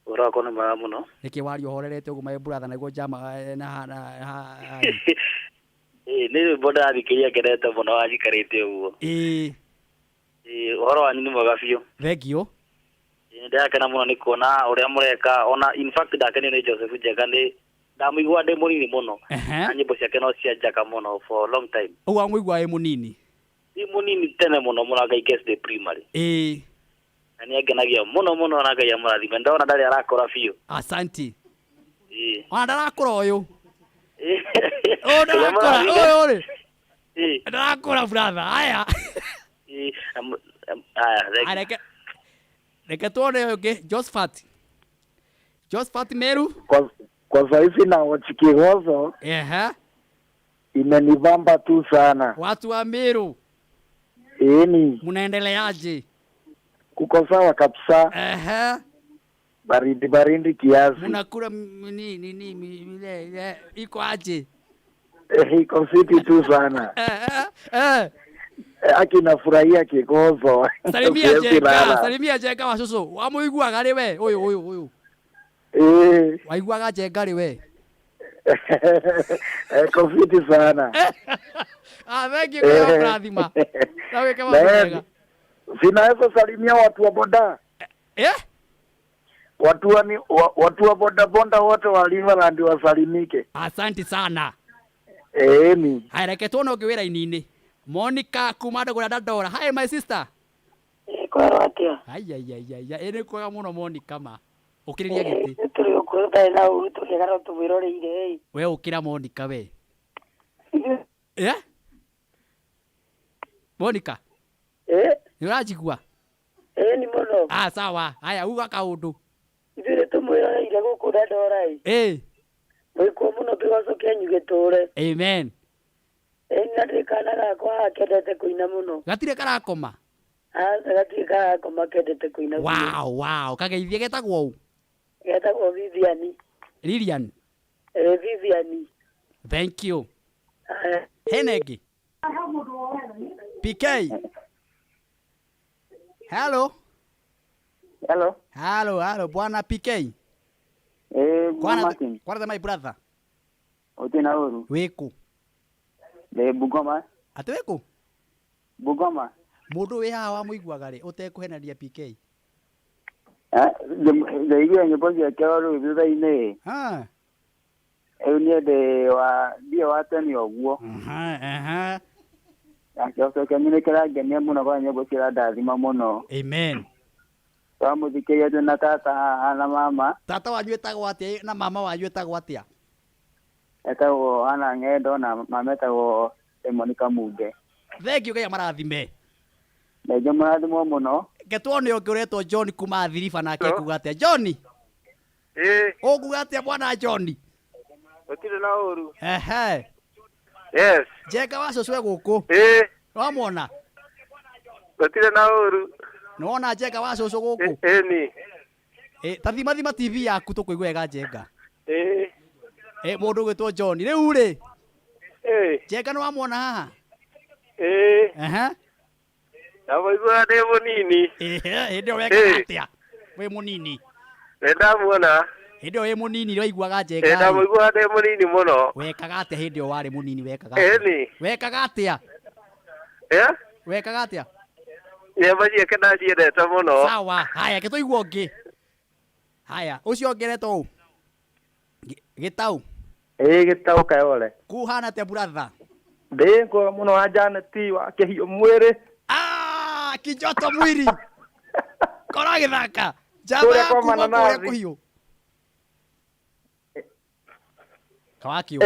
Urako na mara muno. Niki wari ohorerete ugu my brother na go jama na Ni boda abikiria kerete muno ajikarite ugo. Uhoro wanyu ni mwega biũ. Thengio. Ndakena muno ni kuona uria mureka ona in fact ndakene ni Joseph Njenga ni ndamwigua ndi munini muno. Na nyimbo ciake no cianjaka muno for a long time. Uwa mwigua e munini. Ni munini tene muno muraga guest the primary. Ani agenagia muno na Ngai amurathime ndona ndari arakora biũ. Asante. Ona ndarakora uyu. Ndarakora uyu. Ndarakora brother. Aya. Reke tuone okay Josephat Meru kwa saizi na wachikihozo imenibamba tu sana. Watu wa Meru munaendeleaje? Kuko sawa kabisa. Baridi kiasi. Munakula nini iko aje? Iko fiti tu sana. Akinafurahia kigozo. Salimia Njenga wa Susu. Wamuiguaga ri we uyu. Waiguaga Njenga ri we. Kofiti sana. Thank you kwa prathima. Nawe kama Njenga. Sinaweza salimia watu wa boda. Watu wa boda wote wa Liverland wasalimike. Asante sana. Ni. Reke tuone ukiwira inini. Monica kumada kwa Dadora. Hi my sister. Kwa atia. Ai. Ene kwa muno Monica ma. Ukiriria giti. Turi okuruta na urutu kegaro tubirore ire. We ukira Monica we. Monica. Nirajigua. Ni muno. Sawa. Haya uga kaundu. Ithure tumwirore ire guku Dadora ii. Mwiko muno bigoso kenyu gitore. Amen. Nari kana gakwa kedete kuina muno. Gatire karakoma. Gatire karakoma kedete kuina muno. Wow. Kageithie getagwo u. Getagwo Vivian. Lilian. Vivian. Thank you. Henegi. PK. Hello. Bwana PK. Kwanza my brother. Utina uru. Wiku. Bugoma. Ati wiku? Bugoma. Mundu wi hawa muiguaga ri utekuheneria PK. Ndeigua nyimbo ciake ru thutha-ini. Ni wa ndio wateni oguo. Acoke nĩkĩra ngenia mũno kwa nyĩmbo cia ndathima mũno. Amen. Twamuthikĩria twĩna tata haha na mama. Tata wanyu etagwo atĩa na mama wanyu etagwo atĩa? Etagwo Hana Ng'endo na mama etagwo Monica Munge. Thengio Ngai amarathime. Ngai marathimo mũno. Ngetuone ũngĩũretwo John kuma Thiriba nake kuga atĩa? John? Ũkuga atĩa bwana John? Gũtirĩ na ũru. Yes. Njenga wa Cucu gũkũ. Wamwona? Gũtirĩ na ũru. Nona Njenga wa Cucu gũkũ? Tathima TV yaku tũkũigua wega Njenga. Mũndũ ũgwĩtwo John. Rĩu rĩ? Njenga nĩwamwona haha? Ndamũigua ndĩ mũnini. Hĩndĩ ĩyo wekaga atĩa? Wĩ mũnini. Nĩndamuona. Hĩndĩ ĩyo wĩ mũnini waiguaga Njenga. Ndamũigua ndĩ mũnini mũno. Wekaga atĩa hĩndĩ ĩyo warĩ mũnini wekaga atĩa? Wekaga atĩa? Wekaga atĩa? Nyĩmbo ciake ndaciendete mũno. Sawa. Haya gĩtũigua ũngĩ. Haya ũcio ũngeretwo ũũ? Gĩtaũ. Gĩtaũ Kayole. Kuhana atĩa brother? Ndĩ kwega mũno wa Janet wa kĩhiũ mwĩrĩ. Kijoto mwili. Kora gĩthaka. Jamba yaku kũrĩa kũhiũ. Kawaki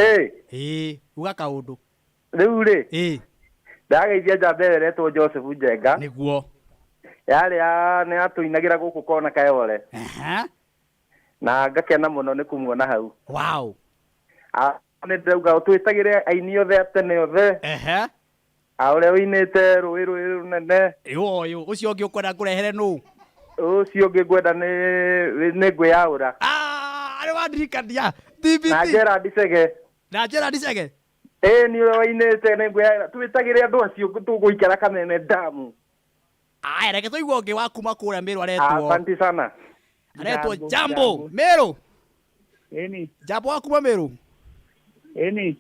uga kaundu. Rĩu rĩ. Ndageithia njamba ĩretwo Joseph Njenga. Nĩguo. Yarĩ nĩ atũinagĩra gũkũ kona Kayole. Na ngakena mũno nĩ kũmuona hau. Wow. Nĩ ndauga twĩtagĩre aini othe atene othe. Ũrĩa wĩinĩte rũĩ rũnene. Ũyũ ũcio ũngĩ ũkwenda ngũrehere nũ? Ũcio ũngĩ ngwenda nĩ ngwĩyaũra. Arĩ wandirikania. DBT. Na Gerard Cege. Na Gerard Cege. Nĩ ũrĩa wĩinĩte nĩ ngwĩyaũra. Twĩtagĩre andũ acio tũgũikara Kamene damu. Reke tũigua ũngĩ wa kuma kũrĩa Mĩrũ aretwo. Asante sana. Aretwo Jambo Meru. Eni. Jambo akuma Meru. Eni.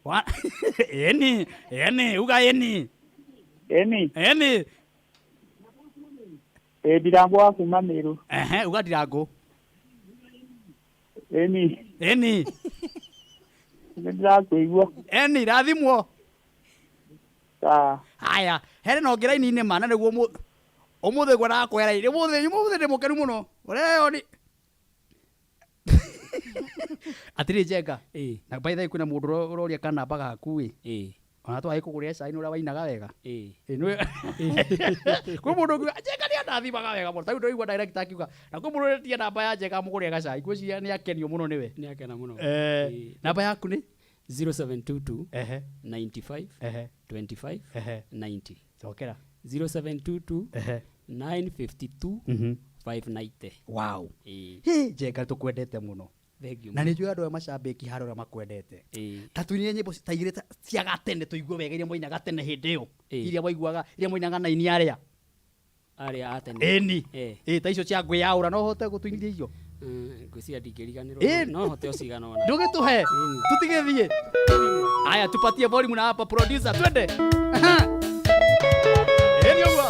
Eni, uga eni. Eni. Ndirango akuma Meru. Uga Ndirango. Eni. Ndirakuigua. Eni rathimwo. Haya, here no ngiraini-inĩ mana nĩguo ũmũthĩ gwara kwera ire ũmũthĩ ndĩ mũkenu mũno ũreo ni atiri Njenga na by the way kuna mũndũ ũroria kana namba gaku ona twaĩ kũgũrĩra cai nĩ ũrĩa wainaga wega kwĩ mũndũ ũngiuga Njenga nĩ andathimaga wega mũno tondũ ndĩraigua director akiuga na kwĩ mũndũ ũretia namba ya Njenga mũgũrĩre gacai ngwĩciria nĩ akenio mũno nĩwe nĩ akena mũno namba yaku nĩ 0722 95 25 90 cokera 0722 952 590 wow Njenga tũkwendete mũno na nĩ njũĩ andũ aya macambĩki harĩa makwendete ta tuinire nyĩmbo ta igĩrĩ cia gatene tũigue wega iria mwainaga tene hĩndĩ ĩyo iria waiguaga iria mwainaga na ini arĩa a tene ĩni ta icio cia ngwĩyaũra no hote gũtuinithia icio ngwĩciria ndingĩriganĩrwo no hote ũcigana ona ndũgĩtũhe tũtigĩthiĩ aya tupatie volume na hapa producer twende ĩni ũguo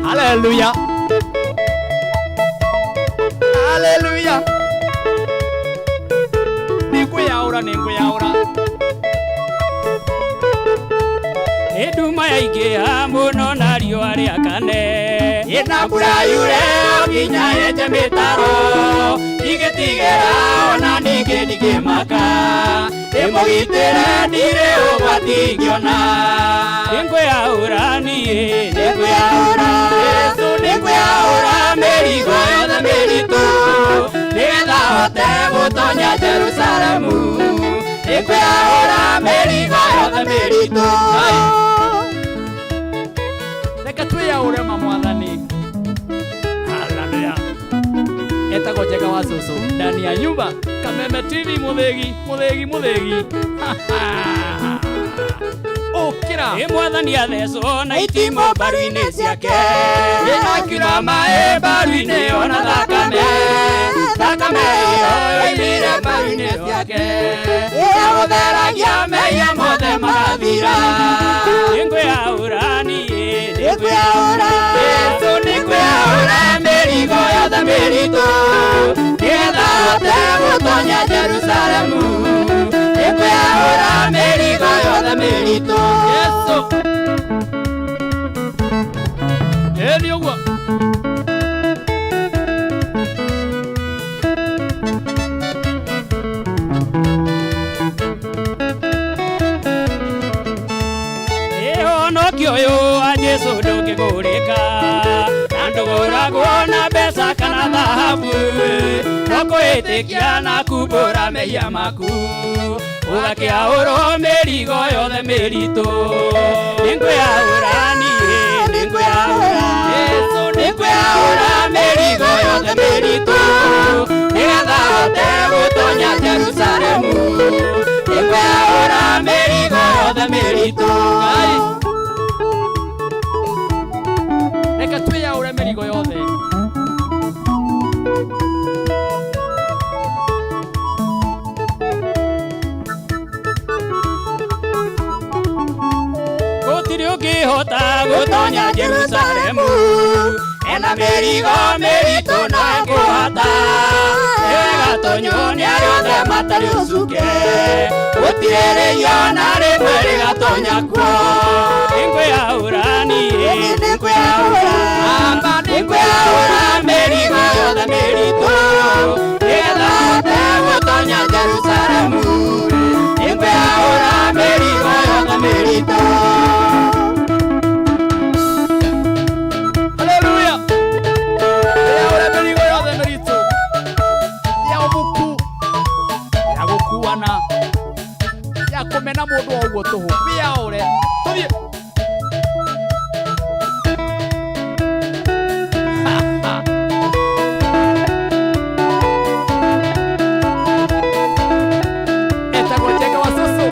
hallelujah hallelujah nĩngwĩyaũra Nduma yaingĩha mũno na riũa rĩakane ĩna mbura yure nginya yenje mĩtaro igĩtigĩra ona ningĩ ndingĩmaka ĩmũgitĩre ndirĩ ũgwati ingĩona nĩngwĩyaũra niĩ Yesu nĩngwĩyaũra mĩrigo yothe mĩritũ nĩgetha hote gũtonya Jerusalemu nĩngwĩyaũra mĩrigo yothe mĩritũ reke twĩyaũre mamwathani haleluya etagwo Njenga wa cũcũ ndani ya nyumba Kameme TV mũthĩgi ũkĩra mwathani athecwo na itimũ mbaru-inĩ ciake akiuna maĩ mbaru-inĩ ona thakame ĩyo ĩthire mbaru-inĩ ciake agũtheragia mehia mothe magathira nĩngwĩyaũra niĩ Yesu nĩngwĩyaũra mĩrigo yothe mĩritũ nĩgetha hote gũtonya Jerusalemu nĩngwĩyaũra mĩrigo yothe mĩritũ Yesu ĩni ũguo ũhonokio ũyũ wa Jesũ ndũngĩgũrĩka na ndũgũragwo na mbeca kana thahabu no kwĩtĩkia na kumbũra mehia maku ũgakĩaũrwo mĩrigo yothe mĩritũ nĩngwĩyaũra niĩ Yesu nĩngwĩyaũra mĩrigo yothe mĩritũ nĩgetha hote gũtonya Jerusalemu nĩngwĩyaũra mĩrigo yothe mĩritũ reke twĩyaũre mĩrigo yothe gũtirĩ ũngĩhota gũtonya Jerusalemu ena mĩrigo mĩritũ na ngũhata ĩgatonywo nĩ arĩa othe matarĩ ũcuke gũtirĩ rĩio na rĩmwe rĩgatonya kuo nĩngwĩyaũra niĩ nĩngwĩyaũra mĩrigo yothe mĩritũ nĩgetha hote gũtonya Jerusalemu nĩngwĩyaũra mĩrigo yothe mĩritũ haleluya twĩyaũre mĩrigo yothe mĩritũ ya ũmuku ya gũkuana ya kũmena mũndũ o ũguo tũhũ twĩyaũre tũthiĩ etagwo Njenga wa cũcũ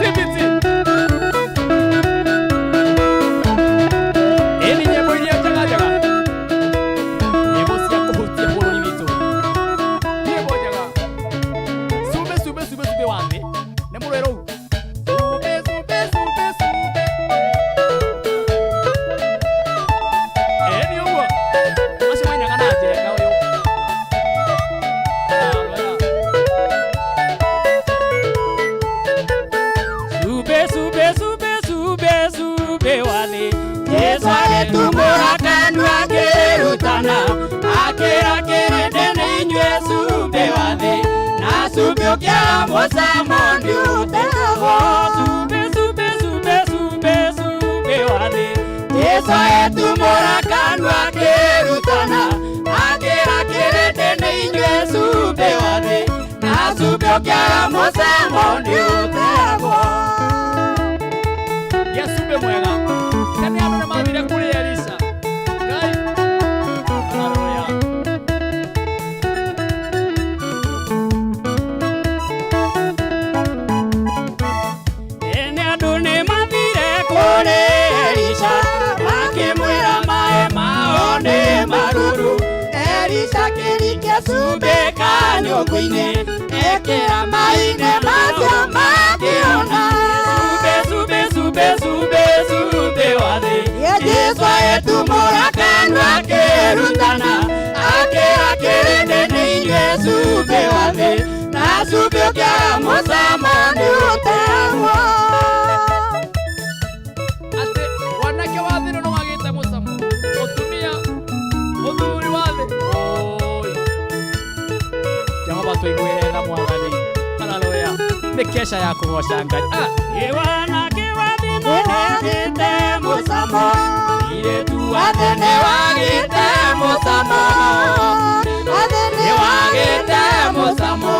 tibiti ĩni nyĩmbo iria njega nyĩmbo cubio kia musamo ni utego sube wathi Yesu etumura kanwa kirutana akira kirende ni inywe sube wathi na cubio kia musamo ni utego Yesu be mwega tani andu mathire kuri Elisa ngai haleluya ene andu ni mathire kuri Elisa makimwira mae mao ni maruru Elisa kirike cumbi ka nyũngũ-inĩ ekĩra maĩ-inĩ macio makĩona sube wathi Yesu etumura kanwa akĩrutana akĩra kĩrĩndĩ-inĩ inyuĩ sube wathi na sube ũkĩaga mũcamo nĩ ũtegwo atĩ wanake wa thĩ no wagĩte mũcamo mũtumia mũthuri wa thĩ Jehova tũiguĩre tha mwathani haleluya nĩ kesha ya kũgoca Ngai wanake wa thĩ no wagĩte mũcamo irĩtu wa thĩ nĩ wagĩte mũcamo nĩ wagĩte mũcamo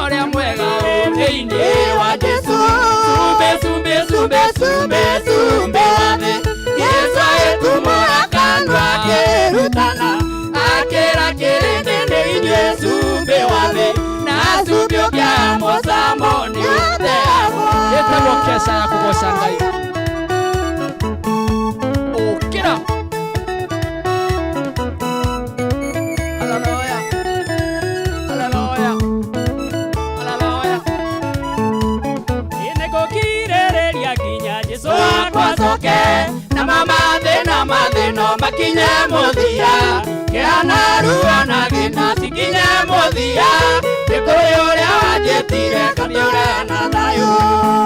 ũrĩa mwega thĩinĩ wa Jesũ sube wathi Yesu etumura kanwa akĩrutana akĩra kĩrĩndĩ-inĩ inyuĩ sube wathi na sube ũkĩaga mũcamo nĩ ũtegwo ĩtagwo kesha ya kũgoca Ngai ũkĩra haleluya ine gũkirĩrĩria nginya Jesũ akwacoke na mathĩno makinye mũthia kĩhana ruo na thĩna cikinye mũthia nĩ kũrĩ ũrĩa wanjĩtire kamĩũre na thayũ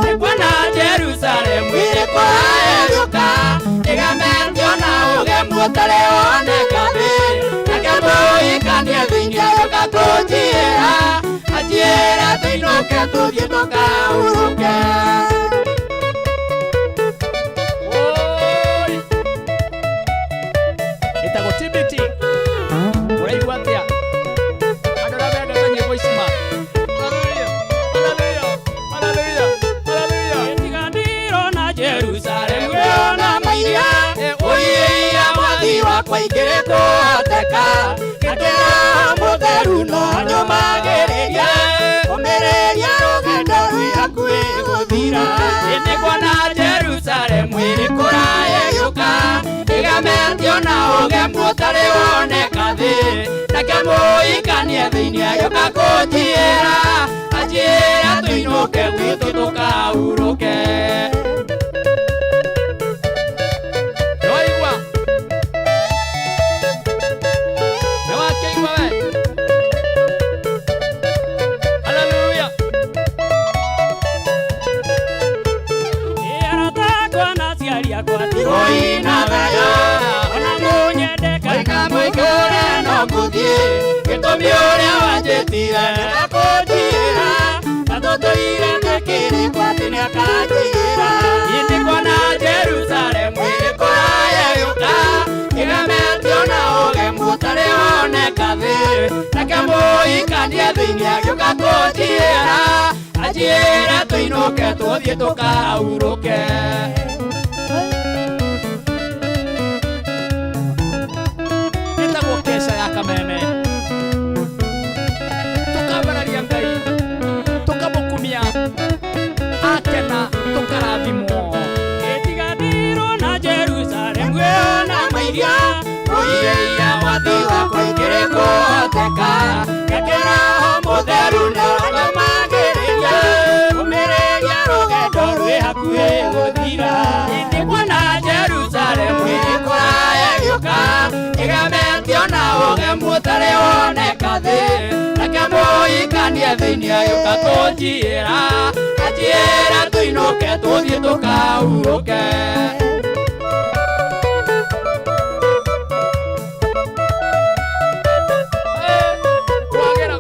nĩkuona Jerusalemu ĩrĩ kũrahĩrũka ĩgemetio na ũgemu ũtarĩ woneka thĩ nake mũhikania thĩinĩ agĩũka kũnjiĩra anjiĩra tũinũke tũthiĩ tũkahurũke ĩtagwo TBT ũraigua atĩa andũ arĩa mendete nyĩmbo ici ma haleluya ĩtiganĩrwo Jerusalemu na mairia ũiya mwathi wakwa ingĩrĩ kũhoteka gakĩra mũtheru no nyũmagĩrĩria kũmĩrĩria rũgendo rwĩ hakuhĩ gũthira nĩkuona Jerusalemu ĩrĩ kũraya gĩũka ĩgemetio na ũgemu ũtarĩ woneka thĩ nake mũhikania thĩinĩ agĩũka kũnjiĩra anjiĩra tũinũke gwitũ tũkahurũke nĩwaigua nĩwakĩigua we haleluya ĩaratakwa na ciari akwa tiroina thayũ ona mũnyendeka ikamũikũre no ngũthiĩ gĩtũmi ũrĩa wanjĩtire nĩgakũnjiĩra na tũtũire tũkĩrĩkwo atĩ nĩakanjiĩra nĩkuona Jerusalemu ĩrĩ kũraya gĩũka ĩgemetio na ũgemu ũtarĩ woneka thĩ nake mũhikania thĩinĩ agĩũka kũnjiĩra anjiĩra tũinũke tũthiĩ tũkahurũke ĩtagwo kesha ya kameme tũkambararia Ngai tũkamũkumia akena tũkarathimwo ĩtiganĩrwo na Jerusalemu na mairia ũiya wathi wakwa ingĩrĩ kũhoteka gakĩra mũtheru na nyũmagĩrĩria kũmĩrĩria rũgendo rwĩ hakuhĩ gũthira nĩkuona Jerusalemu ĩrĩ kũraya gĩũka ĩgemetio na ũgemu ũtarĩ woneka thĩ nake mũhikania thĩinĩ agĩũka kũnjiĩra anjiĩra tũinũke tũthiĩ tũkahurũke kwagĩra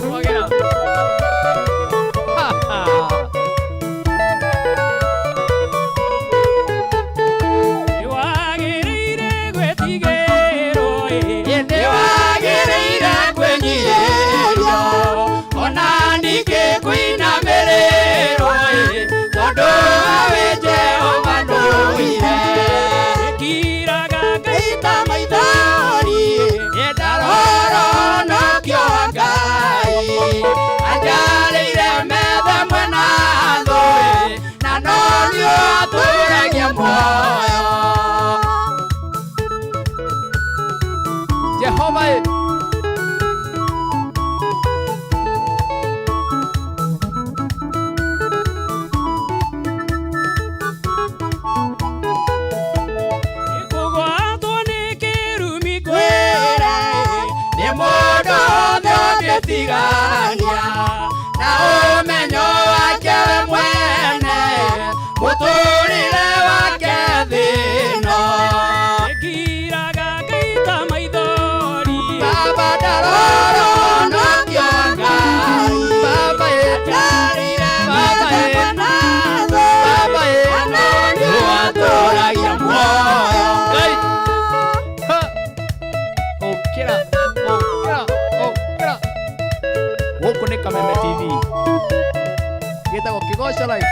muoyo Jehova tigania na umenyo wake mwene muturire wake thino giraga kaita maithori baba daroro no kiongai baba etarire baba enazo baba enoni watoragia moyo gai okira Kunika Meme TV. Kita ko kigosha live.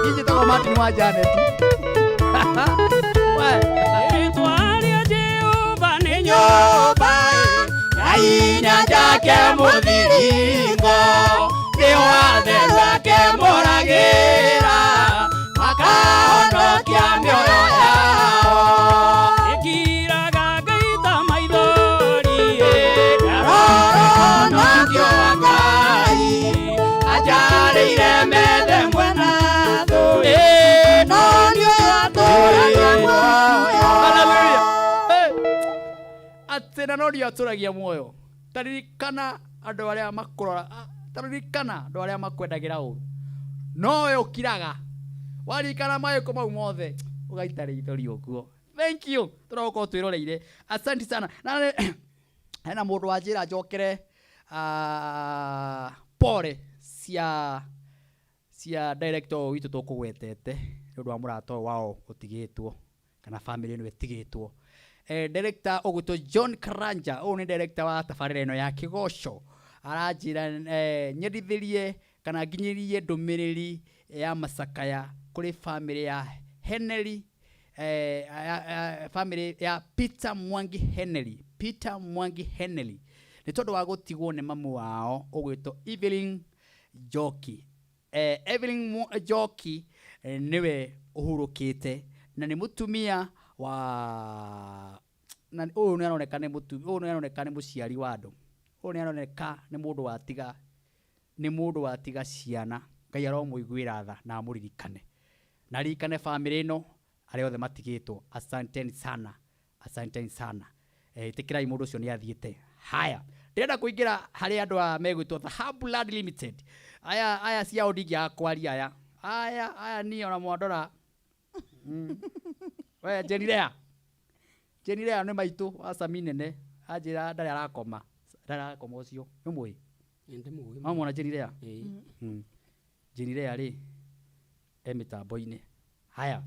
Hiji tako Martin wa Janet. Etwaria Jehova ni nyoba. Aina jake muthiringo. Ni wathe zake moragira. Makahonokia mioyo yao. Ikiraga gaita maithori. Ajarire mede mwena thuri no ndio aturagia moyo haleluya atena no ndio aturagia moyo taririkana andu aria makurora taririkana andu aria makwendagira uru no we ukiraga warikana mayuko mau mothe ugaita rithori ukuo thank you turoko twiroreire asante sana na hena mundu ajira njokere pole cia director witu tukugwetete ndu wa murato wao utigitwo kana family ni wetigitwo director ogutwo John Karanja ni director wa tafarira ino ya Kigosho aranjira nyendithirie kana nginyirie ndumiriri ya Masakaya kuri family ya Henry family ya Peter Mwangi Henry ni tondu wa gutigwo ni mamu wao ogwitwo Evelyn Joki Evelyn Joki niwe uhurukite na ni mutumia wa na uyu ni aroneka ni mutumia uyu ni aroneka ni muciari wa andu uyu ni aroneka ni mundu watiga ciana Ngai aromuiguira tha na amuririkane na ririkane family ino aria othe matigitwo asanteni sana itikirai mundu ucio ni athiite haya ndenda kuingira hari andu a megwitwo The Blood Limited aya cia odigi akwaria aya ni ona mwandora we Jenirea ni maitu asami nene ajira ndari arakoma ucio nimui mama na Jenirea Jenirea ri emitambo-ini haya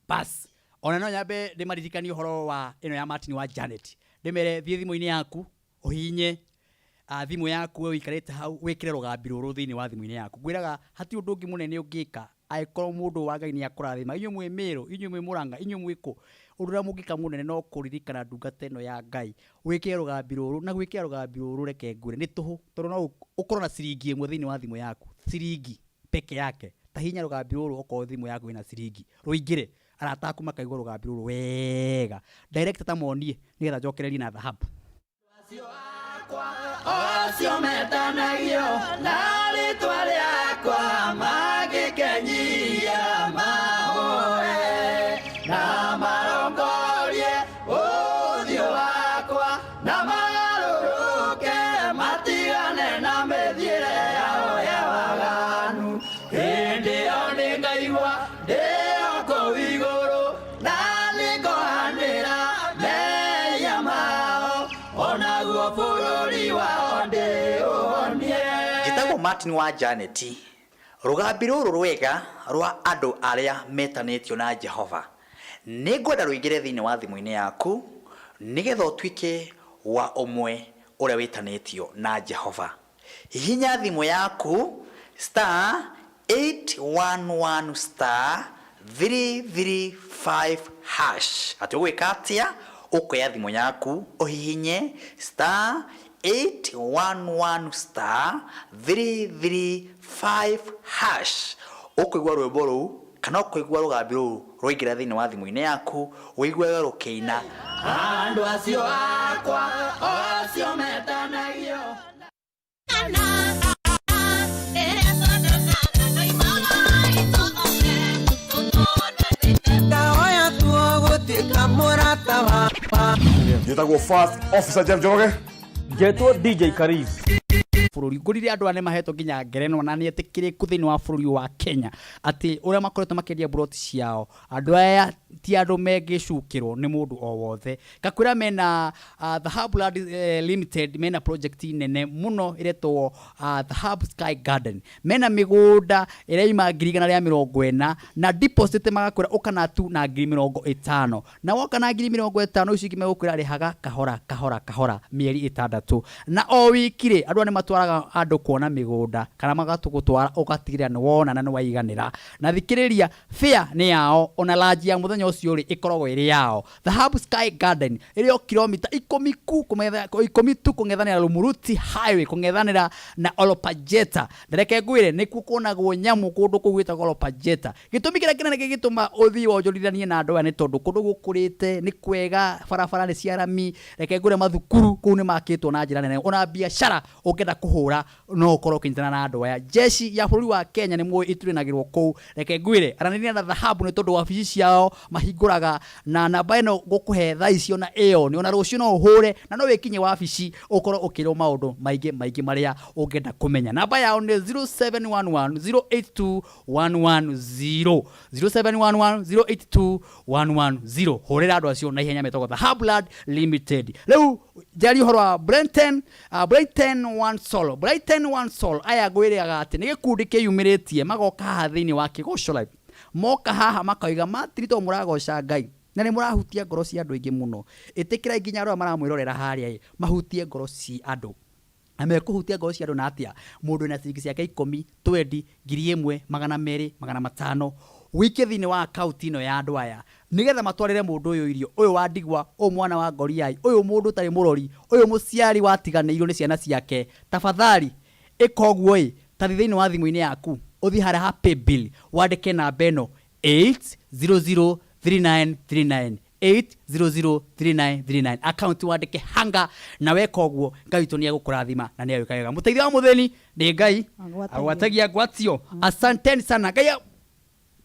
bas ona no nyambe ndimaririkani uhoro wa ino ya Martin wa Janet ndimere thie thimu-ini yaku uhinye thimu yaku we wikarite hau wikire rugambi ruru thiini wa thimu-ini yaku ngwiraga hati undu ungi munene ungika aikorwo mundu wa Ngai ni akurathima inyu mwe Meru inyu mwe Muranga inyu mwiko undu ra mungika munene no kuririkana ndungata ino ya Ngai wikire rugambi ruru na gwikira rugambi ruru reke ngure ni tuhu tondu no ukorwo na ciringi imwe thiini wa thimu yaku ciringi peke yake tahinya rugambi ruru uko thimu yaku ina ciringi ruingire arataku makaigwa rugambi ruru wega director tamonie nigetha njokererie na dhahabu Ocio metanagio na ritwa riakwa magikenyia mahoe na marongorie uthio wakwa na magaruruke matigane na mithiire yao ya waganu hindi yo ningaigua ndio kuu iguru na ningohanira meya mao onaguo bururi wao ndionie Gitagwo Martin wa Janet rugambi ruru rwega rwa andu aria metanitio na Jehova ningwenda ruingire thiini wa thimu-ini yaku nigetha utwike wa umwe uria witanitio na Jehova hihinya thimu yaku *811*335# ati ugwika atia ukoya thimu yaku uhihinye *811*335# ukigwa rwimbo ruu kana kuigua rugambi ru ruingira thiini wa thimu-ini yaku uigue rukiina andu acio akwa acio metanagio Njĩtagwo First Officer Jeff Njoroge. Njetwo DJ Kariz. Bururi ngurire andu ane mahetwo nginya ngerenwa na ni etikiriku thiini wa bururi wa Kenya ati uria makoretwo makendia broti ciao andu aya ti andu mengicukirwo ni mundu o wothe gakwira mena the Hub Land Limited mena project nene muno iretwo the Hub Sky Garden mena migunda iria ima 140 na deposit magakwira ukana tu na 50 na woka na 50 ucio kimegukwira rihaga kahora mieri 6 na o wikire andu ane matwaraga andu kuona migunda kana magatugutwara ugatigirira ni wona na ni waiganira na thikiriria fair ni yao ona laji ya muthenya ucio ri ikoragwo iri yao the Hub Sky Garden iri o kilomita 10 tu kungethanira Lumuruti Highway kungethanira na Olopajeta ndereke ngwire ni kukonagwo nyamu kundu kugwita Olopajeta gitumi kira kinene gituma uthi wonjorithanie na andu ni tondu kundu gukurite ni kwega barabara ni ciarami reke ngwire mathukuru kuu ni makitwo na njira nene ona biashara ukenda kuhura no ukoro kinyitana na andu aya jeshi ya bururi wa Kenya ni mwe iturinagirwo kuu reke ngwire aranirina na the Hub ni tondu wabici ciao mahinguraga na namba ino gukuhe thaa icio na iyo ni ona rucio no uhure na no wikinye wabici ukoro ukirwo maundu maingi maria ungenda kumenya namba yao ni 0711 082110 0711 082110 hurira andu acio na ihenya metoko the Hub Land Limited riu jari horwa Brighton One Soul aya gwiriaga ati ni gikundi kiyumiritie magoka haha thiini wa Kigosho Live moka haha makaiga matirito muragoca Ngai na ni murahutia ngoro cia andu ingi muno itikira nginya ro maramwirorera haria mahutie ngoro cia andu amekuhutia ngoro cia andu na atia mundu na ciringi ciake 10 20 1,000 200 500 wiki thiini wa account ino ya andu aya nigetha matwarire mundu uyu irio uyu wa ndigwa uyu mwana wa ngoriai uyu mundu tari murori uyu muciari watiganirwo ni ciana ciake tafadhali ikogwo ta thiini wa thimu-ini yaku uthi hara happy bill wandike namba eno 8003939 8003939 account wandike hanga na weka ogwo Ngai to ni gukurathima na ni awikaga muteithia wa mutheni ni Ngai agwatagia gwatio asanteni sana Ngai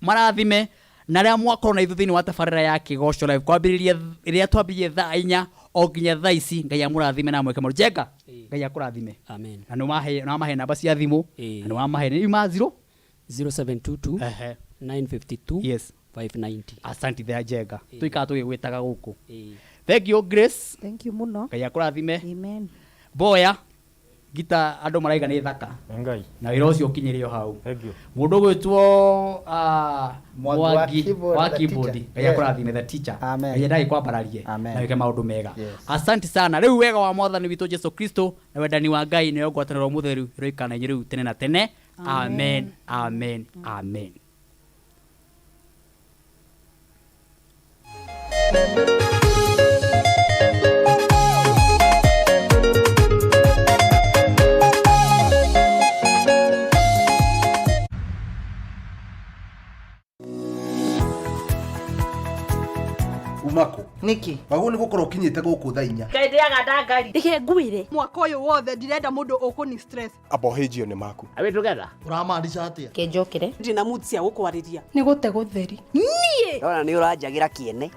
marathime na ria mwako na ithuthini wa tafarira ya Kigosho Live kwambiriria iria twambirie thaa 4 o nginya thaa ici Ngai amurathime na mweke mujenga Ngai akurathime amen na no mahe namba cia thimu na no mahe ni 0722 952 yes 590 asante thea jenga tuika tugigwitaga guku thank you Grace thank you muno Ngai akurathime amen boya gita andu maraiga ni thaka Ngai na wira ucio kinyirio hau thank you mundu gwitwo Mwangi wa keyboard Ngai akurathime the teacher Ngai ndai kwambararie na wike maundu mega asante sana riu wega wa mwathani witu Jesu Kristo na wendani wa Ngai ni ogwataniro mutheru roikana nyiru tene na tene amen amen amen Umako niki bago ni gukoro kinyite guku thainya kaendeaga ndangari dike nguire mwaka uyu wothe ndirenda mundu ukuni stress abohejio ni maku awe together uramaanisha atia kenjokire ndina mutsia gukwariria ni gute gutheri nie ona ni uranjagira kiene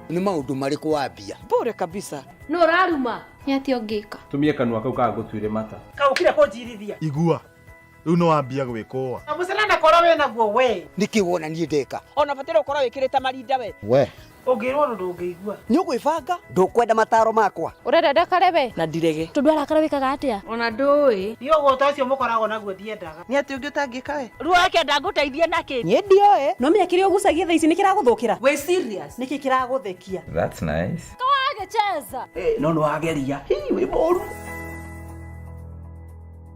ni maundu mariku wambia bure kabisa no raruma nyati ongika tumie kanwa kau ka gutuire mata kaukire kunjirithia igua riu no wambia gwikoa amuselana koro we naguo we niki wona nie ndeka ona batero koro wikirita marinda we ongirwo ndungigua ni ugwibanga ndukwenda mataro makwa urenda ndakarebe na ndirege tudwara karabikaga atia ona ndui ni ugota ucio mukorago naguo thiendaga ni ati ungi utangika we ruake ndanguteithie naki ni ndioe no miakire ugucagia thaici ni kiraguthukira we serious niki kiraguthekia That's nice kawage cheza no no ageria hi we moru